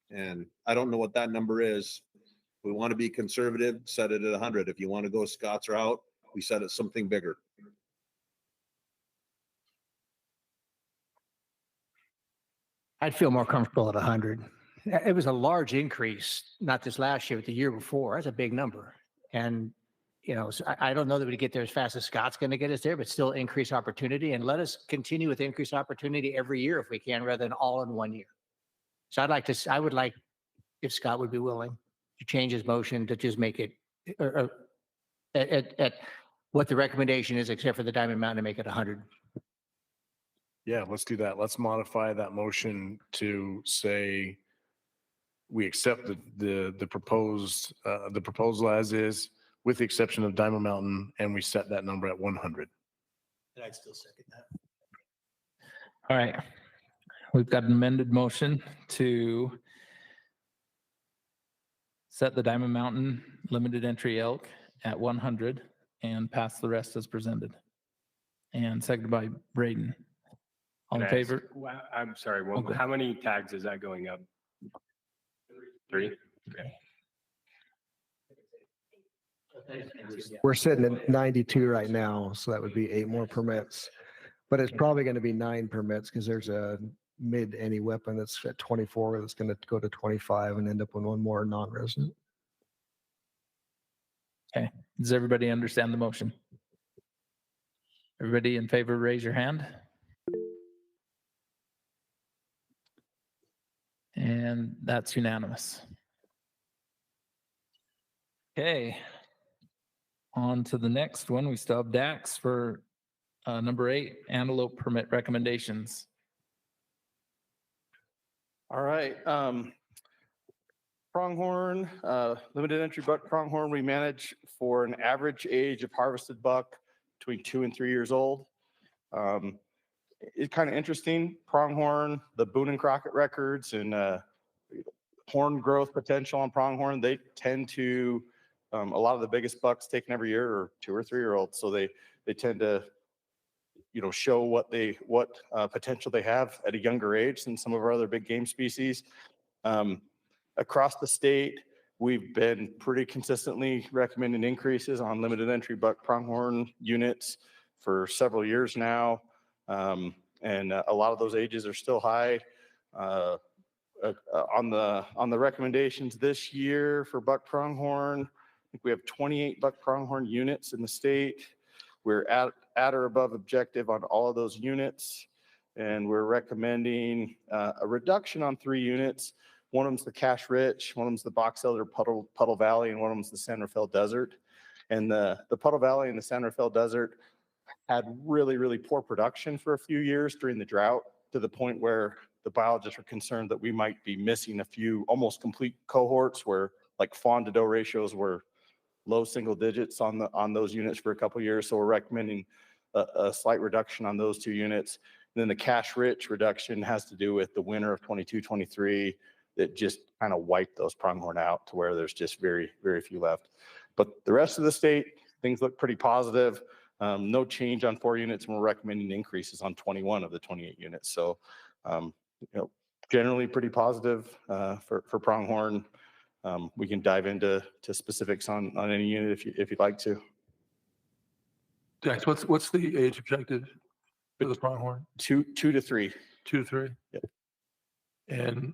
[SPEAKER 10] And I don't know what that number is. If we want to be conservative, set it at 100. If you want to go Scots route, we set it something bigger.
[SPEAKER 14] I'd feel more comfortable at 100. It was a large increase, not this last year, but the year before. That's a big number. And, so I don't know that we get there as fast as Scott's going to get us there, but still increase opportunity and let us continue with increased opportunity every year if we can, rather than all in one year. So I would like if Scott would be willing to change his motion to just make it at what the recommendation is, except for the Diamond Mountain, to make it 100.
[SPEAKER 5] Yeah, let's do that. Let's modify that motion to say we accept the proposal as is, with the exception of Diamond Mountain, and we set that number at 100.
[SPEAKER 6] And I'd still second that.
[SPEAKER 1] All right. We've got an amended motion to set the Diamond Mountain limited entry elk at 100 and pass the rest as presented. And seconded by Braden. All in favor?
[SPEAKER 2] I'm sorry. Well,
[SPEAKER 1] Okay.
[SPEAKER 2] how many tags is that going up? 3? Okay.
[SPEAKER 9] We're sitting at 92 right now, so that would be 8 more permits. But it's probably going to be 9 permits because there's a mid any weapon that's at 24 that's going to go to 25 and end up with 1 more non-resident.
[SPEAKER 1] Okay. Does everybody understand the motion? Everybody in favor, raise your hand. And that's unanimous. Okay. On to the next one. We still have Dax for number 8, antelope permit recommendations.
[SPEAKER 13] All right. Pronghorn, limited entry buck pronghorn, we manage for an average age of harvested buck between 2 and 3 years old. It's kind of interesting. Pronghorn, the Boone and Crockett records and horn growth potential on pronghorn, they tend to, a lot of the biggest bucks taken every year are 2 or 3 year olds. So they tend to, show what potential they have at a younger age than some of our other big game species. Across the state, we've been pretty consistently recommending increases on limited entry buck pronghorn units for several years now. And a lot of those ages are still high. On the recommendations this year for buck pronghorn, I think we have 28 buck pronghorn units in the state. We're at or above objective on all of those units. And we're recommending a reduction on 3 units. One of them's the Cache Rich, one of them's the Box Elder Puddle Valley, and one of them's the San Rafael Desert. And the Puddle Valley and the San Rafael Desert had really, really poor production for a few years during the drought, to the point where the biologists were concerned that we might be missing a few almost complete cohorts where like fawn to doe ratios were low single digits on those units for a couple of years. So we're recommending a slight reduction on those 2 units. And then the Cache Rich reduction has to do with the winter of 22-23 that just kind of wiped those pronghorn out to where there's just very, very few left. But the rest of the state, things look pretty positive. No change on 4 units, and we're recommending increases on 21 of the 28 units. So, generally pretty positive for pronghorn. We can dive into specifics on any unit if you'd like to.
[SPEAKER 3] Dax, what's the age objective for the pronghorn?
[SPEAKER 13] 2 to 3.
[SPEAKER 3] 2 to 3?
[SPEAKER 13] Yep.
[SPEAKER 3] And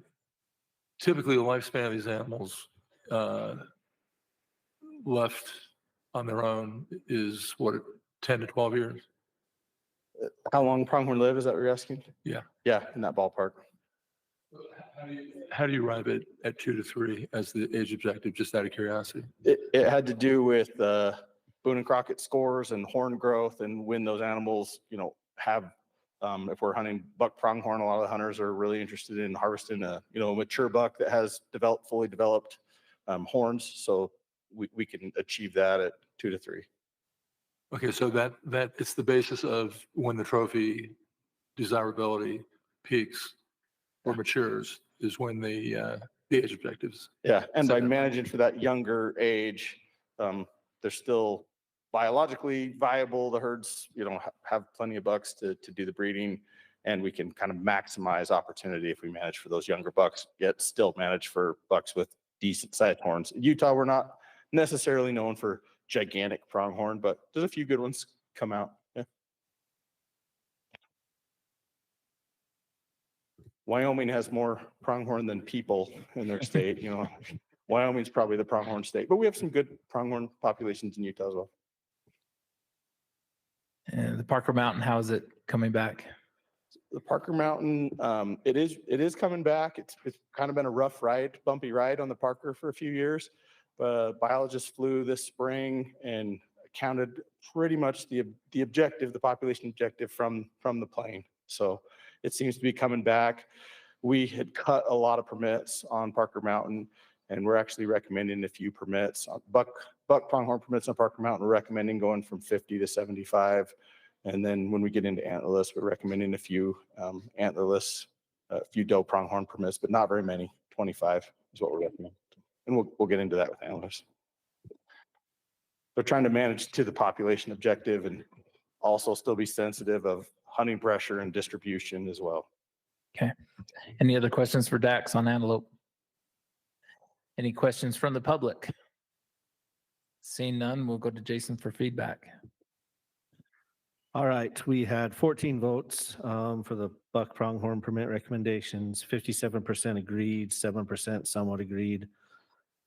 [SPEAKER 3] typically the lifespan of these animals left on their own is what, 10 to 12 years?
[SPEAKER 13] How long pronghorn live? Is that what you're asking?
[SPEAKER 3] Yeah.
[SPEAKER 13] Yeah, in that ballpark.
[SPEAKER 3] How do you arrive at 2 to 3 as the age objective, just out of curiosity?
[SPEAKER 13] It had to do with Boone and Crockett scores and horn growth, and when those animals, have, if we're hunting buck pronghorn, a lot of the hunters are really interested in harvesting a mature buck that has fully developed horns. So we can achieve that at 2 to 3.
[SPEAKER 3] Okay, so that it's the basis of when the trophy desirability peaks or matures is when the age objectives.
[SPEAKER 13] Yeah, and by managing for that younger age, they're still biologically viable. The herds, have plenty of bucks to do the breeding, and we can kind of maximize opportunity if we manage for those younger bucks, yet still manage for bucks with decent sized horns. In Utah, we're not necessarily known for gigantic pronghorn, but there's a few good ones come out. Yeah. Wyoming has more pronghorn than people in their state. Wyoming's probably the pronghorn state, but we have some good pronghorn populations in Utah as well.
[SPEAKER 1] And the Parker Mountain, how is it coming back?
[SPEAKER 13] The Parker Mountain, it is coming back. It's kind of been a rough ride, bumpy ride on the Parker for a few years. But biologists flew this spring and counted pretty much the population objective from the plane. So it seems to be coming back. We had cut a lot of permits on Parker Mountain, and we're actually recommending a few permits. Buck pronghorn permits on Parker Mountain, we're recommending going from 50 to 75. And then when we get into antlerless, we're recommending a few antlerless, a few doe pronghorn permits, but not very many. 25 is what we're recommending. And we'll get into that with antlers. They're trying to manage to the population objective and also still be sensitive of hunting pressure and distribution as well.
[SPEAKER 1] Okay. Any other questions for Dax on antelope? Any questions from the public? Seeing none, we'll go to Jason for feedback.
[SPEAKER 12] All right, we had 14 votes for the buck pronghorn permit recommendations. 57% agreed, 7% somewhat agreed,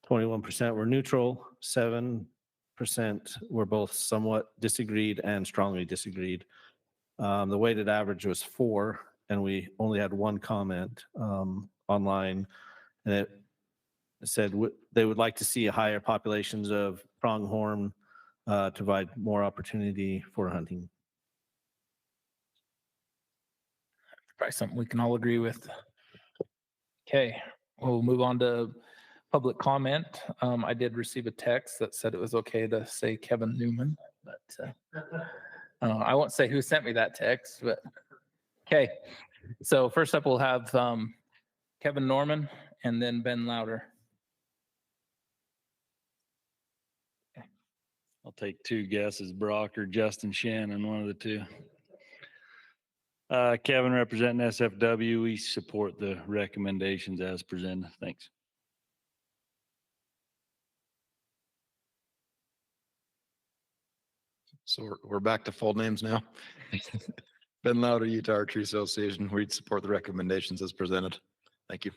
[SPEAKER 12] 21% were neutral, 7% were both somewhat disagreed and strongly disagreed. The weighted average was 4, and we only had 1 comment online, and said they would like to see higher populations of pronghorn to provide more opportunity for hunting.
[SPEAKER 1] Probably something we can all agree with. Okay, we'll move on to public comment. I did receive a text that said it was okay to say Kevin Newman, but I won't say who sent me that text, but okay. So first up, we'll have Kevin Norman and then Ben Louder.
[SPEAKER 20] I'll take two guesses, Brock or Justin Shannon, one of the two. Kevin representing SFW, we support the recommendations as presented. Thanks.
[SPEAKER 18] So we're back to full names now. Ben Louder, Utah Archery Association. We'd support the recommendations as presented. Thank you.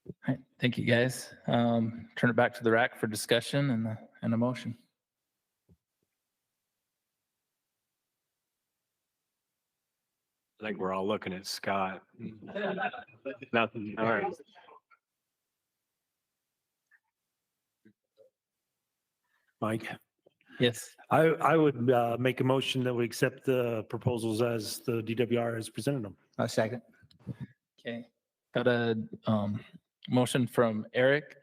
[SPEAKER 1] All right, thank you guys. Turn it back to the RAC for discussion and a motion.
[SPEAKER 2] I think we're all looking at Scott. Nothing. All right.
[SPEAKER 15] Mike?
[SPEAKER 1] Yes.
[SPEAKER 15] I would make a motion that we accept the proposals as the DWR has presented them.
[SPEAKER 14] A second.
[SPEAKER 1] Okay, got a motion from Eric,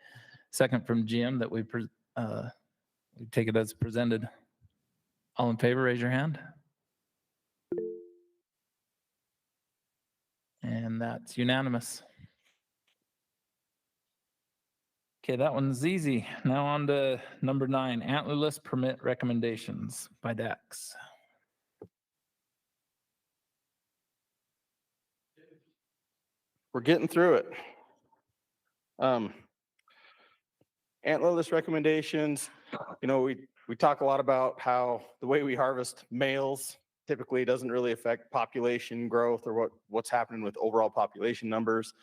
[SPEAKER 1] second from Jim that we take it as presented. All in favor, raise your hand. And that's unanimous. Okay, that one's easy. Now on to number 9, antlerless permit recommendations by DAX.
[SPEAKER 13] We're getting through it. Antlerless recommendations, you know, we talk a lot about how the way we harvest males typically doesn't really affect population growth or what's happening with overall population numbers.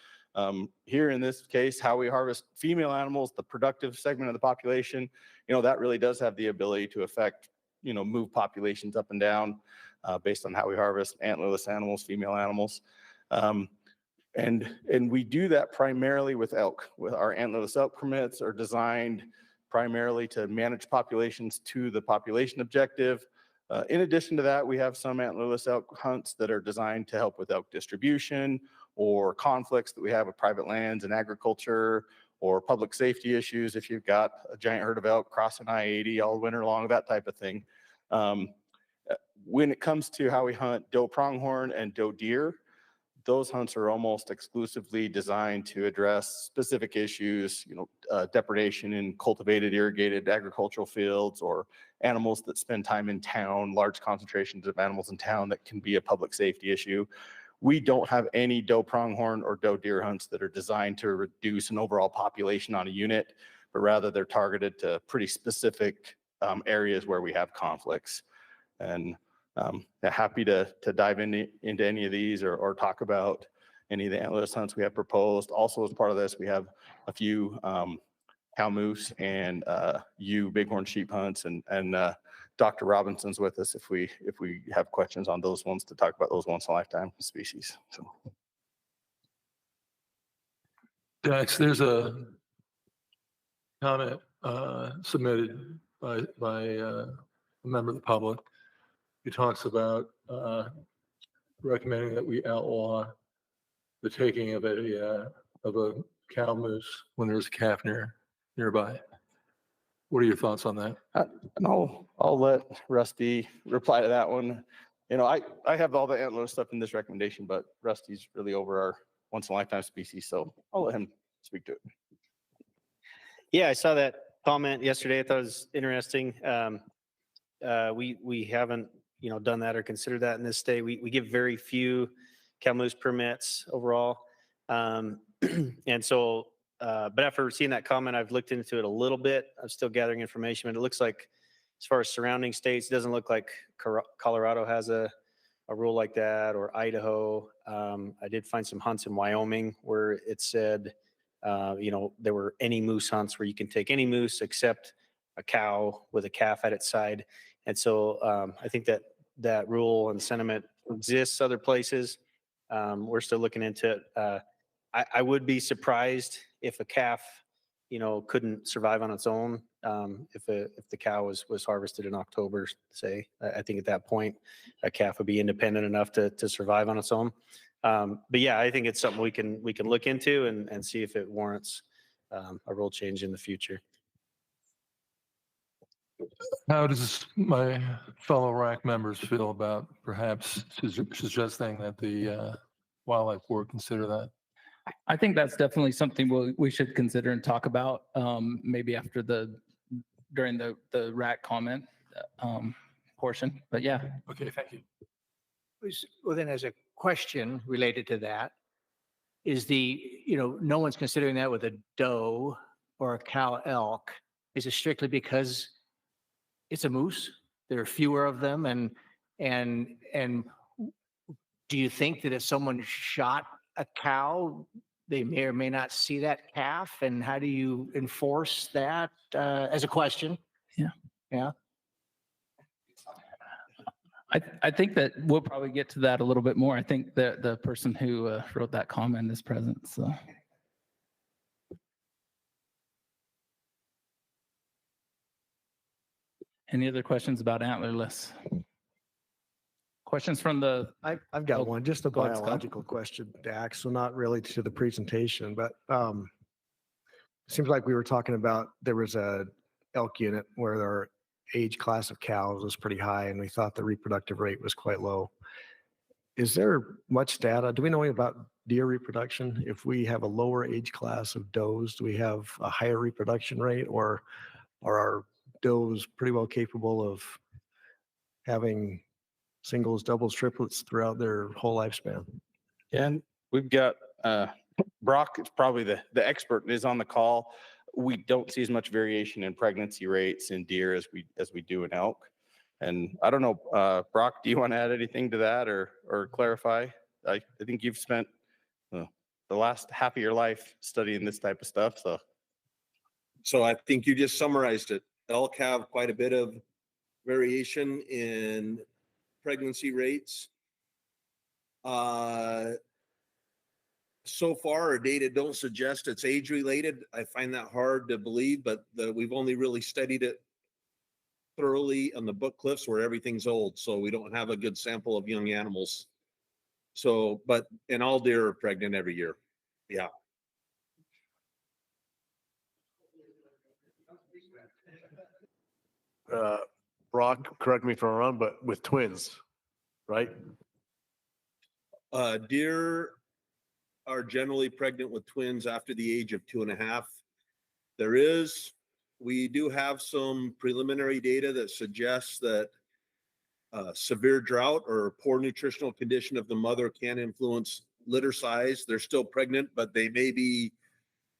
[SPEAKER 13] Here in this case, how we harvest female animals, the productive segment of the population, you know, that really does have the ability to affect, you know, move populations up and down based on how we harvest antlerless animals, female animals. And we do that primarily with elk. With our antlerless elk permits are designed primarily to manage populations to the population objective. In addition to that, we have some antlerless elk hunts that are designed to help with elk distribution or conflicts that we have with private lands and agriculture or public safety issues if you've got a giant herd of elk crossing I-80 all winter long, that type of thing. When it comes to how we hunt doe pronghorn and doe deer, those hunts are almost exclusively designed to address specific issues, you know, depredation in cultivated, irrigated agricultural fields or animals that spend time in town, large concentrations of animals in town that can be a public safety issue. We don't have any doe pronghorn or doe deer hunts that are designed to reduce an overall population on a unit, but rather they're targeted to pretty specific areas where we have conflicts. And happy to dive into any of these or talk about any of the antlerless hunts we have proposed. Also, as part of this, we have a few cow moose and ewe bighorn sheep hunts, and Dr. Robinson's with us if we have questions on those ones to talk about those once in a lifetime species. So,
[SPEAKER 3] Dax, there's a comment submitted by a member of the public. He talks about recommending that we outlaw the taking of a cow moose when there's a calf nearby. What are your thoughts on that?
[SPEAKER 13] and I'll let Rusty reply to that one. You know, I have all the antler stuff in this recommendation, but Rusty's really over our once in a lifetime species, so I'll let him speak to it.
[SPEAKER 7] Yeah, I saw that comment yesterday. I thought it was interesting. We haven't, you know, done that or considered that in this state. We give very few cow moose permits overall. And so, but after seeing that comment, I've looked into it a little bit. I'm still gathering information, but it looks like as far as surrounding states, it doesn't look like Colorado has a rule like that, or Idaho. I did find some hunts in Wyoming where it said, you know, there were any moose hunts where you can take any moose except a cow with a calf at its side. And so I think that rule and sentiment exists other places. We're still looking into it. I would be surprised if a calf, couldn't survive on its own. If the cow was harvested in October, say, I think at that point, a calf would be independent enough to survive on its own. But yeah, I think it's something we can look into and see if it warrants a rule change in the future.
[SPEAKER 3] How does my fellow RAC members feel about perhaps suggesting that the wildlife board consider that?
[SPEAKER 1] I think that's definitely something we should consider and talk about, maybe after during the RAC comment portion, but yeah.
[SPEAKER 3] Okay, thank you.
[SPEAKER 14] Well, then as a question related to that, is no one's considering that with a doe or a cow elk. Is it strictly because it's a moose? There are fewer of them, and do you think that if someone shot a cow, they may or may not see that calf? And how do you enforce that as a question?
[SPEAKER 1] Yeah.
[SPEAKER 14] Yeah.
[SPEAKER 1] I think that we'll probably get to that a little bit more. I think the person who wrote that comment is present, so. Any other questions about antlerless? Questions from the?
[SPEAKER 9] I've got one, just a
[SPEAKER 1] go ahead, Scott.
[SPEAKER 9] biological question, Dax, so not really to the presentation, but it seems like we were talking about there was a elk unit where their age class of cows was pretty high and we thought the reproductive rate was quite low. Is there much data? Do we know about deer reproduction? If we have a lower age class of does, do we have a higher reproduction rate, or are our does pretty well capable of having singles, doubles, triplets throughout their whole lifespan?
[SPEAKER 13] And we've got Brock is probably the expert and is on the call. We don't see as much variation in pregnancy rates in deer as we do in elk. And I don't know, Brock, do you want to add anything to that or clarify? I think you've spent the last half of your life studying this type of stuff.
[SPEAKER 10] So I think you just summarized it. Elk have quite a bit of variation in pregnancy rates. So far, our data don't suggest it's age related. I find that hard to believe, but we've only really studied it thoroughly on the Book Cliffs where everything's old. So we don't have a good sample of young animals. So, and all deer are pregnant every year. Yeah.
[SPEAKER 5] Brock, correct me if I'm wrong, but with twins, right?
[SPEAKER 10] Deer are generally pregnant with twins after the age of 2.5. We do have some preliminary data that suggests that severe drought or poor nutritional condition of the mother can influence litter size. They're still pregnant, but they may be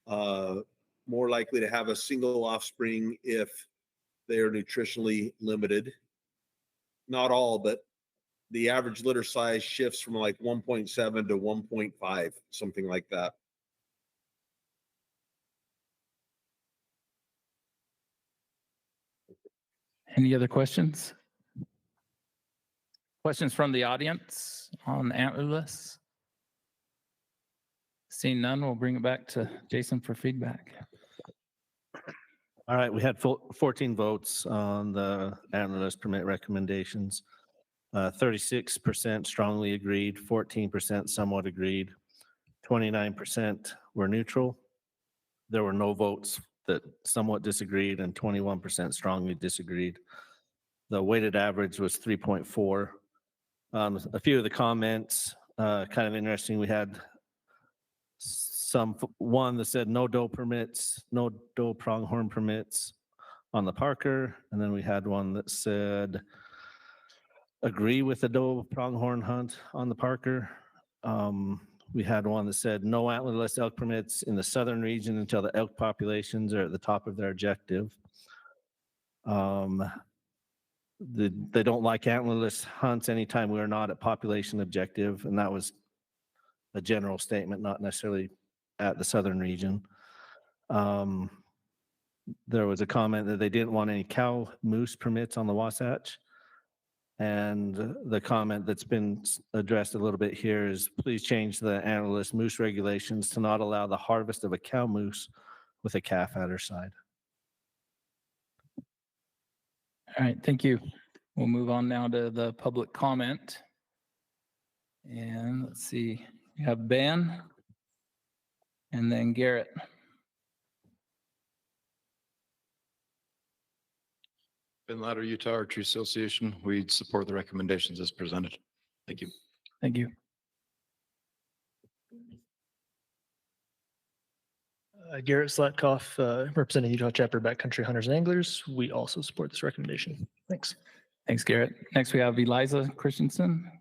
[SPEAKER 10] more likely to have a single offspring if they are nutritionally limited. Not all, but the average litter size shifts from like 1.7 to 1.5, something like that.
[SPEAKER 1] Any other questions? Questions from the audience on antlerless? Seeing none, we'll bring it back to Jason for feedback.
[SPEAKER 12] All right, we had 14 votes on the antlerless permit recommendations. 36% strongly agreed, 14% somewhat agreed, 29% were neutral. There were no votes that somewhat disagreed, and 21% strongly disagreed. The weighted average was 3.4. A few of the comments, kind of interesting. We had one that said no doe permits, no doe pronghorn permits on the Parker. And then we had one that said agree with the doe pronghorn hunt on the Parker. We had one that said no antlerless elk permits in the southern region until the elk populations are at the top of their objective. They don't like antlerless hunts anytime we are not at population objective, and that was a general statement, not necessarily at the southern region. There was a comment that they didn't want any cow moose permits on the Wasatch, And the comment that's been addressed a little bit here is please change the Antlerless moose regulations to not allow the harvest of a cow moose with a calf at her side.
[SPEAKER 1] All right, thank you. We'll move on now to the public comment. And let's see, we have Ben and then Garrett.
[SPEAKER 18] Ben Ladder, Utah Archery Association. We support the recommendations as presented. Thank you.
[SPEAKER 1] Thank you.
[SPEAKER 17] Garrett Slatkoff, representing Utah Chapter Backcountry Hunters and Anglers. We also support this recommendation. Thanks.
[SPEAKER 1] Thanks, Garrett. Next, we have Eliza Christensen.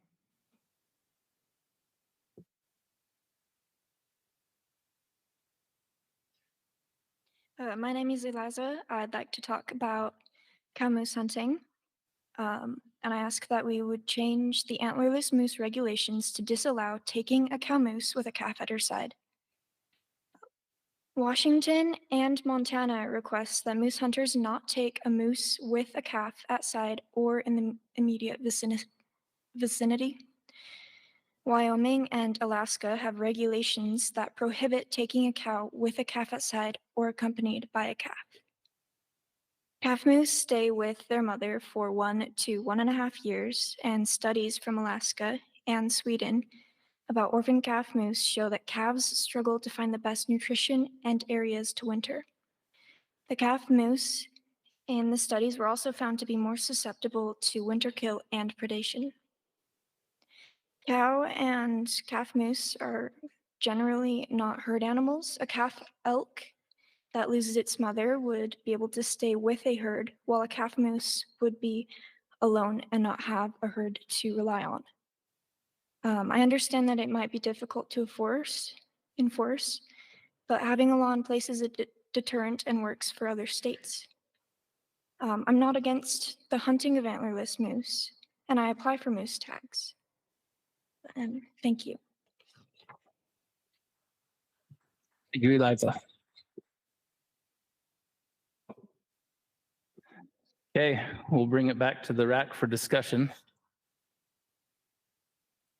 [SPEAKER 22] My name is Eliza. I'd like to talk about cow moose hunting. And I ask that we would change the antlerless moose regulations to disallow taking a cow moose with a calf at her side. Washington and Montana requests that moose hunters not take a moose with a calf at side or in the immediate vicinity. Wyoming and Alaska have regulations that prohibit taking a cow with a calf at side or accompanied by a calf. Calf moose stay with their mother for 1 to 1.5 years, and studies from Alaska and Sweden about orphan calf moose show that calves struggle to find the best nutrition and areas to winter. The calf moose in the studies were also found to be more susceptible to winter kill and predation. Cow and calf moose are generally not herd animals. A calf elk that loses its mother would be able to stay with a herd, while a calf moose would be alone and not have a herd to rely on. I understand that it might be difficult to enforce, but having a law in place is a deterrent and works for other states. I'm not against the hunting of antlerless moose, and I apply for moose tags. And thank you.
[SPEAKER 1] Thank you, Eliza. Okay, we'll bring it back to the RAC for discussion.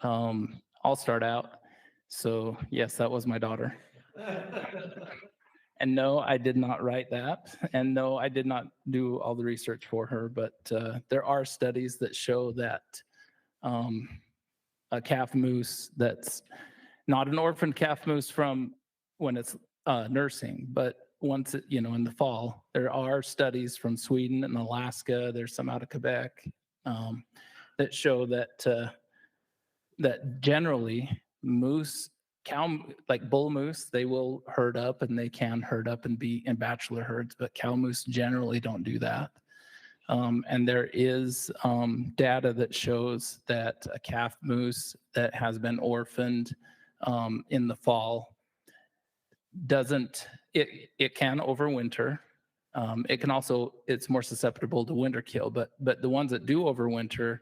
[SPEAKER 1] I'll start out. So yes, that was my daughter. And no, I did not write that. And no, I did not do all the research for her, but there are studies that show that a calf moose that's not an orphan calf moose from when it's nursing, but once it, in the fall, there are studies from Sweden and Alaska, there's some out of Quebec, that show that that generally moose, like bull moose, they will herd up and they can herd up and be in bachelor herds, but cow moose generally don't do that. And there is data that shows that a calf moose that has been orphaned in the fall it can overwinter. It can also, it's more susceptible to winter kill, but the ones that do overwinter,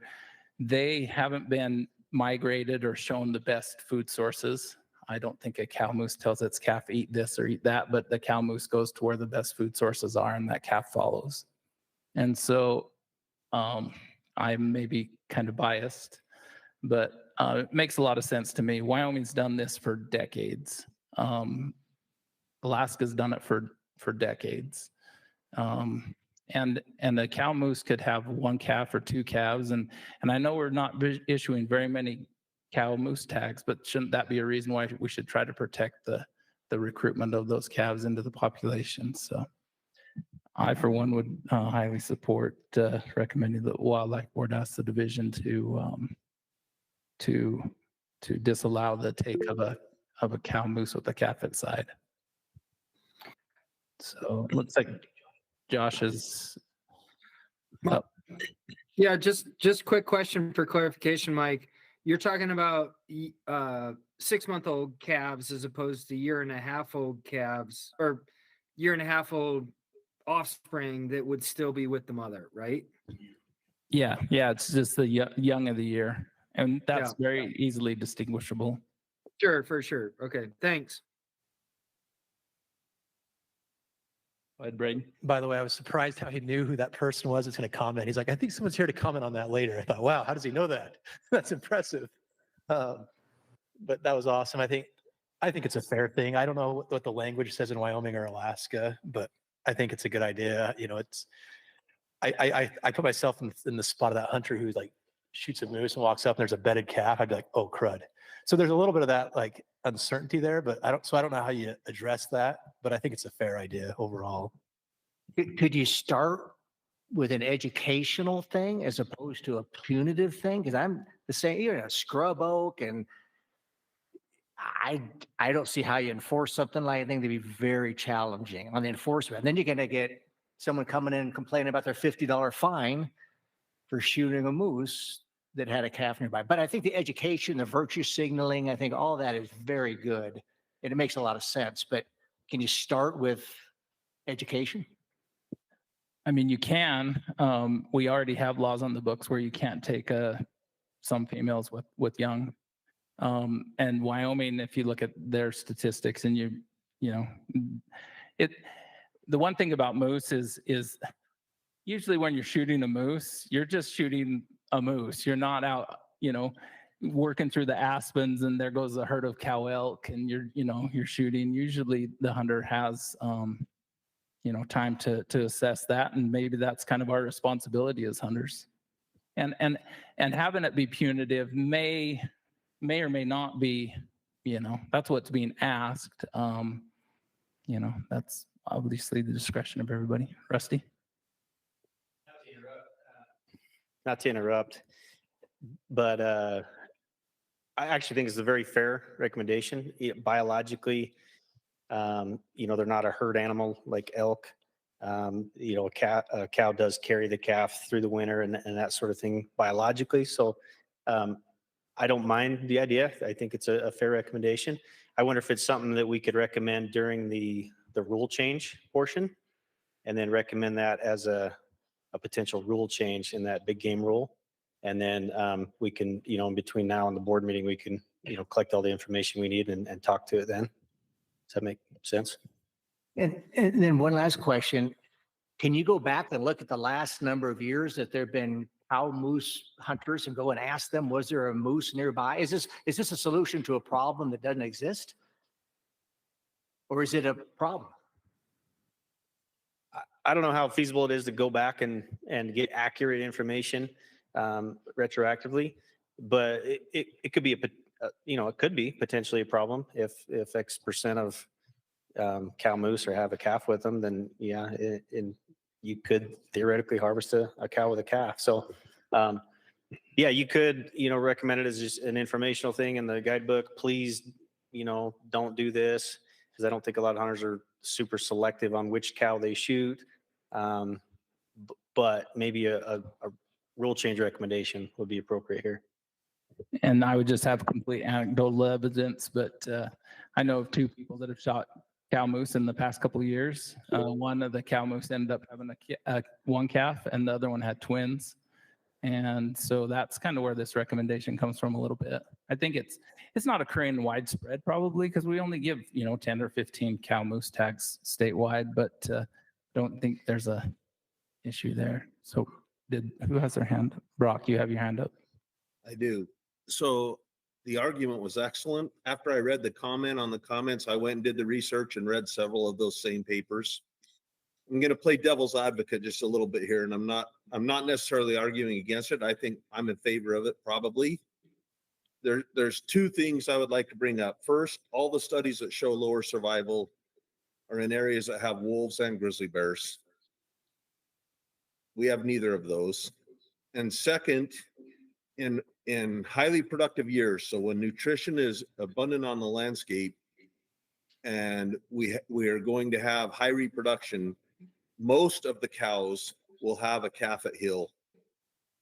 [SPEAKER 1] they haven't been migrated or shown the best food sources. I don't think a cow moose tells its calf eat this or eat that, but the cow moose goes to where the best food sources are and that calf follows. And so I may be kind of biased, but it makes a lot of sense to me. Wyoming's done this for decades. Alaska's done it for decades. And the cow moose could have 1 calf or 2 calves. And I know we're not issuing very many cow moose tags, but shouldn't that be a reason why we should try to protect the recruitment of those calves into the population? So I, for one, would highly support recommending the Wildlife Board ask the division to disallow the take of a cow moose with a calf at side. So it looks like Josh is up.
[SPEAKER 21] Yeah, just quick question for clarification, Mike. You're talking about 6-month-old calves as opposed to 1.5-year-old calves, or 1.5-year-old offspring that would still be with the mother, right?
[SPEAKER 1] Yeah, it's just the young of the year, and that's very easily distinguishable.
[SPEAKER 21] Sure, for sure. Okay, thanks.
[SPEAKER 1] Go ahead, Braden.
[SPEAKER 6] By the way, I was surprised how he knew who that person was that's going to comment. He's like, I think someone's here to comment on that later. I thought, wow, how does he know that? That's impressive. But that was awesome. I think it's a fair thing. I don't know what the language says in Wyoming or Alaska, but I think it's a good idea. You know, I put myself in the spot of that hunter who like shoots a moose and walks up and there's a bedded calf. I'd be like, oh crud. So there's a little bit of that like uncertainty there, but I don't know how you address that, but I think it's a fair idea overall.
[SPEAKER 14] Could you start with an educational thing as opposed to a punitive thing? Because I'm the same, you're in a scrub oak, and I don't see how you enforce something like that. I think to be very challenging on the enforcement. And then you're going to get someone coming in and complaining about their $50 fine for shooting a moose that had a calf nearby. But I think the education, the virtue signaling, I think all that is very good. And it makes a lot of sense. But can you start with education?
[SPEAKER 1] I mean, you can. We already have laws on the books where you can't take some females with young. And Wyoming, if you look at their statistics, and you know, the one thing about moose is usually when you're shooting a moose, you're just shooting a moose. You're not out, you know, working through the aspens and there goes a herd of cow elk and you're shooting. Usually the hunter has, you know, time to assess that. And maybe that's kind of our responsibility as hunters. And having it be punitive may or may not be, you know, that's what's being asked. You know, that's obviously the discretion of everybody. Rusty?
[SPEAKER 7] Not to interrupt, but I actually think it's a very fair recommendation. Biologically, you know, they're not a herd animal like elk. You know, a cow does carry the calf through the winter and that sort of thing biologically. So I don't mind the idea. I think it's a fair recommendation. I wonder if it's something that we could recommend during the rule change portion, and then recommend that as a potential rule change in that big game rule. And then we can, you know, in between now and the board meeting, we can, you know, collect all the information we need and talk to it then. Does that make sense?
[SPEAKER 14] And then one last question. Can you go back and look at the last number of years that there have been cow moose hunters and go and ask them, was there a moose nearby? Is this a solution to a problem that doesn't exist? Or is it a problem?
[SPEAKER 7] I don't know how feasible it is to go back and get accurate information retroactively, but it could be you know, it could be potentially a problem if X percent of cow moose or have a calf with them, then yeah, you could theoretically harvest a cow with a calf. So yeah, you could, you know, recommend it as just an informational thing in the guidebook. Please, you know, don't do this, because I don't think a lot of hunters are super selective on which cow they shoot. But maybe a rule change recommendation would be appropriate here.
[SPEAKER 1] And I would just have complete anecdotal evidence, but I know of 2 people that have shot cow moose in the past couple of years. One of the cow moose ended up having one calf, and the other one had twins. And so that's kind of where this recommendation comes from a little bit. I think it's not occurring widespread probably, because we only give, you know, 10 or 15 cow moose tags statewide, but don't think there's a issue there. So who has their hand? Brock, you have your hand up.
[SPEAKER 10] I do. So the argument was excellent. After I read the comment on the comments, I went and did the research and read several of those same papers. I'm going to play devil's advocate just a little bit here, and I'm not necessarily arguing against it. I think I'm in favor of it, probably. There's 2 things I would like to bring up. First, all the studies that show lower survival are in areas that have wolves and grizzly bears. We have neither of those. And second, in highly productive years, so when nutrition is abundant on the landscape and we are going to have high reproduction, most of the cows will have a calf at heel.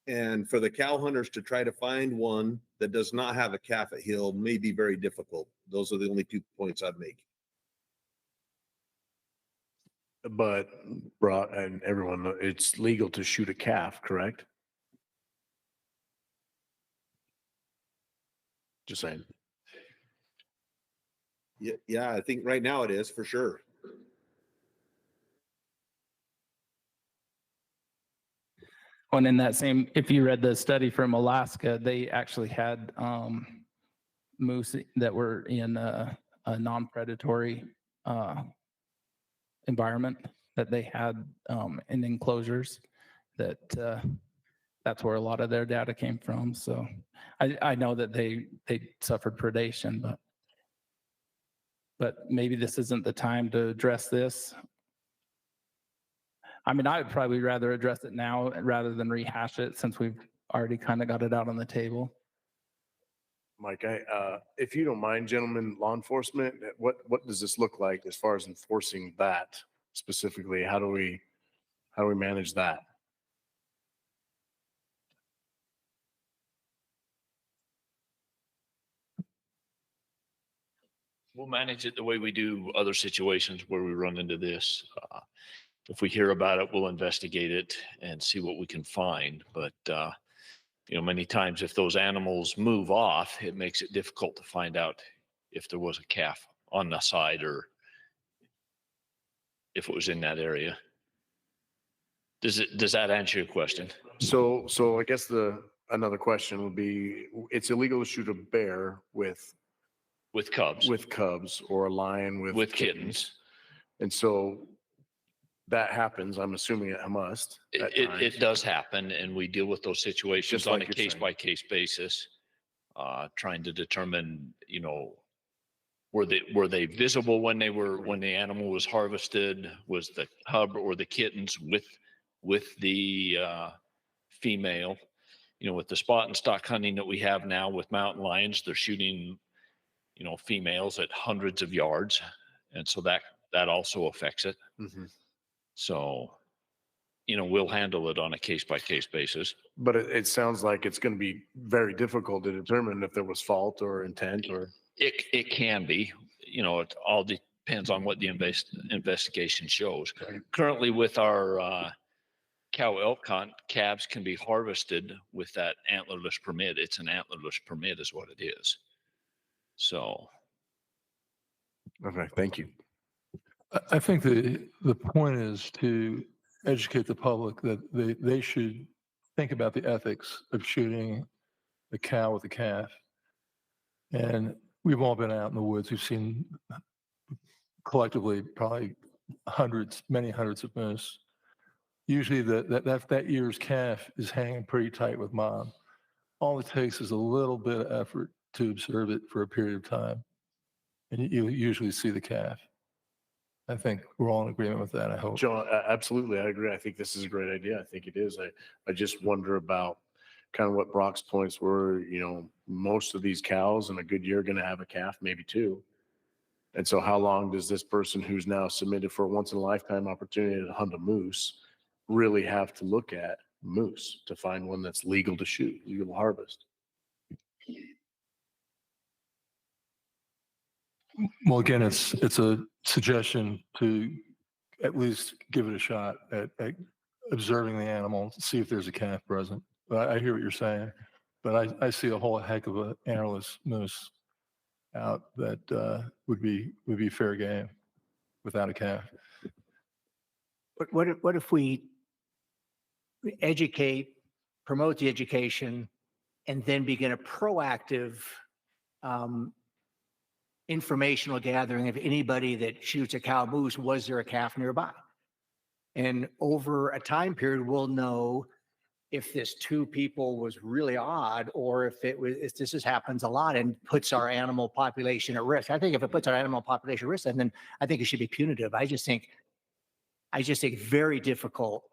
[SPEAKER 10] And for the cow hunters to try to find one that does not have a calf at heel may be very difficult. Those are the only 2 points I'd make.
[SPEAKER 5] But and everyone, it's legal to shoot a calf, correct? Just saying.
[SPEAKER 10] Yeah, I think right now it is for sure.
[SPEAKER 1] When in that same, if you read the study from Alaska, they actually had moose that were in a non-predatory environment that they had in enclosures that that's where a lot of their data came from. So I know that they suffered predation, but maybe this isn't the time to address this. I mean, I would probably rather address it now rather than rehash it since we've already kind of got it out on the table.
[SPEAKER 5] Mike, if you don't mind, gentlemen, law enforcement, what does this look like as far as enforcing that specifically? How do we manage that?
[SPEAKER 11] We'll manage it the way we do other situations where we run into this. If we hear about it, we'll investigate it and see what we can find. But, many times if those animals move off, it makes it difficult to find out if there was a calf on the side or if it was in that area. Does that answer your question?
[SPEAKER 5] So I guess another question would be, it's illegal to shoot a bear with cubs or a lion with
[SPEAKER 11] kittens.
[SPEAKER 5] And so that happens. I'm assuming it must.
[SPEAKER 11] It does happen, and we deal with those situations
[SPEAKER 5] Just
[SPEAKER 11] on
[SPEAKER 5] like
[SPEAKER 11] a
[SPEAKER 5] you're
[SPEAKER 11] case by case basis, trying to determine, were they visible when the animal was harvested? Was the cub or the kittens with the female? With the spot and stock hunting that we have now with mountain lions, they're shooting females at hundreds of yards. And so that also affects it.
[SPEAKER 5] Mm-hmm.
[SPEAKER 11] So, we'll handle it on a case by case basis.
[SPEAKER 5] But it sounds like it's going to be very difficult to determine if there was fault or intent or.
[SPEAKER 11] It can be, it all depends on what the investigation shows. Currently with our cow elk hunt, calves can be harvested with that antlerless permit. It's an antlerless permit is what it is. So.
[SPEAKER 5] Okay, thank you.
[SPEAKER 3] I think the point is to educate the public that they should think about the ethics of shooting a cow with a calf. And we've all been out in the woods. We've seen collectively probably many hundreds of moose. Usually that year's calf is hanging pretty tight with mom. All it takes is a little bit of effort to observe it for a period of time. And you usually see the calf. I think we're all in agreement with that, I hope.
[SPEAKER 5] John, absolutely. I agree. I think this is a great idea. I think it is. I just wonder about kind of what Brock's points were. Most of these cows in a good year are going to have a calf, maybe two. And so how long does this person who's now submitted for a once in a lifetime opportunity to hunt a moose really have to look at moose to find one that's legal to shoot, legal to harvest?
[SPEAKER 3] Well, again, it's a suggestion to at least give it a shot at observing the animal, see if there's a calf present. But I hear what you're saying, but I see a whole heck of an antlerless moose out that would be fair game without a calf.
[SPEAKER 14] But what if we educate, promote the education, and then begin a proactive informational gathering of anybody that shoots a cow moose, was there a calf nearby? And over a time period, we'll know if this two people was really odd or if this happens a lot and puts our animal population at risk. I think if it puts our animal population at risk, then I think it should be punitive. I just think very difficult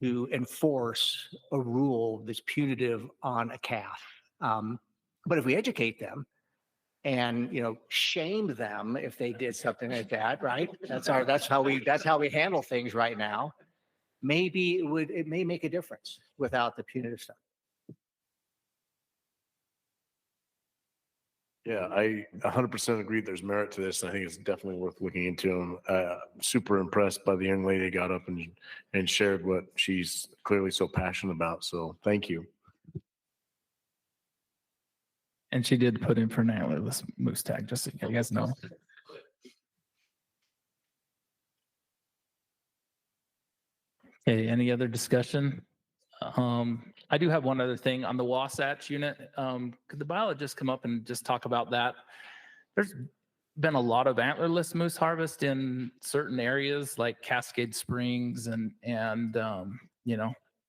[SPEAKER 14] to enforce a rule that's punitive on a calf. But if we educate them and shame them if they did something like that, right? That's how we handle things right now. Maybe it may make a difference without the punitive stuff.
[SPEAKER 5] Yeah, I 100% agree there's merit to this. And I think it's definitely worth looking into. I'm super impressed by the young lady who got up and shared what she's clearly so passionate about. So thank you.
[SPEAKER 1] And she did put in for an antlerless moose tag, just so you guys know. Okay, any other discussion? I do have one other thing on the Wasatch unit. Could the biologist come up and just talk about that? There's been a lot of antlerless moose harvest in certain areas like Cascade Springs and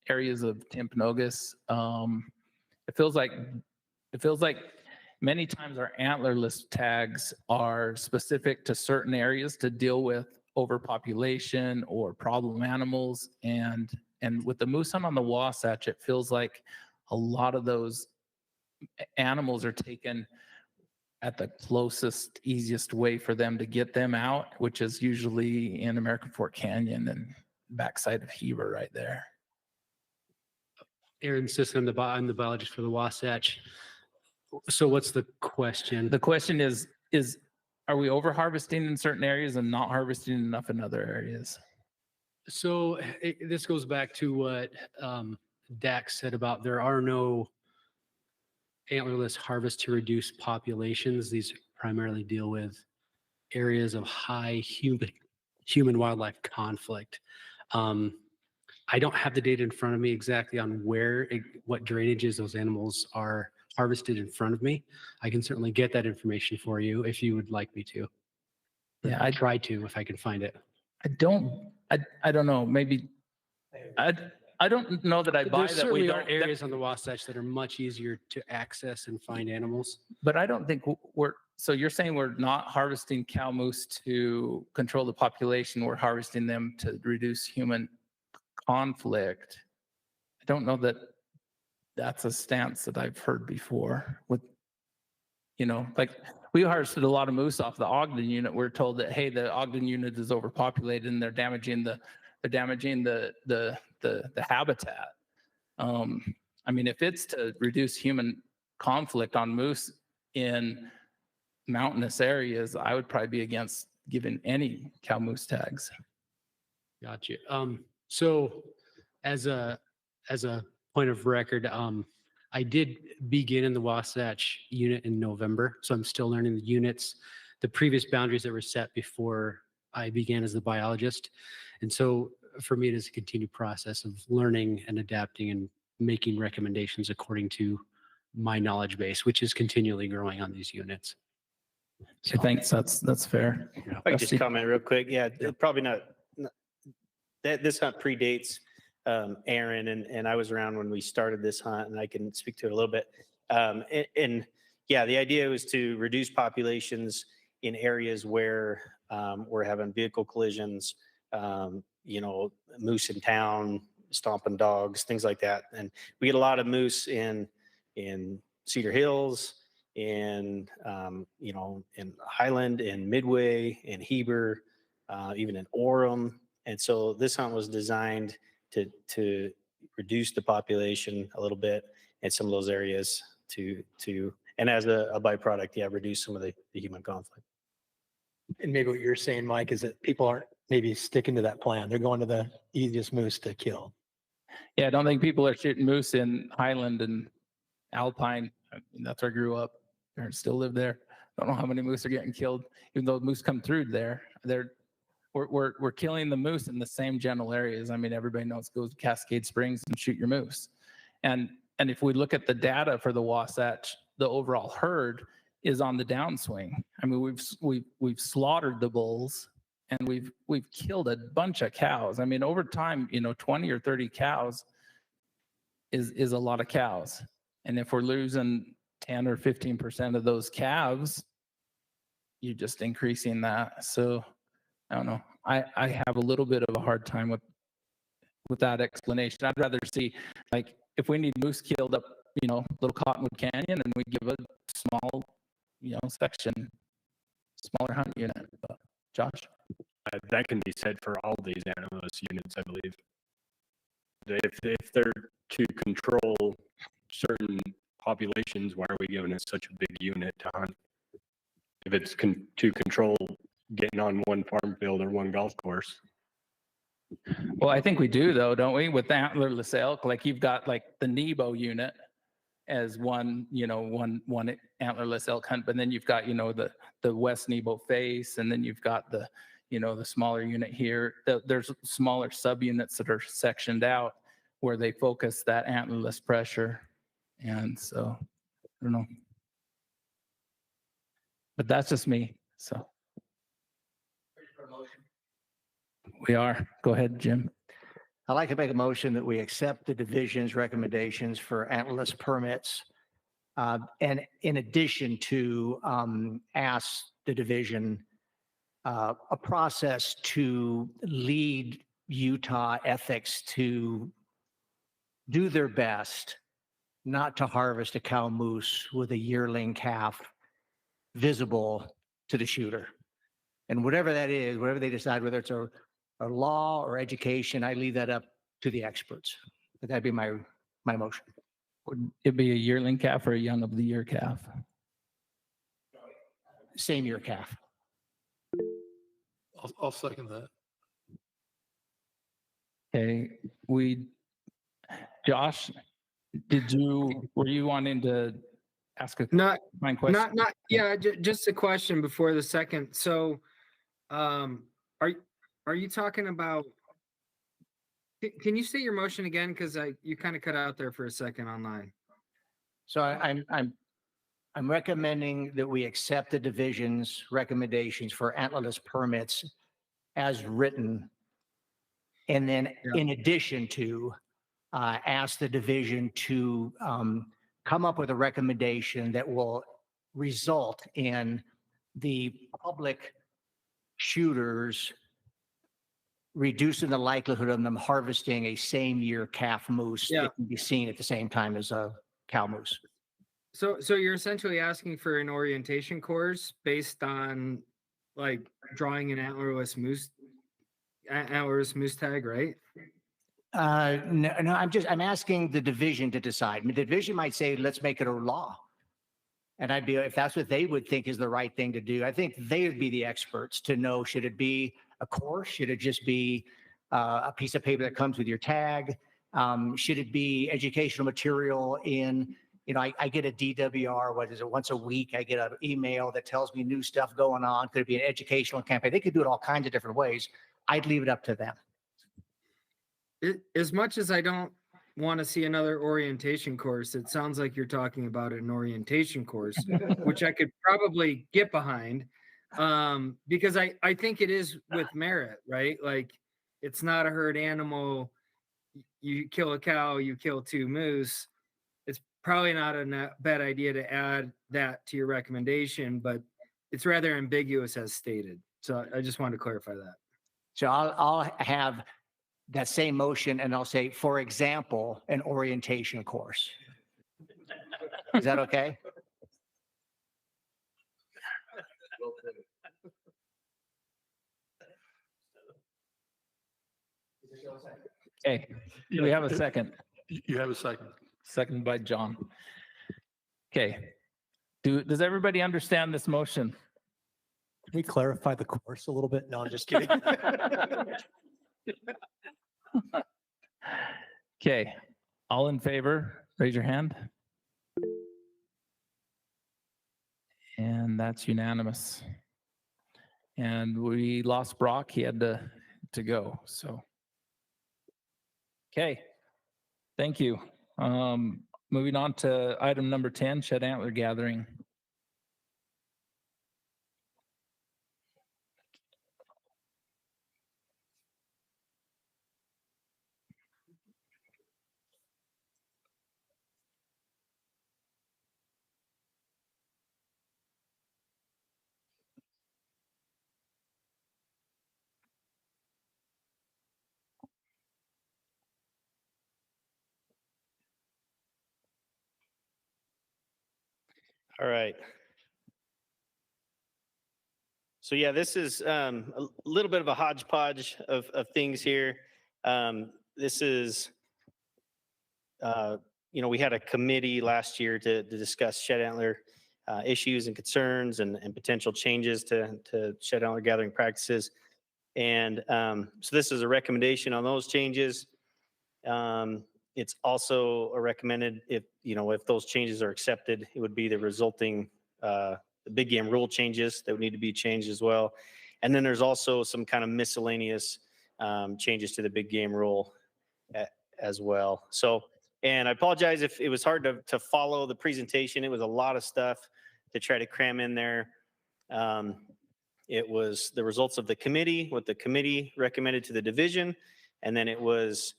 [SPEAKER 1] areas of Timpanogos. It feels like many times our antlerless tags are specific to certain areas to deal with overpopulation or problem animals. And with the moose hunt on the Wasatch, it feels like a lot of those animals are taken at the closest, easiest way for them to get them out, which is usually in American Fork Canyon and backside of Heber right there.
[SPEAKER 4] Aaron Sisson, I'm the biologist for the Wasatch. So what's the question?
[SPEAKER 1] The question is are we over harvesting in certain areas and not harvesting enough in other areas?
[SPEAKER 4] So this goes back to what Dax said about there are no antlerless harvest to reduce populations. These primarily deal with areas of high human wildlife conflict. I don't have the data in front of me exactly on what drainages those animals are harvested in front of me. I can certainly get that information for you if you would like me to.
[SPEAKER 1] Yeah,
[SPEAKER 4] I'd try to if I can find it.
[SPEAKER 1] I don't know. Maybe I don't know that I buy
[SPEAKER 4] There
[SPEAKER 1] that
[SPEAKER 4] certainly
[SPEAKER 1] we
[SPEAKER 4] are
[SPEAKER 1] don't.
[SPEAKER 4] areas on the Wasatch that are much easier to access and find animals.
[SPEAKER 1] But I don't think we're. So you're saying we're not harvesting cow moose to control the population. We're harvesting them to reduce human conflict. I don't know that that's a stance that I've heard before. With like we harvested a lot of moose off the Ogden unit. We're told that hey, the Ogden unit is overpopulated and they're damaging the habitat. I mean, if it's to reduce human conflict on moose in mountainous areas, I would probably be against giving any cow moose tags.
[SPEAKER 4] Gotcha. So as a point of record, I did begin in the Wasatch unit in November, so I'm still learning the units, the previous boundaries that were set before I began as the biologist. And so for me, it is a continued process of learning and adapting and making recommendations according to my knowledge base, which is continually growing on these units.
[SPEAKER 1] I think that's fair.
[SPEAKER 7] If I could just comment real quick. Yeah, probably not. This hunt predates Aaron, and I was around when we started this hunt, and I can speak to it a little bit. And yeah, the idea was to reduce populations in areas where we're having vehicle collisions, moose in town, stomping dogs, things like that. And we get a lot of moose in Cedar Hills, in Highland, in Midway, in Heber, even in Orem. And so this hunt was designed to reduce the population a little bit in some of those areas and as a byproduct, reduce some of the human conflict.
[SPEAKER 6] And maybe what you're saying, Mike, is that people aren't maybe sticking to that plan. They're going to the easiest moose to kill.
[SPEAKER 1] Yeah, I don't think people are shooting moose in Highland and Alpine. I mean, that's where I grew up. Parents still live there. Don't know how many moose are getting killed, even though moose come through there. We're killing the moose in the same general areas. I mean, everybody knows go to Cascade Springs and shoot your moose. And if we look at the data for the Wasatch, the overall herd is on the downswing. I mean, we've slaughtered the bulls and we've killed a bunch of cows. I mean, over time, 20 or 30 cows is a lot of cows. And if we're losing 10 or 15% of those calves, you're just increasing that. So I don't know. I have a little bit of a hard time with that explanation. I'd rather see, like, if we need moose killed up, Little Cottonwood Canyon, and we give a small, section, smaller hunt unit. But Josh?
[SPEAKER 2] That can be said for all these antlerless units, I believe. If they're to control certain populations, why are we giving it such a big unit to hunt? If it's to control getting on one farm field or one golf course.
[SPEAKER 1] Well, I think we do though, don't we? With the antlerless elk, like you've got like the Nebo unit as one antlerless elk hunt, but then you've got, the West Nebo face, and then you've got the, the smaller unit here. There's smaller subunits that are sectioned out. where they focus that antlerless pressure. And so, I don't know. But that's just me, so. We are. Go ahead, Jim.
[SPEAKER 14] I'd like to make a motion that we accept the division's recommendations for antlerless permits. And in addition to ask the division a process to lead Utah ethics to do their best not to harvest a cow moose with a yearling calf visible to the shooter. And whatever that is, whatever they decide, whether it's a law or education, I leave that up to the experts. But that'd be my motion.
[SPEAKER 1] Would it be a yearling calf or a young of the year calf?
[SPEAKER 14] Same year calf.
[SPEAKER 3] I'll second that.
[SPEAKER 1] Okay, Josh, were you wanting to ask a question?
[SPEAKER 21] Just a question before the second. So, are you talking about, can you say your motion again? Because you kind of cut out there for a second online.
[SPEAKER 14] So I'm recommending that we accept the division's recommendations for antlerless permits as written. And then in addition to ask the division to come up with a recommendation that will result in the public shooters reducing the likelihood of them harvesting a same year calf moose that can be seen at the same time as a cow moose.
[SPEAKER 21] So you're essentially asking for an orientation course based on like drawing an antlerless moose tag, right?
[SPEAKER 14] No, I'm asking the division to decide. I mean, the division might say, let's make it a law. And if that's what they would think is the right thing to do, I think they would be the experts to know, should it be a course? Should it just be a piece of paper that comes with your tag? Should it be educational material in, I get a DWR, once a week, I get an email that tells me new stuff going on. Could it be an educational campaign? They could do it all kinds of different ways. I'd leave it up to them.
[SPEAKER 21] As much as I don't want to see another orientation course, it sounds like you're talking about an orientation course, which I could probably get behind, because I think it is with merit, right? Like, it's not a herd animal. You kill a cow, you kill 2 moose. It's probably not a bad idea to add that to your recommendation, but it's rather ambiguous as stated. So I just wanted to clarify that.
[SPEAKER 14] So I'll have that same motion and I'll say, for example, an orientation course. Is that okay?
[SPEAKER 1] Okay, we have a second.
[SPEAKER 3] You have a second.
[SPEAKER 1] Second by John. Okay, does everybody understand this motion?
[SPEAKER 6] Can we clarify the course a little bit? No, I'm just kidding.
[SPEAKER 1] Okay, all in favor, raise your hand. And that's unanimous. And we lost Brock, he had to go, so. Okay, thank you. Moving on to item number 10, shed antler gathering.
[SPEAKER 7] All right. So yeah, this is a little bit of a hodgepodge of things here. This is, we had a committee last year to discuss shed antler issues and concerns and potential changes to shed antler gathering practices. And so this is a recommendation on those changes. It's also a recommended, if those changes are accepted, it would be the resulting the big game rule changes that would need to be changed as well. And then there's also some kind of miscellaneous changes to the big game rule as well. So, and I apologize if it was hard to follow the presentation. It was a lot of stuff to try to cram in there. It was the results of the committee, what the committee recommended to the division, and then it was,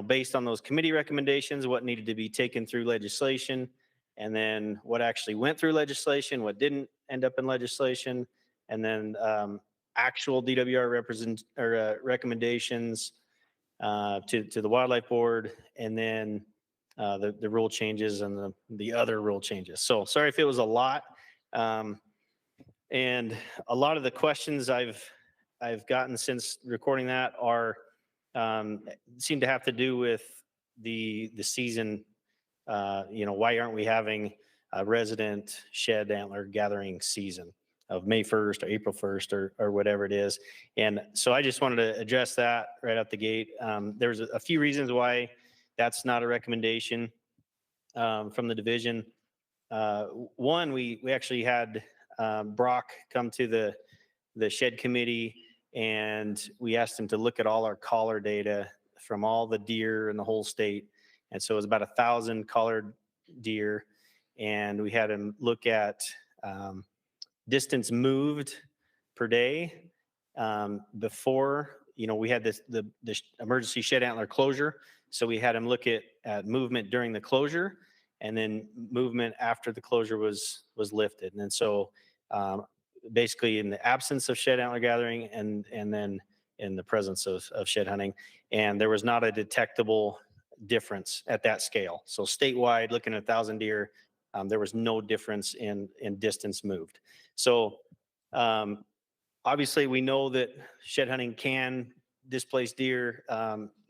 [SPEAKER 7] based on those committee recommendations, what needed to be taken through legislation, and then what actually went through legislation, what didn't end up in legislation, and then actual DWR recommendations to the Wildlife Board, and then the rule changes and the other rule changes. So sorry if it was a lot. And a lot of the questions I've gotten since recording that are seem to have to do with the season. Why aren't we having a resident shed antler gathering season of May 1st or April 1st or whatever it is? And so I just wanted to address that right out the gate. There's a few reasons why that's not a recommendation from the division. One, we actually had Brock come to the shed committee, and we asked him to look at all our collar data from all the deer in the whole state. And so it was about 1,000 collared deer, and we had him look at distance moved per day before, we had the emergency shed antler closure. So we had him look at movement during the closure, and then movement after the closure was lifted. And then so basically in the absence of shed antler gathering and then in the presence of shed hunting. And there was not a detectable difference at that scale. So statewide, looking at 1,000 deer, there was no difference in distance moved. So obviously we know that shed hunting can displace deer,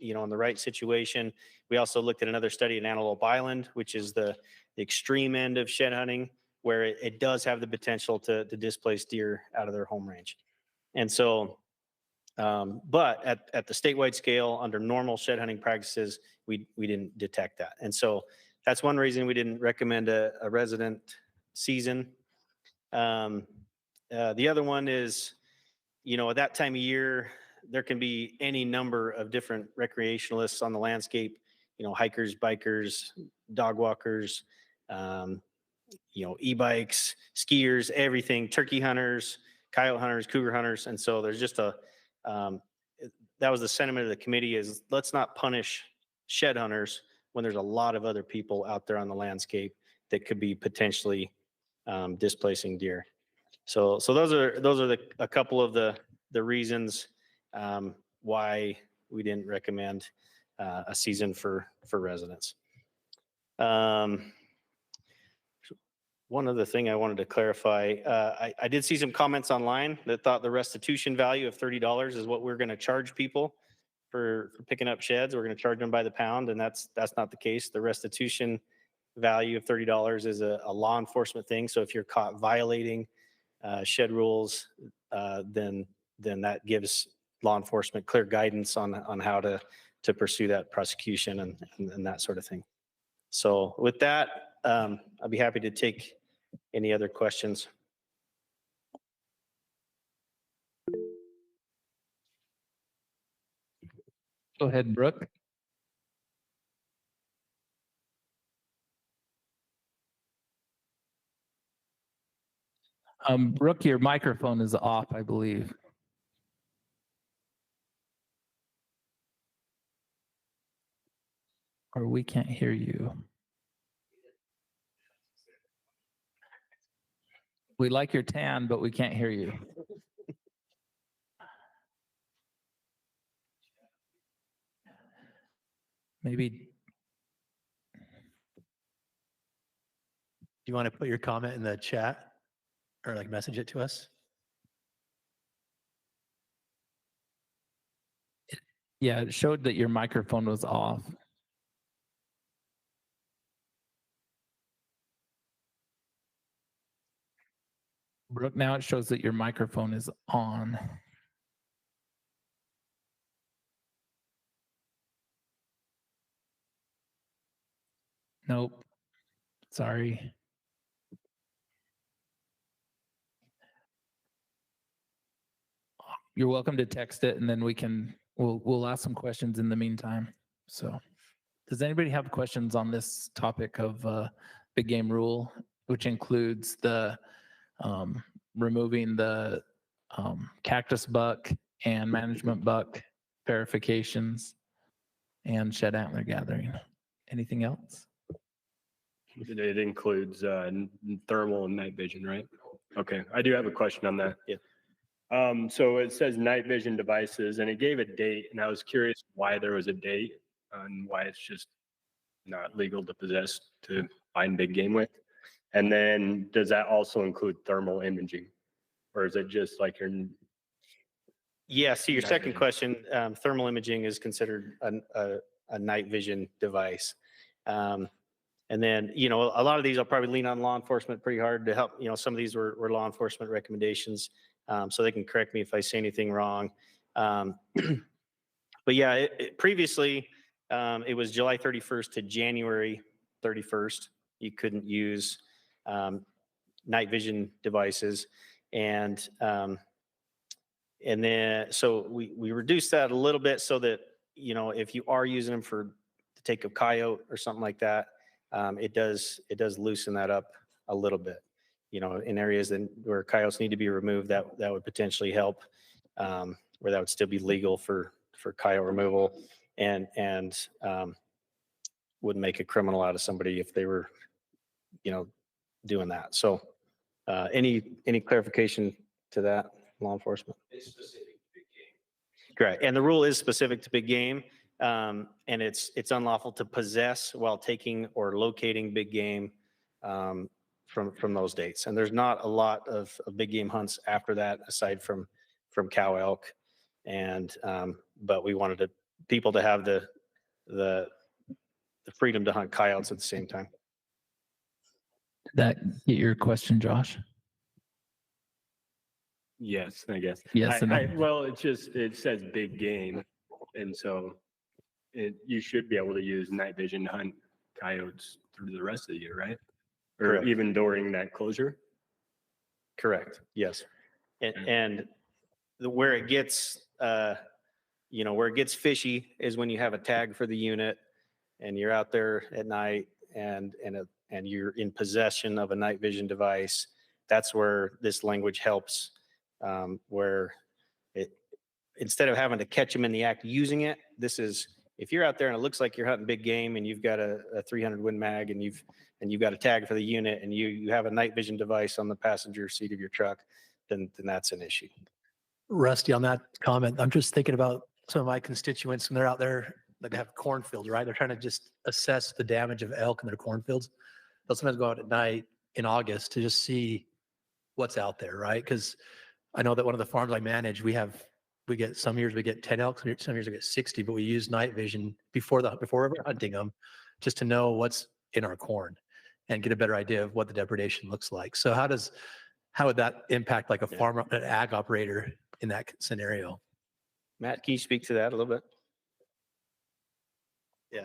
[SPEAKER 7] in the right situation. We also looked at another study in Antelope Island, which is the extreme end of shed hunting, where it does have the potential to displace deer out of their home range. And so, but at the statewide scale, under normal shed hunting practices, we didn't detect that. And so that's one reason we didn't recommend a resident season. The other one is, at that time of year, there can be any number of different recreationalists on the landscape, hikers, bikers, dog walkers, e-bikes, skiers, everything, turkey hunters, coyote hunters, cougar hunters. And so there's just that was the sentiment of the committee, is let's not punish shed hunters when there's a lot of other people out there on the landscape that could be potentially displacing deer. So those are a couple of the reasons why we didn't recommend a season for residents. One other thing I wanted to clarify, I did see some comments online that thought the restitution value of $30 is what we're going to charge people for picking up sheds. We're going to charge them by the pound, and that's not the case. The restitution value of $30 is a law enforcement thing. So if you're caught violating shed rules, then that gives law enforcement clear guidance on how to pursue that prosecution and that sort of thing. So with that, I'll be happy to take any other questions.
[SPEAKER 1] Go ahead, Brooke. Brooke, your microphone is off, I believe. Or we can't hear you. We like your tan, but we can't hear you. Maybe.
[SPEAKER 6] Do you want to put your comment in the chat or message it to us?
[SPEAKER 1] Yeah, it showed that your microphone was off. Brooke, now it shows that your microphone is on. Nope. Sorry. You're welcome to text it, and then we'll ask some questions in the meantime. So Does anybody have questions on this topic of big game rule, which includes the removing the cactus buck and management buck verifications and shed antler gathering? Anything else?
[SPEAKER 2] It includes thermal and night vision, right? Okay, I do have a question on that.
[SPEAKER 7] Yeah.
[SPEAKER 2] So it says night vision devices, and it gave a date, and I was curious why there was a date and why it's just not legal to possess to find big game with. And then does that also include thermal imaging, or is it just like your?
[SPEAKER 7] Yeah, so your
[SPEAKER 2] Night
[SPEAKER 7] second
[SPEAKER 2] vision.
[SPEAKER 7] question, thermal imaging is considered a night vision device. And then, you know, a lot of these I'll probably lean on law enforcement pretty hard to help. You know, some of these were law enforcement recommendations, so they can correct me if I say anything wrong. But yeah, previously it was July 31st to January 31st. You couldn't use night vision devices, and then so we reduced that a little bit so that, you know, if you are using them to take a coyote or something like that, it does loosen that up a little bit. You know, in areas where coyotes need to be removed, that would potentially help, where that would still be legal for coyote removal, and would make a criminal out of somebody if they were, you know, doing that. So any clarification to that, law enforcement?
[SPEAKER 11] It's specific to big game.
[SPEAKER 7] Correct. And the rule is specific to big game. And it's unlawful to possess while taking or locating big game from those dates. And there's not a lot of big game hunts after that, aside from cow elk. And but we wanted people to have the freedom to hunt coyotes at the same time.
[SPEAKER 1] Did that get your question, Josh?
[SPEAKER 2] Yes, I guess.
[SPEAKER 1] Yes, and no.
[SPEAKER 2] Well, it says big game, and so you should be able to use night vision to hunt coyotes through the rest of the year, right? Or
[SPEAKER 7] Correct.
[SPEAKER 2] even during that closure?
[SPEAKER 7] Correct. Yes. And where it gets, you know, where it gets fishy is when you have a tag for the unit and you're out there at night and you're in possession of a night vision device. That's where this language helps, where instead of having to catch them in the act using it, this is, if you're out there and it looks like you're hunting big game and you've got a 300 Win Mag and you've got a tag for the unit and you have a night vision device on the passenger seat of your truck, then that's an issue.
[SPEAKER 6] Rusty, on that comment, I'm just thinking about some of my constituents when they're out there that have cornfields, right? They're trying to just assess the damage of elk in their cornfields. They'll sometimes go out at night in August to just see what's out there, right? Because I know that one of the farms I manage, we get some years we get 10 elk, some years we get 60, but we use night vision before we're hunting them just to know what's in our corn and get a better idea of what the depredation looks like. So how would that impact like an ag operator in that scenario?
[SPEAKER 7] Matt, can you speak to that a little bit? Yeah.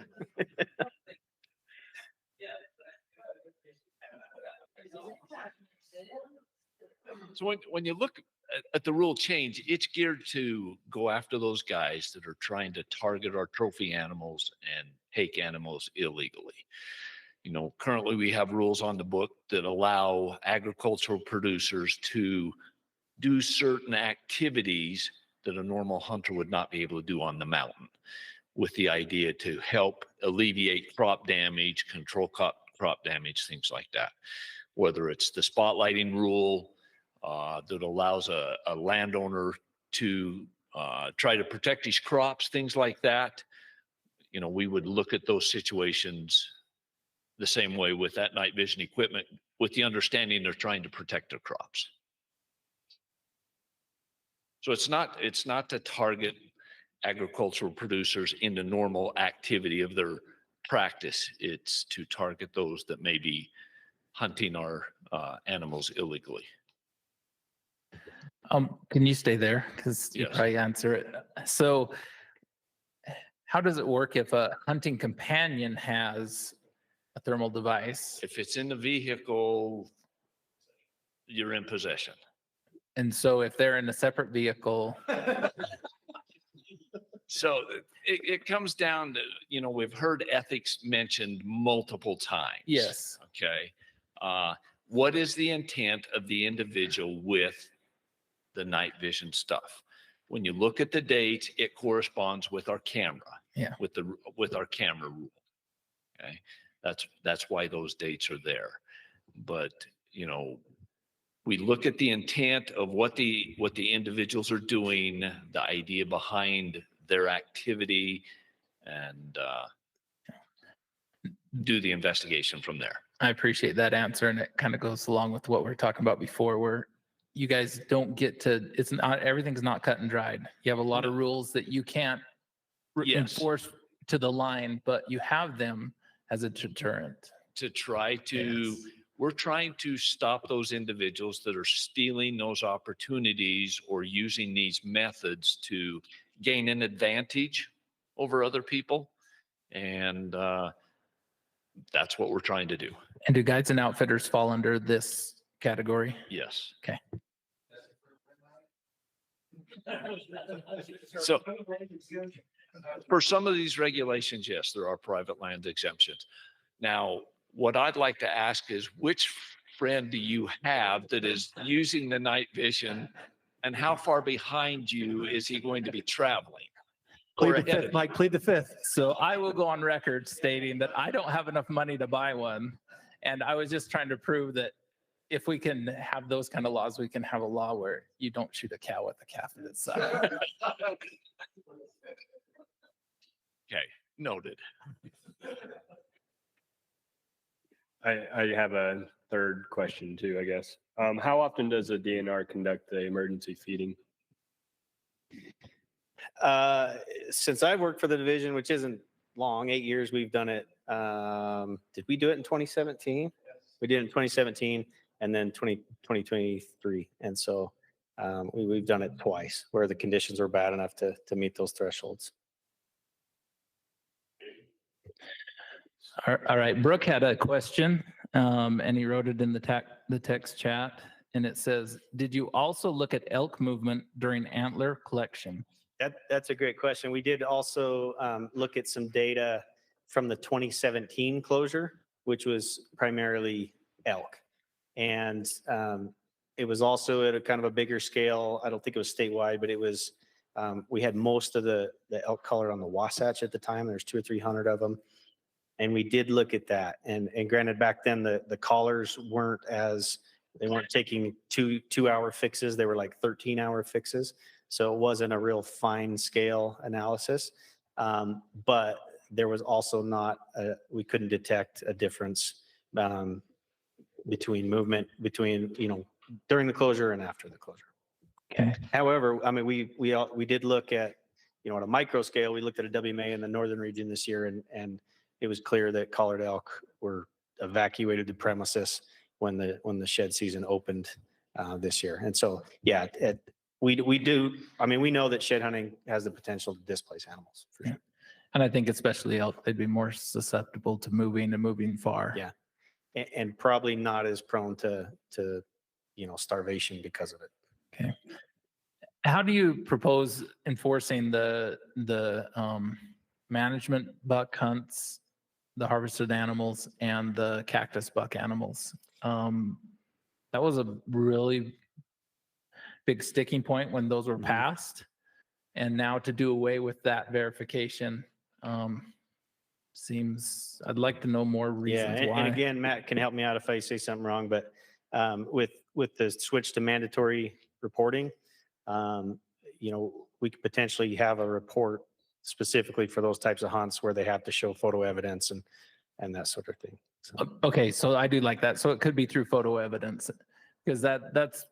[SPEAKER 11] So when you look at the rule change, it's geared to go after those guys that are trying to target our trophy animals and take animals illegally. You know, currently we have rules on the book that allow agricultural producers to do certain activities that a normal hunter would not be able to do on the mountain, with the idea to help alleviate crop damage, control crop damage, things like that. Whether it's the spotlighting rule that allows a landowner to try to protect his crops, things like that. You know, we would look at those situations the same way with that night vision equipment, with the understanding they're trying to protect their crops. So it's not to target agricultural producers in the normal activity of their practice. It's to target those that may be hunting our animals illegally.
[SPEAKER 1] Can you stay there? Because you
[SPEAKER 11] Yes.
[SPEAKER 1] probably answer it. So how does it work if a hunting companion has a thermal device?
[SPEAKER 11] If it's in the vehicle, you're in possession.
[SPEAKER 1] And so if they're in a separate vehicle,
[SPEAKER 11] So it comes down to, we've heard ethics mentioned multiple times.
[SPEAKER 1] Yes.
[SPEAKER 11] Okay. What is the intent of the individual with the night vision stuff? When you look at the date, it corresponds with our camera.
[SPEAKER 1] Yeah.
[SPEAKER 11] With our camera rule. Okay. That's why those dates are there. But, we look at the intent of what the individuals are doing, the idea behind their activity, and do the investigation from there.
[SPEAKER 1] I appreciate that answer, and it kind of goes along with what we were talking about before, where you guys don't get to, everything's not cut and dried. You have a lot of rules that you can't enforce to the line, but you have them as a deterrent.
[SPEAKER 11] To try to, we're trying to stop those individuals that are stealing those opportunities or using these methods to gain an advantage over other people. And that's what we're trying to do.
[SPEAKER 1] And do guides and outfitters fall under this category?
[SPEAKER 11] Yes.
[SPEAKER 1] Okay.
[SPEAKER 11] So for some of these regulations, yes, there are private land exemptions. Now, what I'd like to ask is, which friend do you have that is using the night vision, and how far behind you is he going to be traveling?
[SPEAKER 6] Plead the fifth, Mike, plead the fifth.
[SPEAKER 1] So I will go on record stating that I don't have enough money to buy one. And I was just trying to prove that if we can have those kind of laws, we can have a law where you don't shoot a cow with a calf at its side.
[SPEAKER 11] Okay, noted.
[SPEAKER 2] I have a third question too, I guess. How often does a DNR conduct the emergency feeding?
[SPEAKER 7] Since I've worked for the division, which isn't long, 8 years, we've done it. Did we do it in 2017? We did it in 2017 and then 2023. And so we've done it twice where the conditions were bad enough to meet those thresholds.
[SPEAKER 1] All right. Brooke had a question, and he wrote it in the text chat, and it says, "Did you also look at elk movement during antler collection?"
[SPEAKER 7] That's a great question. We did also look at some data from the 2017 closure, which was primarily elk. And it was also at a kind of a bigger scale. I don't think it was statewide, but it was, we had most of the elk color on the Wasatch at the time. There's 200 or 300 of them. And we did look at that. And granted, back then the collars they weren't taking 2-hour fixes. They were like 13-hour fixes. So it wasn't a real fine scale analysis. But there was also we couldn't detect a difference between movement during the closure and after the closure.
[SPEAKER 1] Okay.
[SPEAKER 7] However, I mean, we did look at, at a micro scale, we looked at a WMA in the northern region this year, and it was clear that collared elk were evacuated the premises when the shed season opened this year. And so, yeah, we know that shed hunting has the potential to displace animals for sure.
[SPEAKER 1] And I think especially elk, they'd be more susceptible to moving far.
[SPEAKER 7] Yeah. And probably not as prone to starvation because of it.
[SPEAKER 1] Okay. How do you propose enforcing the management buck hunts, the harvested animals, and the cactus buck animals? That was a really big sticking point when those were passed. And now to do away with that verification seems, I'd like to know more reasons why.
[SPEAKER 7] And again, Matt can help me out if I say something wrong, but with the switch to mandatory reporting, we could potentially have a report specifically for those types of hunts where they have to show photo evidence and that sort of thing. So.
[SPEAKER 1] Okay, so I do like that. So it could be through photo evidence, because that's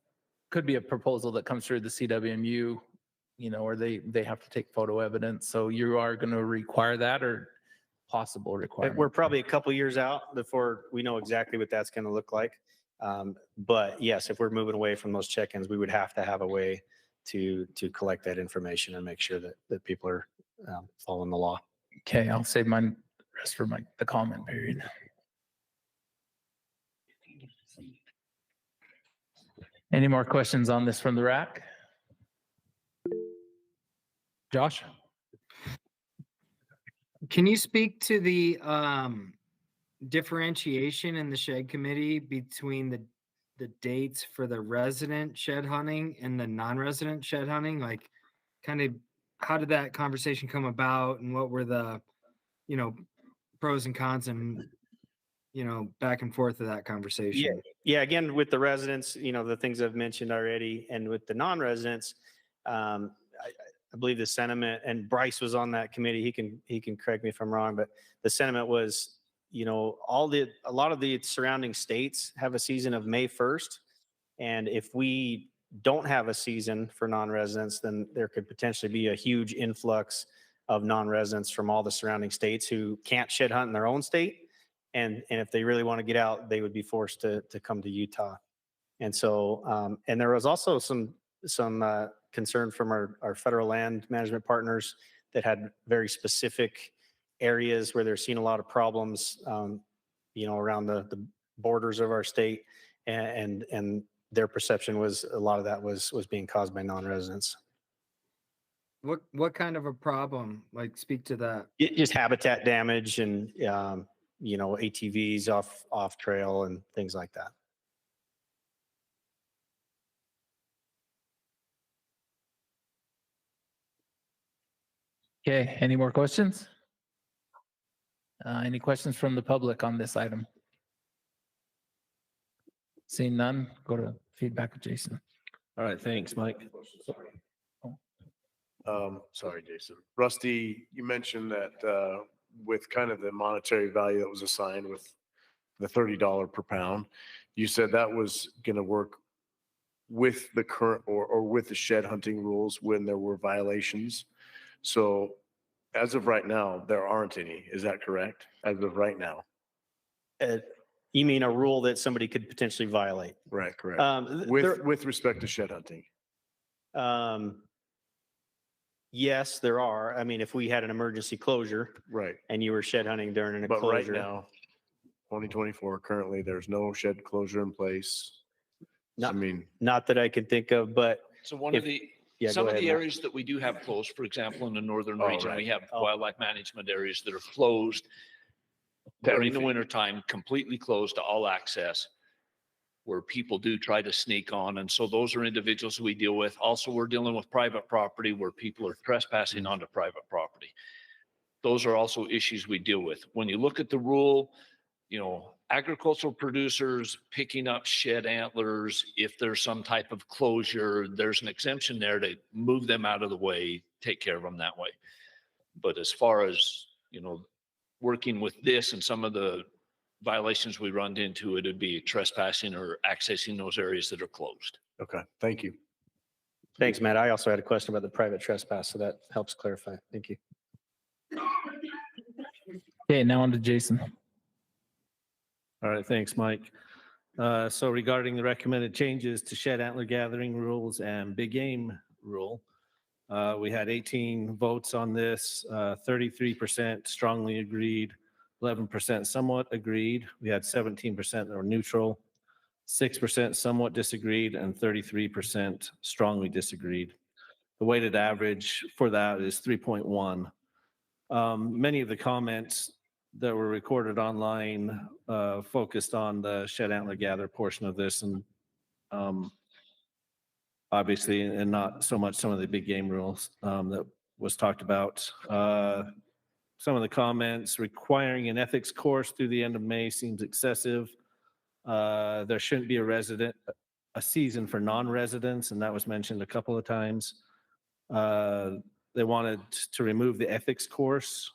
[SPEAKER 1] could be a proposal that comes through the CWMU, or they have to take photo evidence. So you are going to require that, or possible requirement?
[SPEAKER 7] We're probably a couple years out before we know exactly what that's going to look like. But yes, if we're moving away from those check-ins, we would have to have a way to collect that information and make sure that people are following the law.
[SPEAKER 1] Okay, I'll save my rest for the comment period. Any more questions on this from the RAC? Josh?
[SPEAKER 21] Can you speak to the differentiation in the shed committee between the dates for the resident shed hunting and the non-resident shed hunting? Like, kind of, how did that conversation come about, and what were the, pros and cons and, back and forth of that conversation?
[SPEAKER 7] Yeah. Again, with the residents, the things I've mentioned already, and with the non-residents, I believe the sentiment, and Bryce was on that committee. He can correct me if I'm wrong, but the sentiment was, a lot of the surrounding states have a season of May 1st. And if we don't have a season for non-residents, then there could potentially be a huge influx of non-residents from all the surrounding states who can't shed hunt in their own state. And if they really want to get out, they would be forced to come to Utah. And so, and there was also some concern from our federal land management partners that had very specific areas where they're seeing a lot of problems, around the borders of our state, and their perception was a lot of that was being caused by non-residents.
[SPEAKER 21] What kind of a problem? Like, speak to that.
[SPEAKER 7] Just habitat damage and ATVs off trail and things like that.
[SPEAKER 1] Okay, any more questions? Any questions from the public on this item? Seeing none, go to feedback with Jason.
[SPEAKER 5] All right, thanks, Mike. Sorry, Jason. Rusty, you mentioned that with kind of the monetary value that was assigned with the $30 per pound, you said that was going to work with the current or with the shed hunting rules when there were violations. So as of right now, there aren't any. Is that correct? As of right now?
[SPEAKER 7] You mean a rule that somebody could potentially violate?
[SPEAKER 5] Right, correct. With respect to shed hunting.
[SPEAKER 7] Yes, there are. I mean, if we had an emergency closure,
[SPEAKER 5] right,
[SPEAKER 7] and you were shed hunting during a
[SPEAKER 5] but
[SPEAKER 7] closure.
[SPEAKER 5] Right now, 2024, currently, there's no shed closure in place.
[SPEAKER 7] Not that I can think of, but
[SPEAKER 11] So one of the, some of the areas that we do have closed, for example, in the northern region, we have wildlife management areas that are closed during the wintertime, completely closed to all access, where people do try to sneak on. And so those are individuals we deal with. Also, we're dealing with private property where people are trespassing onto private property. Those are also issues we deal with. When you look at the rule, agricultural producers picking up shed antlers, if there's some type of closure, there's an exemption there to move them out of the way, take care of them that way. But as far as, working with this and some of the violations we run into, it'd be trespassing or accessing those areas that are closed.
[SPEAKER 5] Okay, thank you.
[SPEAKER 7] Thanks, Matt. I also had a question about the private trespass, so that helps clarify. Thank you.
[SPEAKER 1] Okay, now on to Jason.
[SPEAKER 12] All right, thanks, Mike. So regarding the recommended changes to shed antler gathering rules and big game rule, we had 18 votes on this, 33% strongly agreed, 11% somewhat agreed. We had 17% that were neutral, 6% somewhat disagreed, and 33% strongly disagreed. The weighted average for that is 3.1. Many of the comments that were recorded online focused on the shed antler gather portion of this, and obviously, and not so much some of the big game rules that was talked about. Some of the comments requiring an ethics course through the end of May seems excessive. There shouldn't be a season for non-residents, and that was mentioned a couple of times. They wanted to remove the ethics course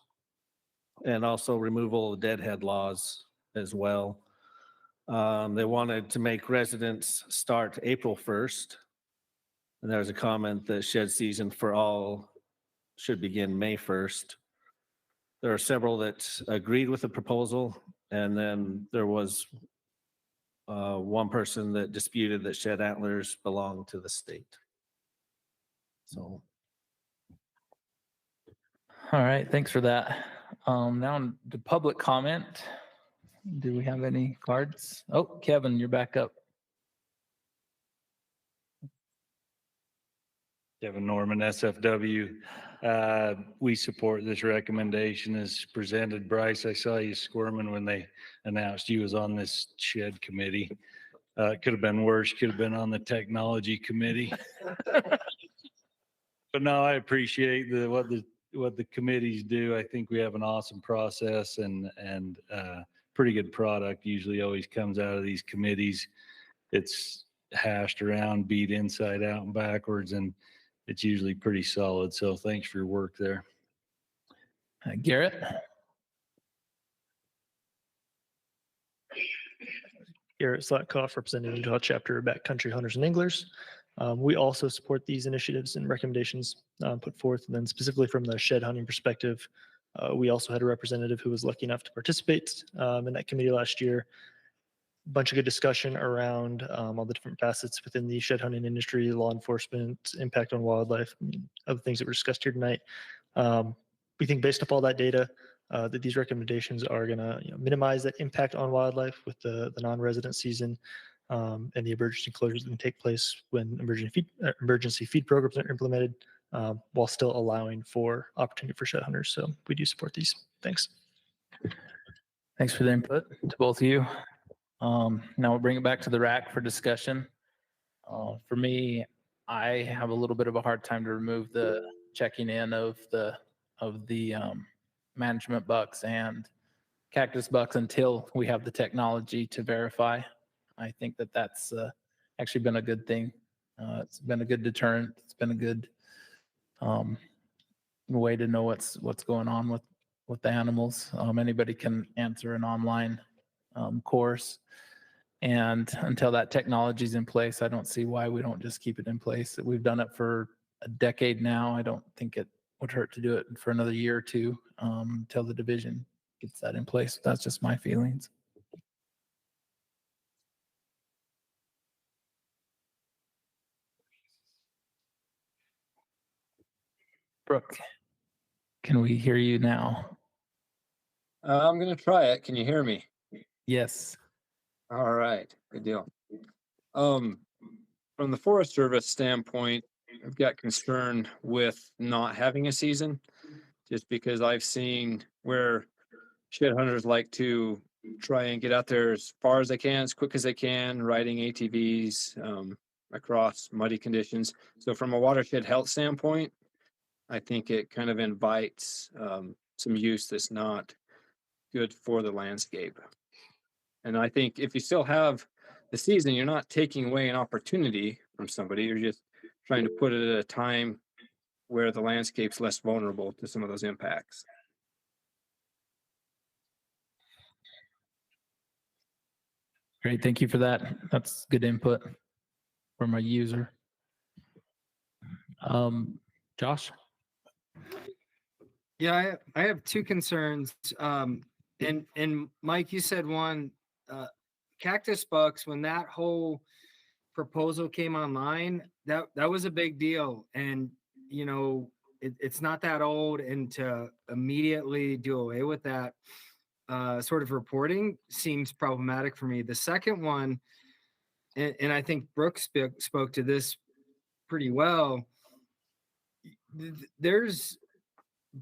[SPEAKER 12] and also removal of deadhead laws as well. They wanted to make residents start April 1st. And there was a comment that shed season for all should begin May 1st. There are several that agreed with the proposal, and then there was one person that disputed that shed antlers belong to the state. So.
[SPEAKER 1] All right, thanks for that. Now on to public comment. Do we have any cards? Oh, Kevin, you're back up.
[SPEAKER 20] Kevin Norman, SFW. We support this recommendation as presented. Bryce, I saw you squirming when they announced you was on this shed committee. It could have been worse, could have been on the technology committee. But no, I appreciate what the committees do. I think we have an awesome process and pretty good product usually always comes out of these committees. It's hashed around, beat inside out and backwards, and it's usually pretty solid. So thanks for your work there.
[SPEAKER 1] Garrett?
[SPEAKER 17] Garrett Slatkoff, representing Utah Chapter of Backcountry Hunters and Anglers. We also support these initiatives and recommendations put forth. And then specifically from the shed hunting perspective, we also had a representative who was lucky enough to participate in that committee last year. Bunch of good discussion around all the different facets within the shed hunting industry, law enforcement, impact on wildlife, other things that were discussed here tonight. We think based off all that data, that these recommendations are going to minimize that impact on wildlife with the non-resident season and the emergency closures that can take place when emergency feed programs are implemented, while still allowing for opportunity for shed hunters. So we do support these. Thanks.
[SPEAKER 1] Thanks for the input to both of you. Now we'll bring it back to the RAC for discussion. For me, I have a little bit of a hard time to remove the checking in of the management bucks and cactus bucks until we have the technology to verify. I think that that's actually been a good thing. It's been a good deterrent. It's been a good way to know what's going on with the animals. Anybody can answer an online course. And until that technology is in place, I don't see why we don't just keep it in place. We've done it for a decade now. I don't think it would hurt to do it for another year or two until the division gets that in place. That's just my feelings. Brooke, can we hear you now?
[SPEAKER 16] I'm going to try it. Can you hear me?
[SPEAKER 1] Yes.
[SPEAKER 16] All right. Good deal. From the Forest Service standpoint, I've got concern with not having a season, just because I've seen where shed hunters like to try and get out there as far as they can, as quick as they can, riding ATVs across muddy conditions. So from a watershed health standpoint, I think it kind of invites some use that's not good for the landscape. And I think if you still have the season, you're not taking away an opportunity from somebody. You're just trying to put it at a time where the landscape's less vulnerable to some of those impacts.
[SPEAKER 1] Great. Thank you for that. That's good input from a user. Josh?
[SPEAKER 21] Yeah, I have two concerns. And Mike, you said one, cactus bucks, when that whole proposal came online, that was a big deal. And, it's not that old, and to immediately do away with that sort of reporting seems problematic for me. The second one, and I think Brooks spoke to this pretty well, there's,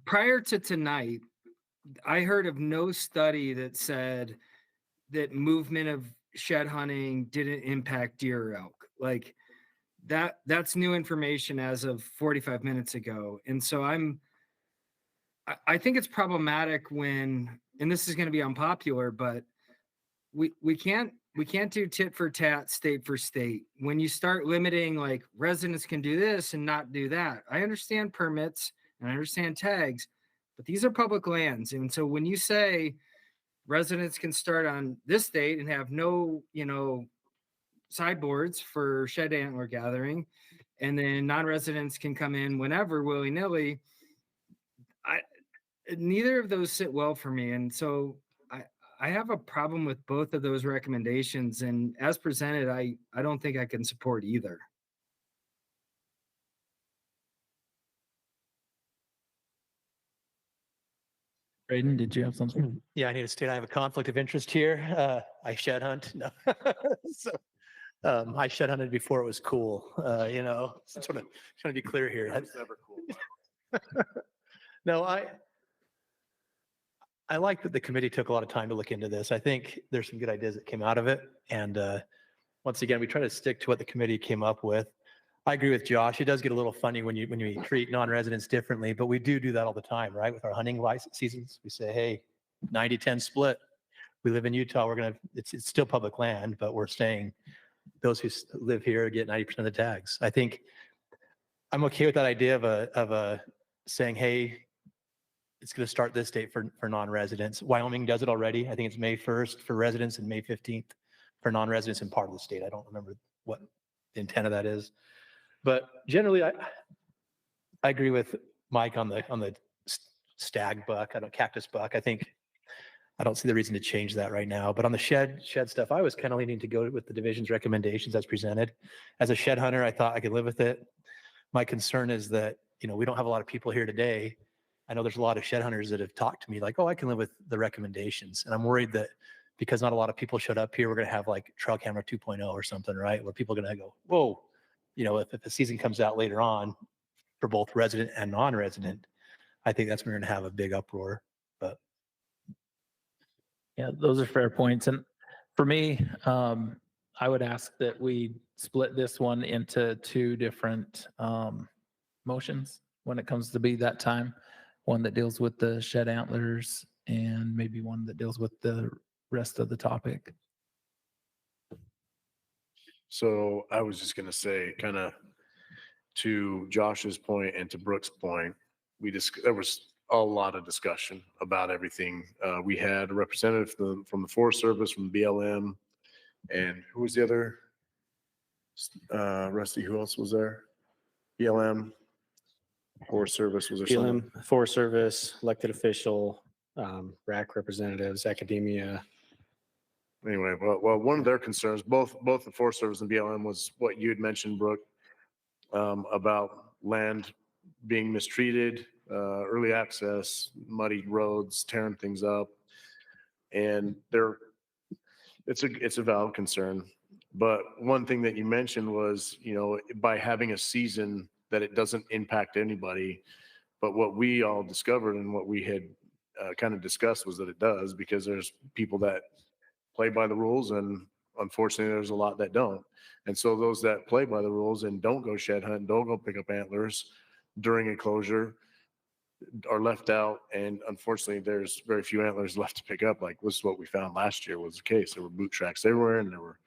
[SPEAKER 21] prior to tonight, I heard of no study that said that movement of shed hunting didn't impact deer or elk. Like that's new information as of 45 minutes ago. And so I think it's problematic when, and this is going to be unpopular, but we can't do tit for tat, state for state. When you start limiting, like, residents can do this and not do that. I understand permits and I understand tags, but these are public lands. And so when you say residents can start on this date and have no, sideboards for shed antler gathering, and then non-residents can come in whenever, willy-nilly, neither of those sit well for me. And so I have a problem with both of those recommendations. And as presented, I don't think I can support either.
[SPEAKER 1] Braden, did you have something?
[SPEAKER 6] Yeah, I need to state I have a conflict of interest here. I shed hunt. No. So I shed hunted before it was cool. Sort of trying to be clear here.
[SPEAKER 8] It was never cool.
[SPEAKER 6] No, I like that the committee took a lot of time to look into this. I think there's some good ideas that came out of it. And once again, we try to stick to what the committee came up with. I agree with Josh. It does get a little funny when you treat non-residents differently, but we do that all the time, right? With our hunting license seasons, we say, hey, 90-10 split. We live in Utah. It's still public land, but we're saying those who live here get 90% of the tags. I think I'm okay with that idea of saying, hey, it's going to start this date for non-residents. Wyoming does it already. I think it's May 1st for residents and May 15th for non-residents in part of the state. I don't remember what the intent of that is. But generally, I agree with Mike on the stag buck, cactus buck. I don't see the reason to change that right now. But on the shed stuff, I was kind of leaning to go with the division's recommendations as presented. As a shed hunter, I thought I could live with it. My concern is that, we don't have a lot of people here today. I know there's a lot of shed hunters that have talked to me like, oh, I can live with the recommendations. And I'm worried that because not a lot of people showed up here, we're going to have like trail camera 2.0 or something, right? Where people are going to go, whoa, if the season comes out later on for both resident and non-resident, I think that's when we're going to have a big uproar. But
[SPEAKER 1] yeah, those are fair points. And for me, I would ask that we split this one into two different motions when it comes to be that time. One that deals with the shed antlers and maybe one that deals with the rest of the topic.
[SPEAKER 5] So I was just going to say, kind of to Josh's point and to Brooke's point, there was a lot of discussion about everything. We had a representative from the Forest Service, from BLM, and who was the other? Rusty, who else was there? BLM, Forest Service, was there something?
[SPEAKER 7] BLM, Forest Service, elected official, RAC representatives, academia.
[SPEAKER 5] Anyway, well, one of their concerns, both the Forest Service and BLM, was what you had mentioned, Brooke, about land being mistreated, early access, muddy roads, tearing things up. And it's a valid concern. But one thing that you mentioned was, by having a season that it doesn't impact anybody. But what we all discovered and what we had kind of discussed was that it does, because there's people that play by the rules, and unfortunately there's a lot that don't. And so those that play by the rules and don't go shed hunt, don't go pick up antlers during a closure are left out. And unfortunately there's very few antlers left to pick up. Like this is what we found last year was the case. There were boot tracks everywhere and there were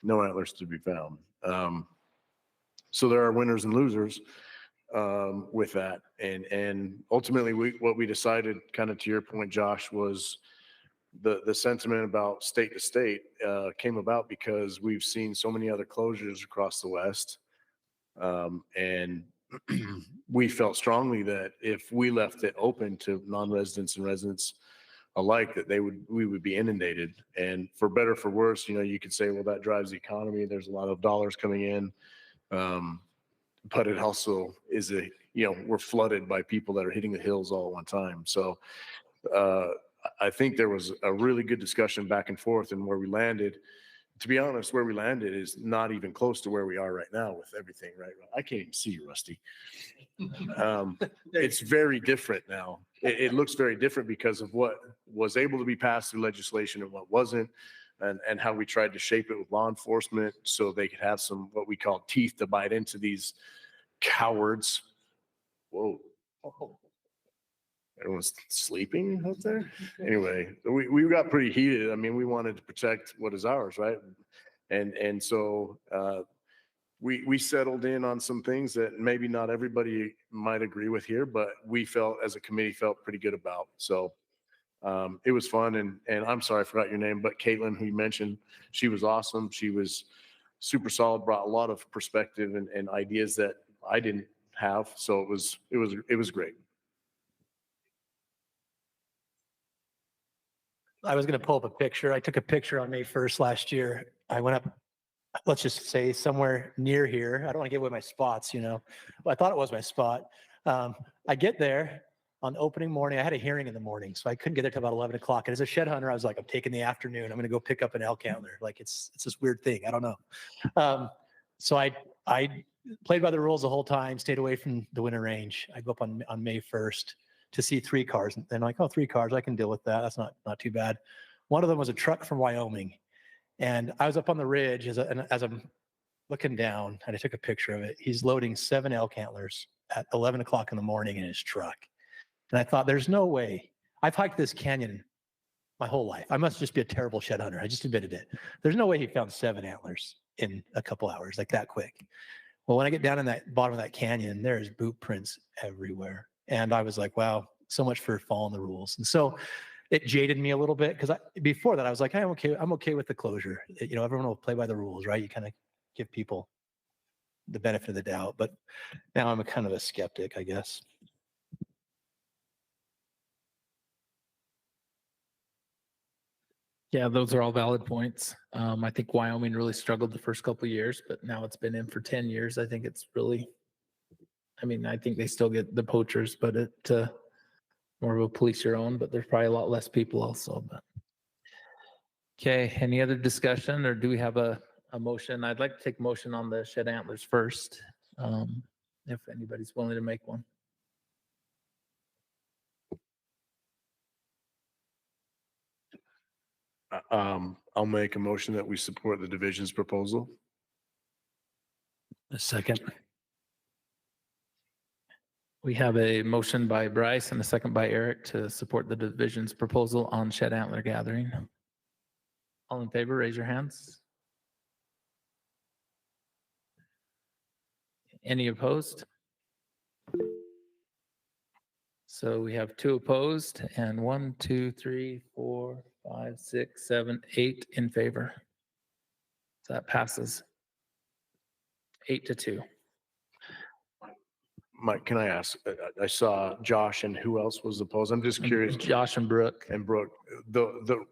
[SPEAKER 5] no antlers to be found. So there are winners and losers with that. And ultimately what we decided, kind of to your point, Josh, was the sentiment about state to state came about because we've seen so many other closures across the West. And we felt strongly that if we left it open to non-residents and residents alike, that we would be inundated. And for better, for worse, you could say, well, that drives the economy. There's a lot of dollars coming in. But it also is we're flooded by people that are hitting the hills all at one time. So I think there was a really good discussion back and forth, and where we landed, to be honest, where we landed is not even close to where we are right now with everything, right? I can't even see you, Rusty. It's very different now. It looks very different because of what was able to be passed through legislation and what wasn't, and how we tried to shape it with law enforcement so they could have some, what we call teeth to bite into these cowards. Whoa. Everyone's sleeping out there. Anyway, we got pretty heated. I mean, we wanted to protect what is ours, right? And so we settled in on some things that maybe not everybody might agree with here, but we felt as a committee felt pretty good about. So it was fun. And I'm sorry, I forgot your name, but Caitlin, who you mentioned, she was awesome. She was super solid, brought a lot of perspective and ideas that I didn't have. So it was great.
[SPEAKER 6] I was going to pull up a picture. I took a picture on May 1st last year. I went up, let's just say somewhere near here. I don't want to give away my spots, Well, I thought it was my spot. I get there on opening morning. I had a hearing in the morning, so I couldn't get there till about 11 o'clock. And as a shed hunter, I was like, I'm taking the afternoon. I'm going to go pick up an elk antler. Like it's this weird thing. I don't know. So I played by the rules the whole time, stayed away from the winter range. I go up on May 1st to see 3 cars. And I'm like, oh, 3 cars, I can deal with that. That's not too bad. One of them was a truck from Wyoming. And I was up on the ridge as I'm looking down, and I took a picture of it. He's loading 7 elk antlers at 11 o'clock in the morning in his truck. And I thought, there's no way. I've hiked this canyon my whole life. I must just be a terrible shed hunter. I just admitted it. There's no way he found 7 antlers in a couple hours, like that quick. Well, when I get down in that bottom of that canyon, there's boot prints everywhere. And I was like, wow, so much for following the rules. And so it jaded me a little bit, because before that I was like, hey, I'm okay with the closure. Everyone will play by the rules, right? You kind of give people the benefit of the doubt. But now I'm a kind of a skeptic, I guess.
[SPEAKER 1] Yeah, those are all valid points. I think Wyoming really struggled the first couple of years, but now it's been in for 10 years. I think it's really, I think they still get the poachers, but more of a police your own, but there's probably a lot less people also. But okay, any other discussion, or do we have a motion? I'd like to take motion on the shed antlers first, if anybody's willing to make one.
[SPEAKER 5] I'll make a motion that we support the division's proposal.
[SPEAKER 6] A second.
[SPEAKER 1] We have a motion by Bryce and a second by Eric to support the division's proposal on shed antler gathering. All in favor, raise your hands. Any opposed? So we have 2 opposed and 1, 2, 3, 4, 5, 6, 7, 8 in favor. So that passes 8-2.
[SPEAKER 5] Mike, can I ask, I saw Josh, and who else was opposed? I'm just curious.
[SPEAKER 1] Josh and Brooke.
[SPEAKER 5] And Brooke,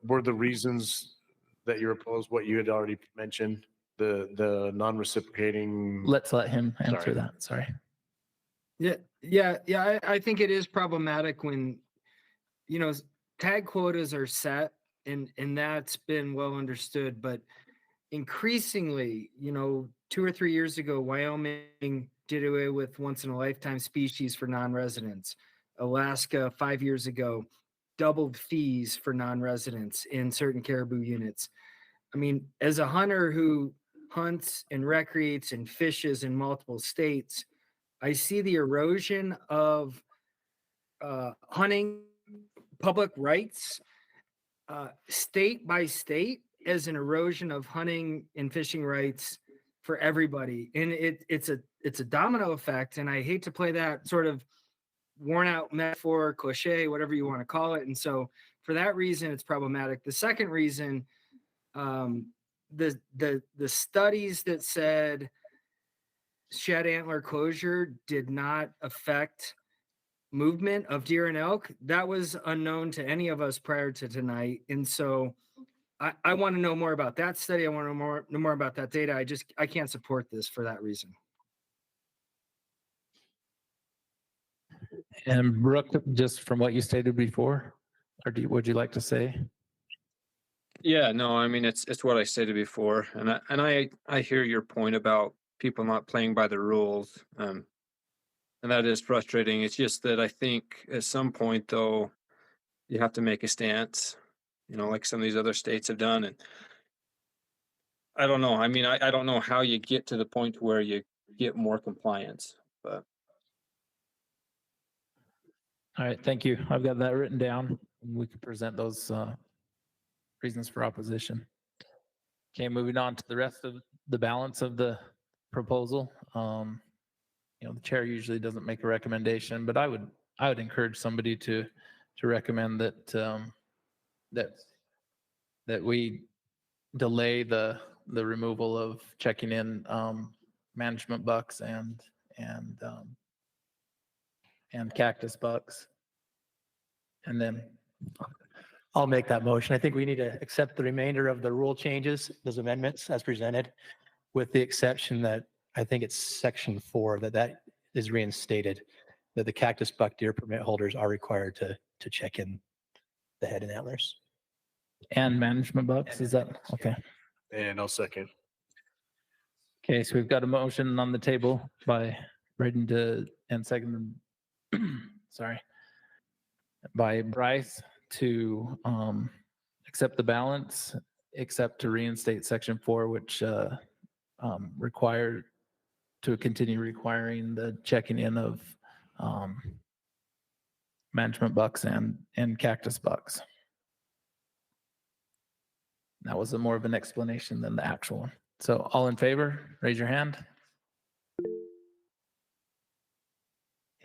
[SPEAKER 5] were the reasons that you're opposed what you had already mentioned, the non-reciprocating?
[SPEAKER 1] Let's let him answer
[SPEAKER 5] Sorry.
[SPEAKER 1] that. Sorry.
[SPEAKER 21] Yeah. I think it is problematic when, tag quotas are set, and that's been well understood. But increasingly, 2 or 3 years ago, Wyoming did away with once in a lifetime species for non-residents. Alaska 5 years ago doubled fees for non-residents in certain caribou units. As a hunter who hunts and recreates and fishes in multiple states, I see the erosion of hunting public rights state by state as an erosion of hunting and fishing rights for everybody. And it's a domino effect. And I hate to play that sort of worn out metaphor, cliche, whatever you want to call it. And so for that reason, it's problematic. The second reason, the studies that said shed antler closure did not affect movement of deer and elk, that was unknown to any of us prior to tonight. And so I want to know more about that study. I want to know more about that data. I can't support this for that reason.
[SPEAKER 1] And Brooke, just from what you stated before, or would you like to say?
[SPEAKER 16] Yeah, no, it's what I stated before, and I hear your point about people not playing by the rules, and that is frustrating. It's just that I think at some point though, you have to make a stance, like some of these other states have done, and I don't know. I don't know how you get to the point where you get more compliance, but.
[SPEAKER 1] All right, thank you. I've got that written down. We can present those reasons for opposition. Okay, moving on to the rest of the balance of the proposal. The chair usually doesn't make a recommendation, but I would encourage somebody to recommend that that we delay the removal of checking in management bucks and cactus bucks. And then
[SPEAKER 6] I'll make that motion. I think we need to accept the remainder of the rule changes, those amendments as presented, with the exception that I think it's section 4 that is reinstated, that the cactus buck deer permit holders are required to check in the head and antlers.
[SPEAKER 1] And management bucks, is that okay?
[SPEAKER 5] And I'll second.
[SPEAKER 1] Okay, so we've got a motion on the table by Braden and second, sorry, by Bryce to accept the balance, except to reinstate section 4, which required to continue requiring the checking in of management bucks and cactus bucks. That was more of an explanation than the actual one. So all in favor, raise your hand.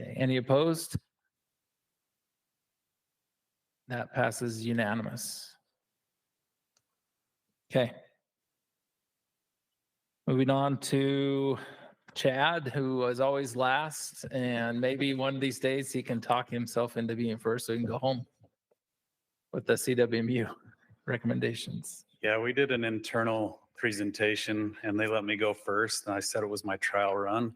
[SPEAKER 1] Okay, any opposed? That passes unanimous. Okay. Moving on to Chad, who was always last, and maybe one of these days he can talk himself into being first so he can go home with the CWMU recommendations.
[SPEAKER 8] Yeah, we did an internal presentation and they let me go first. And I said it was my trial run.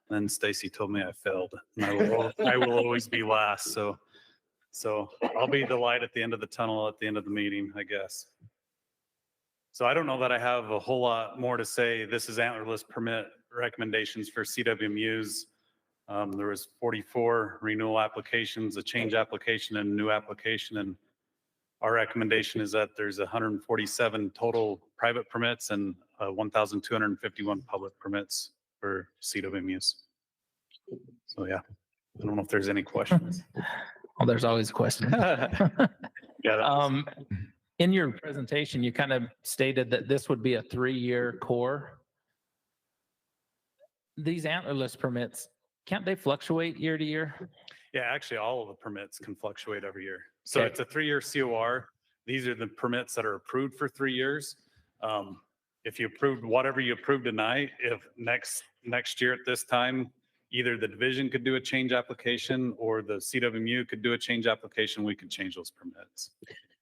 [SPEAKER 8] Then Stacy told me I failed. And I will always be last. So I'll be the light at the end of the tunnel at the end of the meeting, I guess. So I don't know that I have a whole lot more to say. This is antlerless permit recommendations for CWMUs. There was 44 renewal applications, a change application, and a new application. And our recommendation is that there's 147 total private permits and 1,251 public permits for CWMUs. So yeah, I don't know if there's any questions.
[SPEAKER 1] Well, there's always questions.
[SPEAKER 8] Yeah.
[SPEAKER 1] In your presentation, you kind of stated that this would be a 3-year core. These antlerless permits, can't they fluctuate year to year?
[SPEAKER 8] Yeah, actually, all of the permits can fluctuate every year. So
[SPEAKER 1] Okay.
[SPEAKER 8] it's a 3-year COR. These are the permits that are approved for 3 years. If you approved whatever you approved tonight, if next year at this time, either the division could do a change application or the CWMU could do a change application, we could change those permits.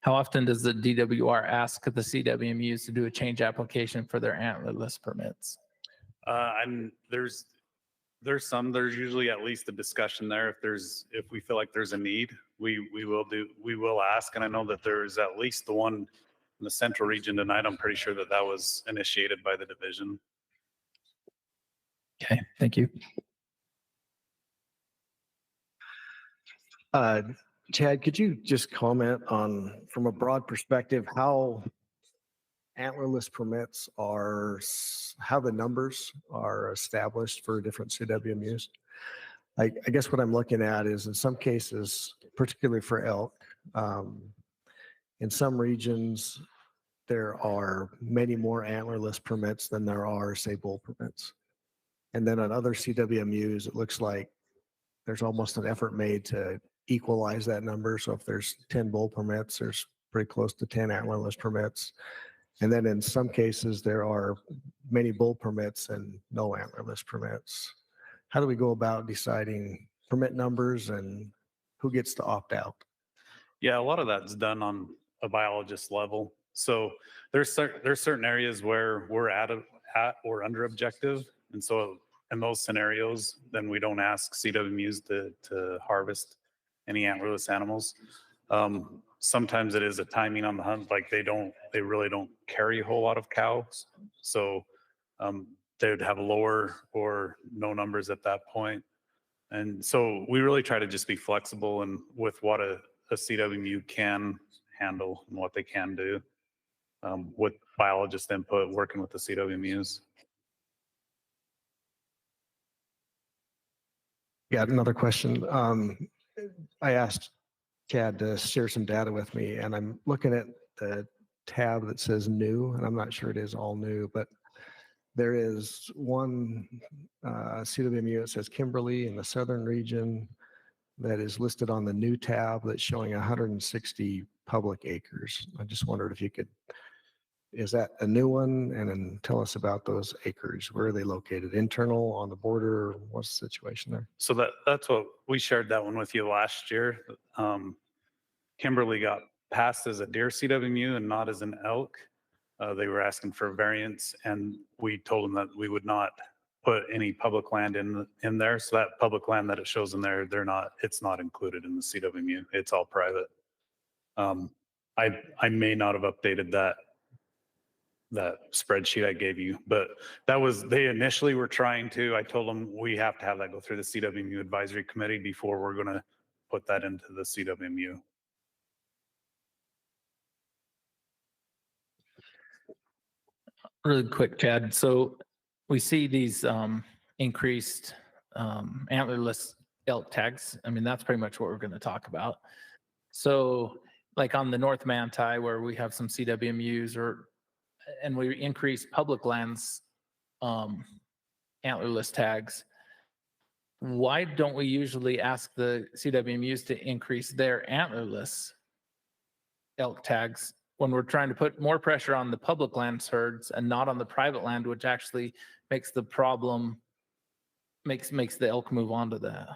[SPEAKER 1] How often does the DWR ask the CWMUs to do a change application for their antlerless permits?
[SPEAKER 8] And there's there's usually at least a discussion there. If we feel like there's a need, we will ask. And I know that there's at least the one in the central region tonight. I'm pretty sure that was initiated by the division.
[SPEAKER 1] Okay, thank you.
[SPEAKER 9] Chad, could you just comment on, from a broad perspective, how antlerless permits how the numbers are established for different CWMUs? I guess what I'm looking at is in some cases, particularly for elk, in some regions, there are many more antlerless permits than there are, say, bull permits. And then on other CWMUs, it looks like there's almost an effort made to equalize that number. So if there's 10 bull permits, there's pretty close to 10 antlerless permits. And then in some cases, there are many bull permits and no antlerless permits. How do we go about deciding permit numbers and who gets to opt out?
[SPEAKER 8] Yeah, a lot of that's done on a biologist level. So there's certain areas where we're at or under objective. And so in those scenarios, then we don't ask CWMUs to harvest any antlerless animals. Sometimes it is a timing on the hunt, like they really don't carry a whole lot of cows. So they would have lower or no numbers at that point. And so we really try to just be flexible and with what a CWMU can handle and what they can do with biologist input, working with the CWMUs.
[SPEAKER 9] Yeah, another question. I asked Chad to share some data with me, and I'm looking at the tab that says new, and I'm not sure it is all new, but there is one CWMU that says Kimberly in the southern region that is listed on the new tab that's showing 160 public acres. I just wondered if you could, is that a new one? And then tell us about those acres. Where are they located? Internal, on the border? What's the situation there?
[SPEAKER 8] So that's what we shared that one with you last year. Kimberly got passed as a deer CWMU and not as an elk. They were asking for a variance, and we told them that we would not put any public land in there. So that public land that it shows in there, it's not included in the CWMU. It's all private. I may not have updated that that spreadsheet I gave you. But that was, they initially were trying to, I told them we have to have that go through the CWMU advisory committee before we're going to put that into the CWMU.
[SPEAKER 1] Really quick, Chad. So we see these increased antlerless elk tags. I mean, that's pretty much what we're going to talk about. So like on the North Manti where we have some CWMUs and we increase public lands antlerless tags, why don't we usually ask the CWMUs to increase their antlerless elk tags when we're trying to put more pressure on the public lands herds and not on the private land, which actually makes the problem, makes the elk move on to the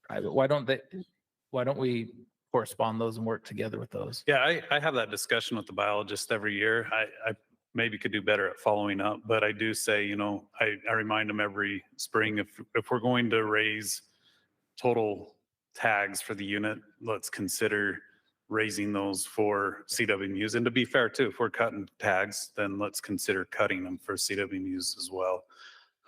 [SPEAKER 1] private? Why don't we correspond those and work together with those?
[SPEAKER 8] Yeah, I have that discussion with the biologist every year. I maybe could do better at following up, but I do say, you know, I remind them every spring, if we're going to raise total tags for the unit, let's consider raising those for CWMUs. And to be fair too, if we're cutting tags, then let's consider cutting them for CWMUs as well.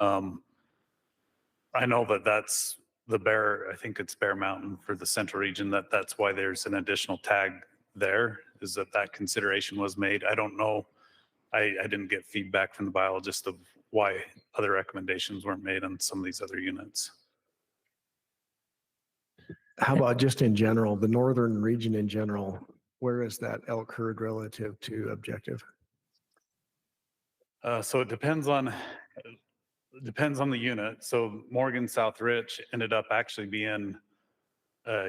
[SPEAKER 8] I know that that's the Bear, I think it's Bear Mountain for the central region, that's why there's an additional tag there, is that consideration was made. I don't know. I didn't get feedback from the biologist of why other recommendations weren't made on some of these other units.
[SPEAKER 9] How about just in general, the northern region in general, where is that elk herd relative to objective?
[SPEAKER 8] So it depends on the unit. So Morgan South Rich ended up actually being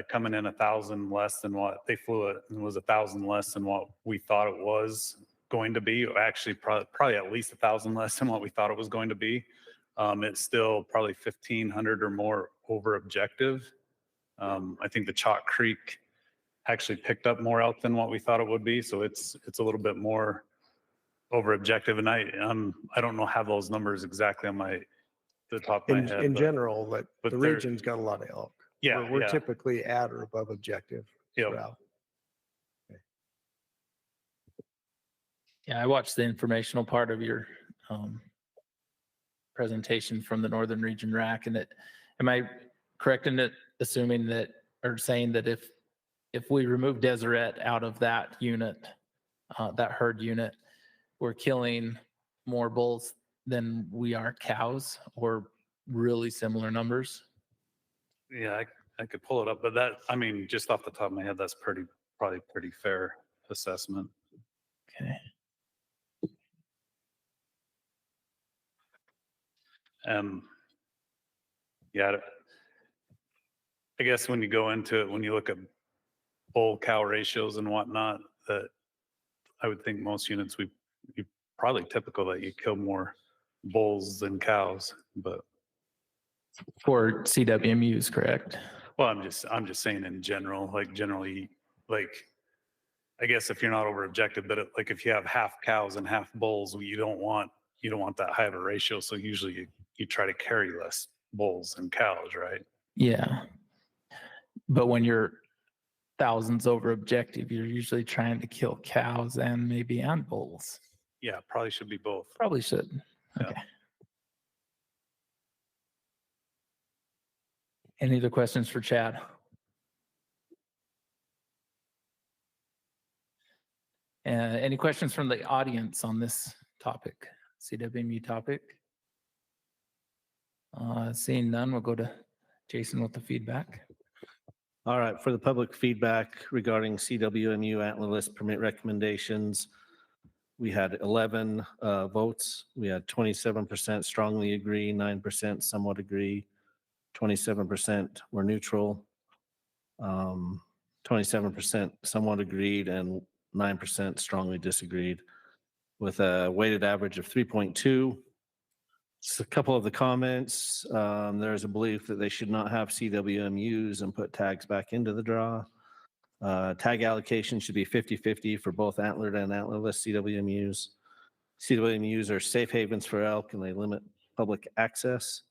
[SPEAKER 8] coming in 1,000 less than what they flew it, and was 1,000 less than what we thought it was going to be. Actually, probably at least 1,000 less than what we thought it was going to be. It's still probably 1,500 or more over objective. I think the Chalk Creek actually picked up more elk than what we thought it would be, so it's a little bit more over objective. And I don't know have those numbers exactly on the top of my head.
[SPEAKER 9] In general,
[SPEAKER 8] but
[SPEAKER 9] the region's got a lot of elk.
[SPEAKER 8] Yeah,
[SPEAKER 9] We're
[SPEAKER 8] yeah.
[SPEAKER 9] typically at or above objective.
[SPEAKER 8] Yep.
[SPEAKER 9] throughout.
[SPEAKER 1] Yeah, I watched the informational part of your presentation from the Northern Region RAC, and am I correct in it, assuming that, or saying that if we remove Deseret out of that unit, that herd unit, we're killing more bulls than we are cows, or really similar numbers?
[SPEAKER 8] Yeah, I could pull it up, but that, I mean, just off the top of my head, that's probably pretty fair assessment.
[SPEAKER 1] Okay.
[SPEAKER 8] Yeah, I guess when you go into it, when you look at bull cow ratios and whatnot, that I would think most units you probably typical that you kill more bulls than cows, but
[SPEAKER 1] For CWMUs, correct?
[SPEAKER 8] well, I'm just saying in general, like generally, like I guess if you're not over objective, but like if you have half cows and half bulls, you don't want that high of a ratio. So usually you try to carry less bulls than cows, right?
[SPEAKER 1] Yeah. But when you're thousands over objective, you're usually trying to kill cows and bulls.
[SPEAKER 8] Yeah, probably should be both.
[SPEAKER 1] Probably should. Okay.
[SPEAKER 8] Yeah.
[SPEAKER 1] Any other questions for Chad? Any questions from the audience on this topic, CWMU topic? Seeing none, we'll go to Jason with the feedback.
[SPEAKER 12] All right, for the public feedback regarding CWMU antlerless permit recommendations, we had 11 votes. We had 27% strongly agree, 9% somewhat agree, 27% were neutral, 27% somewhat agreed, and 9% strongly disagreed, with a weighted average of 3.2. Just a couple of the comments. There's a belief that they should not have CWMUs and put tags back into the draw. Tag allocation should be 50-50 for both antlered and antlerless CWMUs. CWMUs are safe havens for elk and they limit public access.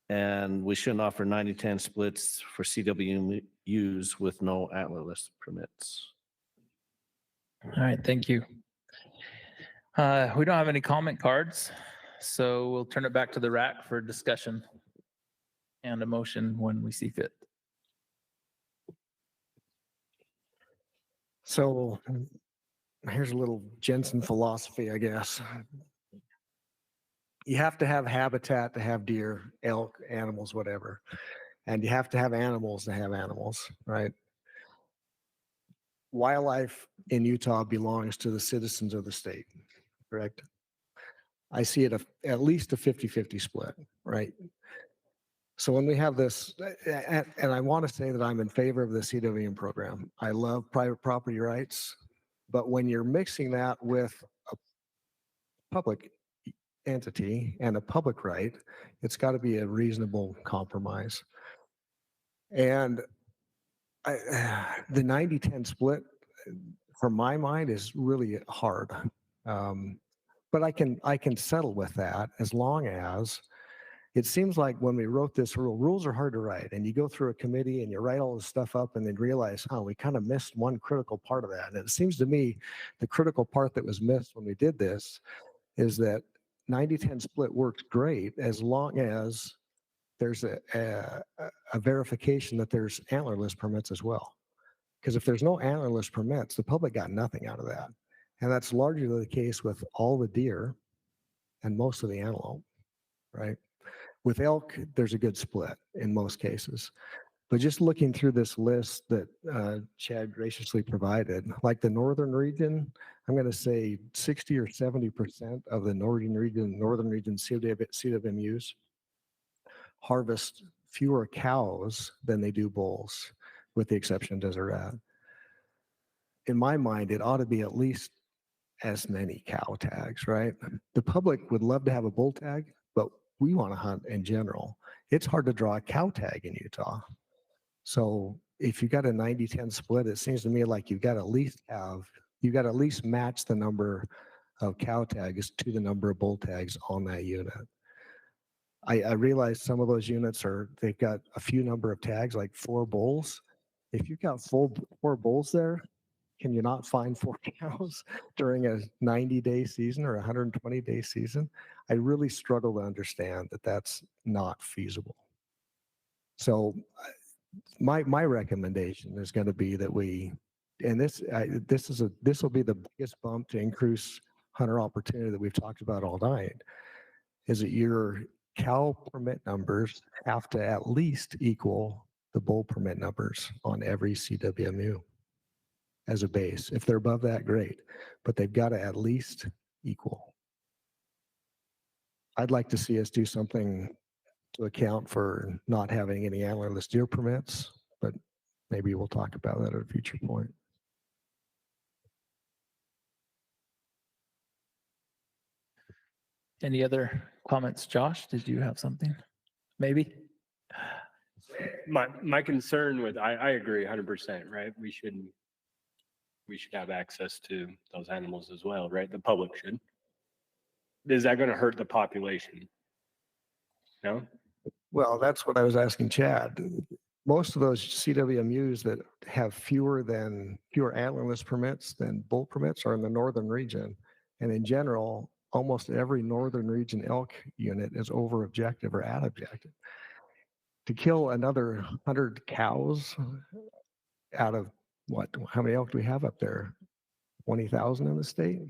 [SPEAKER 12] And we shouldn't offer 90-10 splits for CWMUs with no antlerless permits.
[SPEAKER 1] All right, thank you. We don't have any comment cards, so we'll turn it back to the RAC for discussion and a motion when we see fit.
[SPEAKER 9] So here's a little Jensen philosophy, I guess. You have to have habitat to have deer, elk, animals, whatever. And you have to have animals to have animals, right? Wildlife in Utah belongs to the citizens of the state, correct? I see it at least a 50-50 split, right? So when we have this, and I want to say that I'm in favor of the CWM program. I love private property rights, but when you're mixing that with a public entity and a public right, it's got to be a reasonable compromise. And the 90-10 split, from my mind, is really hard. But I can settle with that as long as it seems like when we wrote this rule, rules are hard to write, and you go through a committee and you write all this stuff up and then realize, we kind of missed one critical part of that. And it seems to me the critical part that was missed when we did this is that 90-10 split works great as long as there's a verification that there's antlerless permits as well. Because if there's no antlerless permits, the public got nothing out of that. And that's largely the case with all the deer and most of the antelope, right? With elk, there's a good split in most cases. But just looking through this list that Chad graciously provided, like the northern region, I'm going to say 60 or 70% of the northern region CWMUs harvest fewer cows than they do bulls, with the exception of Desert Rat. In my mind, it ought to be at least as many cow tags, right? The public would love to have a bull tag, but we want to hunt in general. It's hard to draw a cow tag in Utah. So if you got a 90-10 split, it seems to me like you've got to at least match the number of cow tags to the number of bull tags on that unit. I realize some of those units they've got a few number of tags, like 4 bulls. If you've got 4 bulls there, can you not find 4 cows during a 90-day season or a 120-day season? I really struggle to understand that that's not feasible. So my recommendation is going to be that this will be the biggest bump to increase hunter opportunity that we've talked about all night, is that your cow permit numbers have to at least equal the bull permit numbers on every CWMU as a base. If they're above that, great, but they've got to at least equal. I'd like to see us do something to account for not having any antlerless deer permits, but maybe we'll talk about that at a future point.
[SPEAKER 1] Any other comments? Josh, did you have something? Maybe?
[SPEAKER 2] My concern with, I agree 100%, right? We should have access to those animals as well, right? The public should. Is that going to hurt the population? No?
[SPEAKER 9] Well, that's what I was asking Chad. Most of those CWMUs that have fewer antlerless permits than bull permits are in the northern region. And in general, almost every northern region elk unit is over objective or at objective. To kill another 100 cows out of how many elk do we have up there? 20,000 in the state?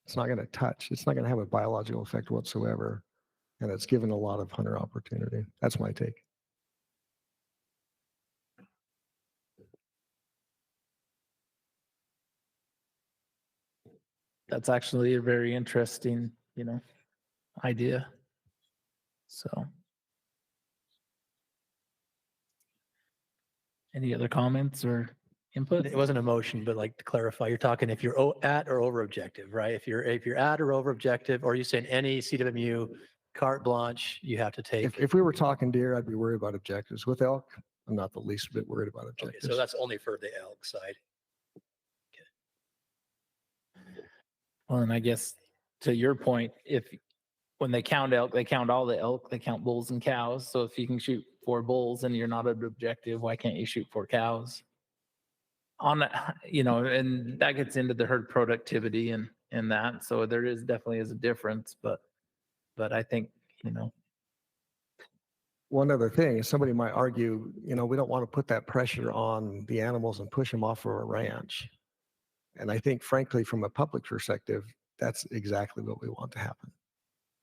[SPEAKER 9] It's not going to have a biological effect whatsoever. And it's given a lot of hunter opportunity. That's my take.
[SPEAKER 1] That's actually a very interesting, idea. So. Any other comments or input?
[SPEAKER 6] It wasn't a motion, but like to clarify, you're talking if you're at or over objective, right? If you're at or over objective, or you saying any CWMU carte blanche, you have to take.
[SPEAKER 9] If we were talking deer, I'd be worried about objectives. With elk, I'm not the least bit worried about objectives.
[SPEAKER 6] Okay, so that's only for the elk side.
[SPEAKER 1] Well, and I guess to your point, when they count elk, they count all the elk, they count bulls and cows. So if you can shoot 4 bulls and you're not an objective, why can't you shoot 4 cows? And that gets into the herd productivity and in that. So there is definitely is a difference, but I think,
[SPEAKER 9] One other thing is somebody might argue, we don't want to put that pressure on the animals and push them off of a ranch. And I think frankly, from a public perspective, that's exactly what we want to happen.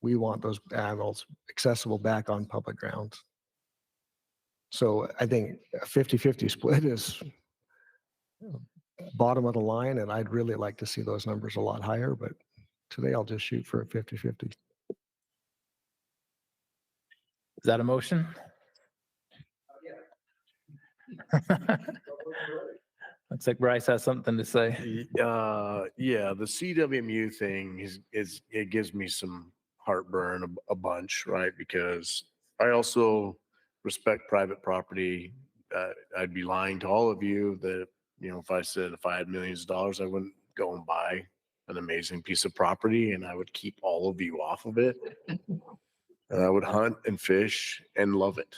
[SPEAKER 9] We want those animals accessible back on public grounds. So I think a 50-50 split is bottom of the line, and I'd really like to see those numbers a lot higher, but today I'll just shoot for a 50-50.
[SPEAKER 1] is that a motion? Looks like Bryce has something to say.
[SPEAKER 5] Yeah, the CWMU thing is it gives me some heartburn a bunch, right? Because I also respect private property. I'd be lying to all of you that, if I said if I had millions of dollars, I wouldn't go and buy an amazing piece of property and I would keep all of you off of it. And I would hunt and fish and love it.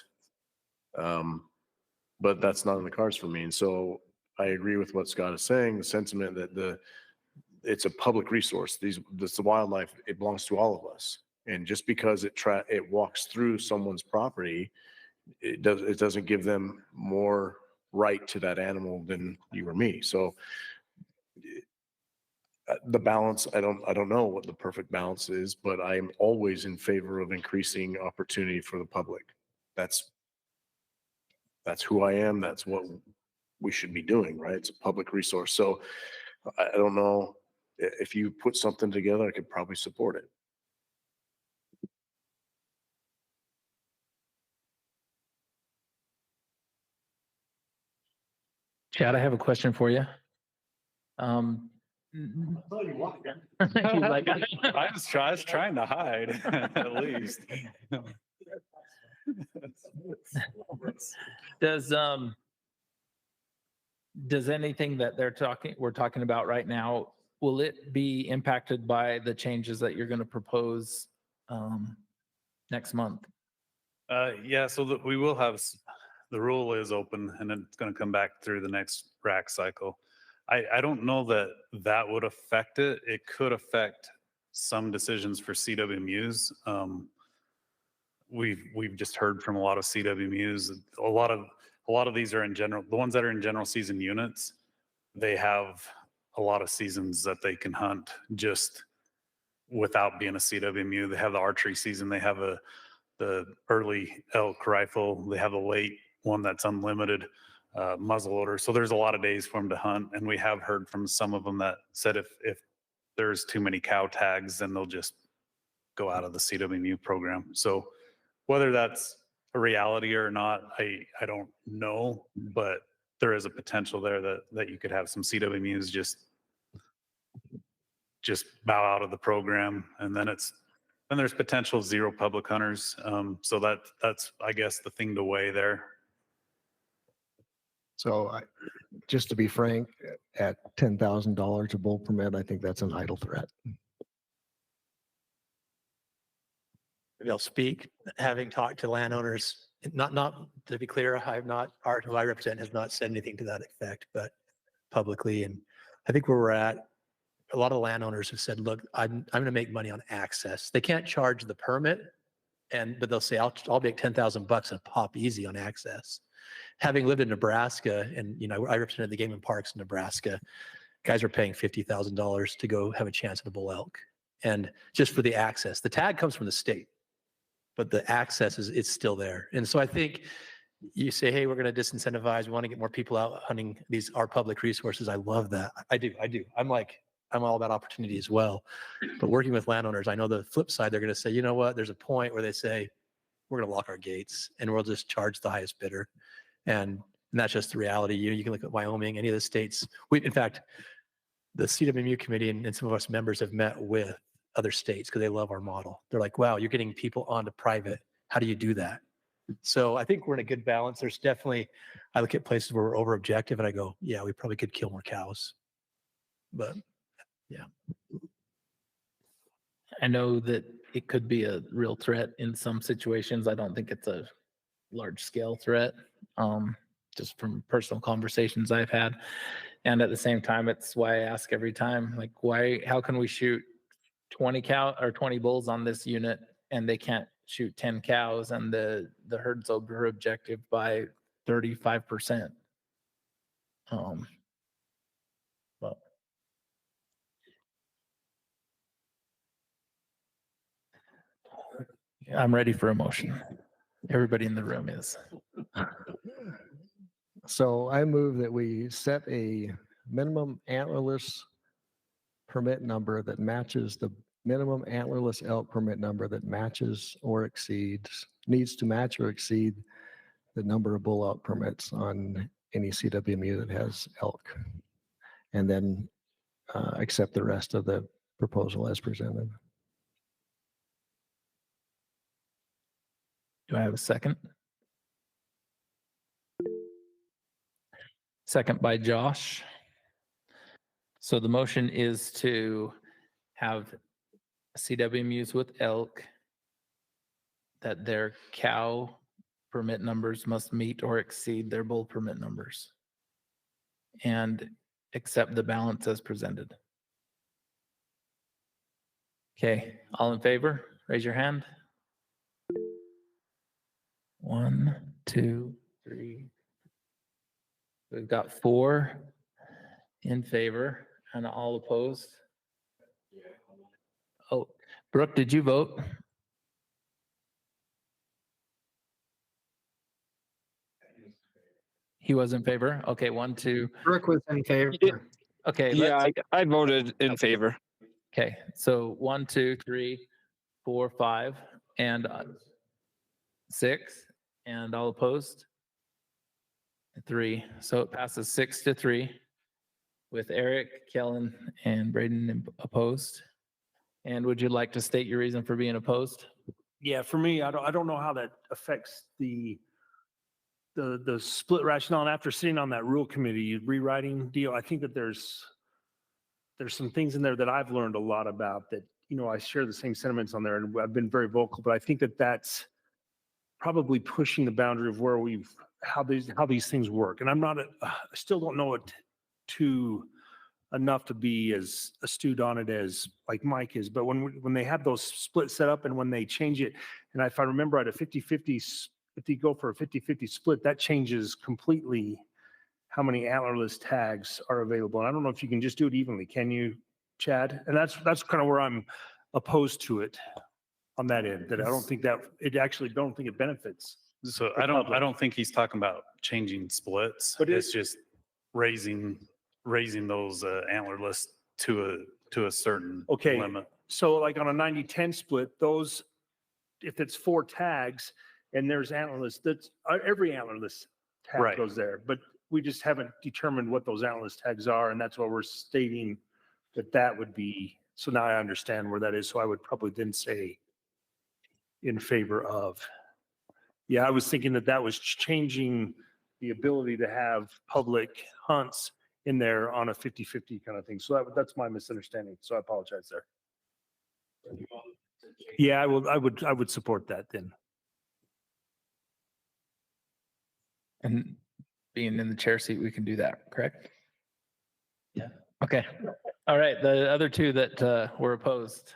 [SPEAKER 5] But that's not in the cards for me. And so I agree with what Scott is saying, the sentiment that it's a public resource. This the wildlife, it belongs to all of us. And just because it walks through someone's property, it doesn't give them more right to that animal than you or me. So the balance, I don't know what the perfect balance is, but I'm always in favor of increasing opportunity for the public. That's who I am. That's what we should be doing, right? It's a public resource. So I don't know if you put something together, I could probably support it.
[SPEAKER 1] Chad, I have a question for you.
[SPEAKER 8] He's like, I was trying to hide at least.
[SPEAKER 1] Does anything that we're talking about right now, will it be impacted by the changes that you're going to propose next month?
[SPEAKER 8] Yeah, so we will have, the rule is open and it's going to come back through the next RAC cycle. I don't know that would affect it. It could affect some decisions for CWMUs. We've just heard from a lot of CWMUs. A lot of these are in general, the ones that are in general season units, they have a lot of seasons that they can hunt just without being a CWMU. They have the archery season, they have the early elk rifle, they have the late one that's unlimited muzzleloader. So there's a lot of days for them to hunt. And we have heard from some of them that said if there's too many cow tags, then they'll just go out of the CWMU program. So whether that's a reality or not, I don't know, but there is a potential there that you could have some CWMUs just bow out of the program, and then there's potential zero public hunters. So that's I guess the thing to weigh there.
[SPEAKER 9] So just to be frank, at $10,000 a bull permit, I think that's an idle threat.
[SPEAKER 6] Maybe I'll speak, having talked to landowners, not to be clear, Art, who I represent, has not said anything to that effect, but publicly. And I think where we're at, a lot of the landowners have said, look, I'm going to make money on access. They can't charge the permit, but they'll say, I'll make $10,000 and pop easy on access. Having lived in Nebraska, and I represented the game and parks in Nebraska, guys are paying $50,000 to go have a chance at a bull elk. And just for the access, the tag comes from the state, but the access it's still there. And so I think you say, hey, we're going to disincentivize. We want to get more people out hunting our public resources. I love that. I do. I'm all about opportunity as well. But working with landowners, I know the flip side, they're going to say, you know what, there's a point where they say, we're going to lock our gates and we'll just charge the highest bidder. And that's just the reality. You can look at Wyoming, any of the states. In fact, the CWMU committee and some of us members have met with other states because they love our model. They're like, wow, you're getting people onto private. How do you do that? So I think we're in a good balance. There's definitely, I look at places where we're over objective and I go, yeah, we probably could kill more cows. But yeah.
[SPEAKER 1] I know that it could be a real threat in some situations. I don't think it's a large scale threat, just from personal conversations I've had. And at the same time, it's why I ask every time, like, how can we shoot 20 cow or 20 bulls on this unit and they can't shoot 10 cows and the herd's over objective by 35%? Well, I'm ready for a motion. Everybody in the room is.
[SPEAKER 9] So I move that we set a minimum antlerless permit number that matches the minimum antlerless elk permit number that matches or exceeds, needs to match or exceed the number of bull elk permits on any CWMU that has elk. And then accept the rest of the proposal as presented.
[SPEAKER 1] Do I have a second? Second by Josh. So the motion is to have CWMUs with elk that their cow permit numbers must meet or exceed their bull permit numbers and accept the balance as presented. Okay, all in favor, raise your hand. 1, 2, 3. We've got 4 in favor and all opposed. Oh, Brooke, did you vote? He was in favor? Okay, 1, 2.
[SPEAKER 21] Brooke was in favor.
[SPEAKER 1] Okay.
[SPEAKER 16] Yeah, I voted in favor.
[SPEAKER 1] Okay, so 1, 2, 3, 4, 5, and 6, and all opposed? 3. So it passes 6-3 with Eric, Kellen, and Braden opposed. And would you like to state your reason for being opposed?
[SPEAKER 15] Yeah, for me, I don't know how that affects the split rationale. And after sitting on that rule committee, rewriting deal, I think that there's some things in there that I've learned a lot about that, I share the same sentiments on there and I've been very vocal, but I think that that's probably pushing the boundary of where how these things work. And I still don't know it enough to be as astute on it as like Mike is, but when they have those splits set up and when they change it, and if I remember at a 50-50, if you go for a 50-50 split, that changes completely how many antlerless tags are available. And I don't know if you can just do it evenly. Can you, Chad? And that's kind of where I'm opposed to it on that end, that I don't think it benefits.
[SPEAKER 8] So I don't think he's talking about changing splits, but it's just raising those antlerless to a certain limit.
[SPEAKER 15] So like on a 90-10 split, those, if it's 4 tags and there's antlerless, that's every antlerless tag goes there, but we just haven't determined what those antlerless tags are. And that's why we're stating that would be, so now I understand where that is. So I would probably then say in favor of. Yeah, I was thinking that was changing the ability to have public hunts in there on a 50-50 kind of thing. So that's my misunderstanding. So I apologize there. Yeah, I would support that then.
[SPEAKER 1] And being in the chair seat, we can do that, correct? Yeah. Okay. All right. The other 2 that were opposed.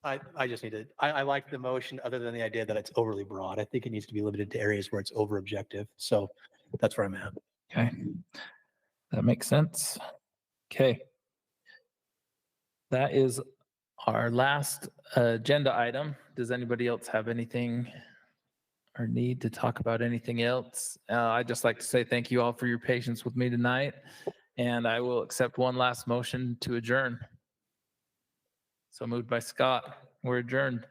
[SPEAKER 6] I just need to, I like the motion other than the idea that it's overly broad. I think it needs to be limited to areas where it's over objective. So that's where I'm at.
[SPEAKER 1] Okay. That makes sense. Okay. That is our last agenda item. Does anybody else have anything or need to talk about anything else? I'd just like to say thank you all for your patience with me tonight. And I will accept one last motion to adjourn. So moved by Scott. We're adjourned.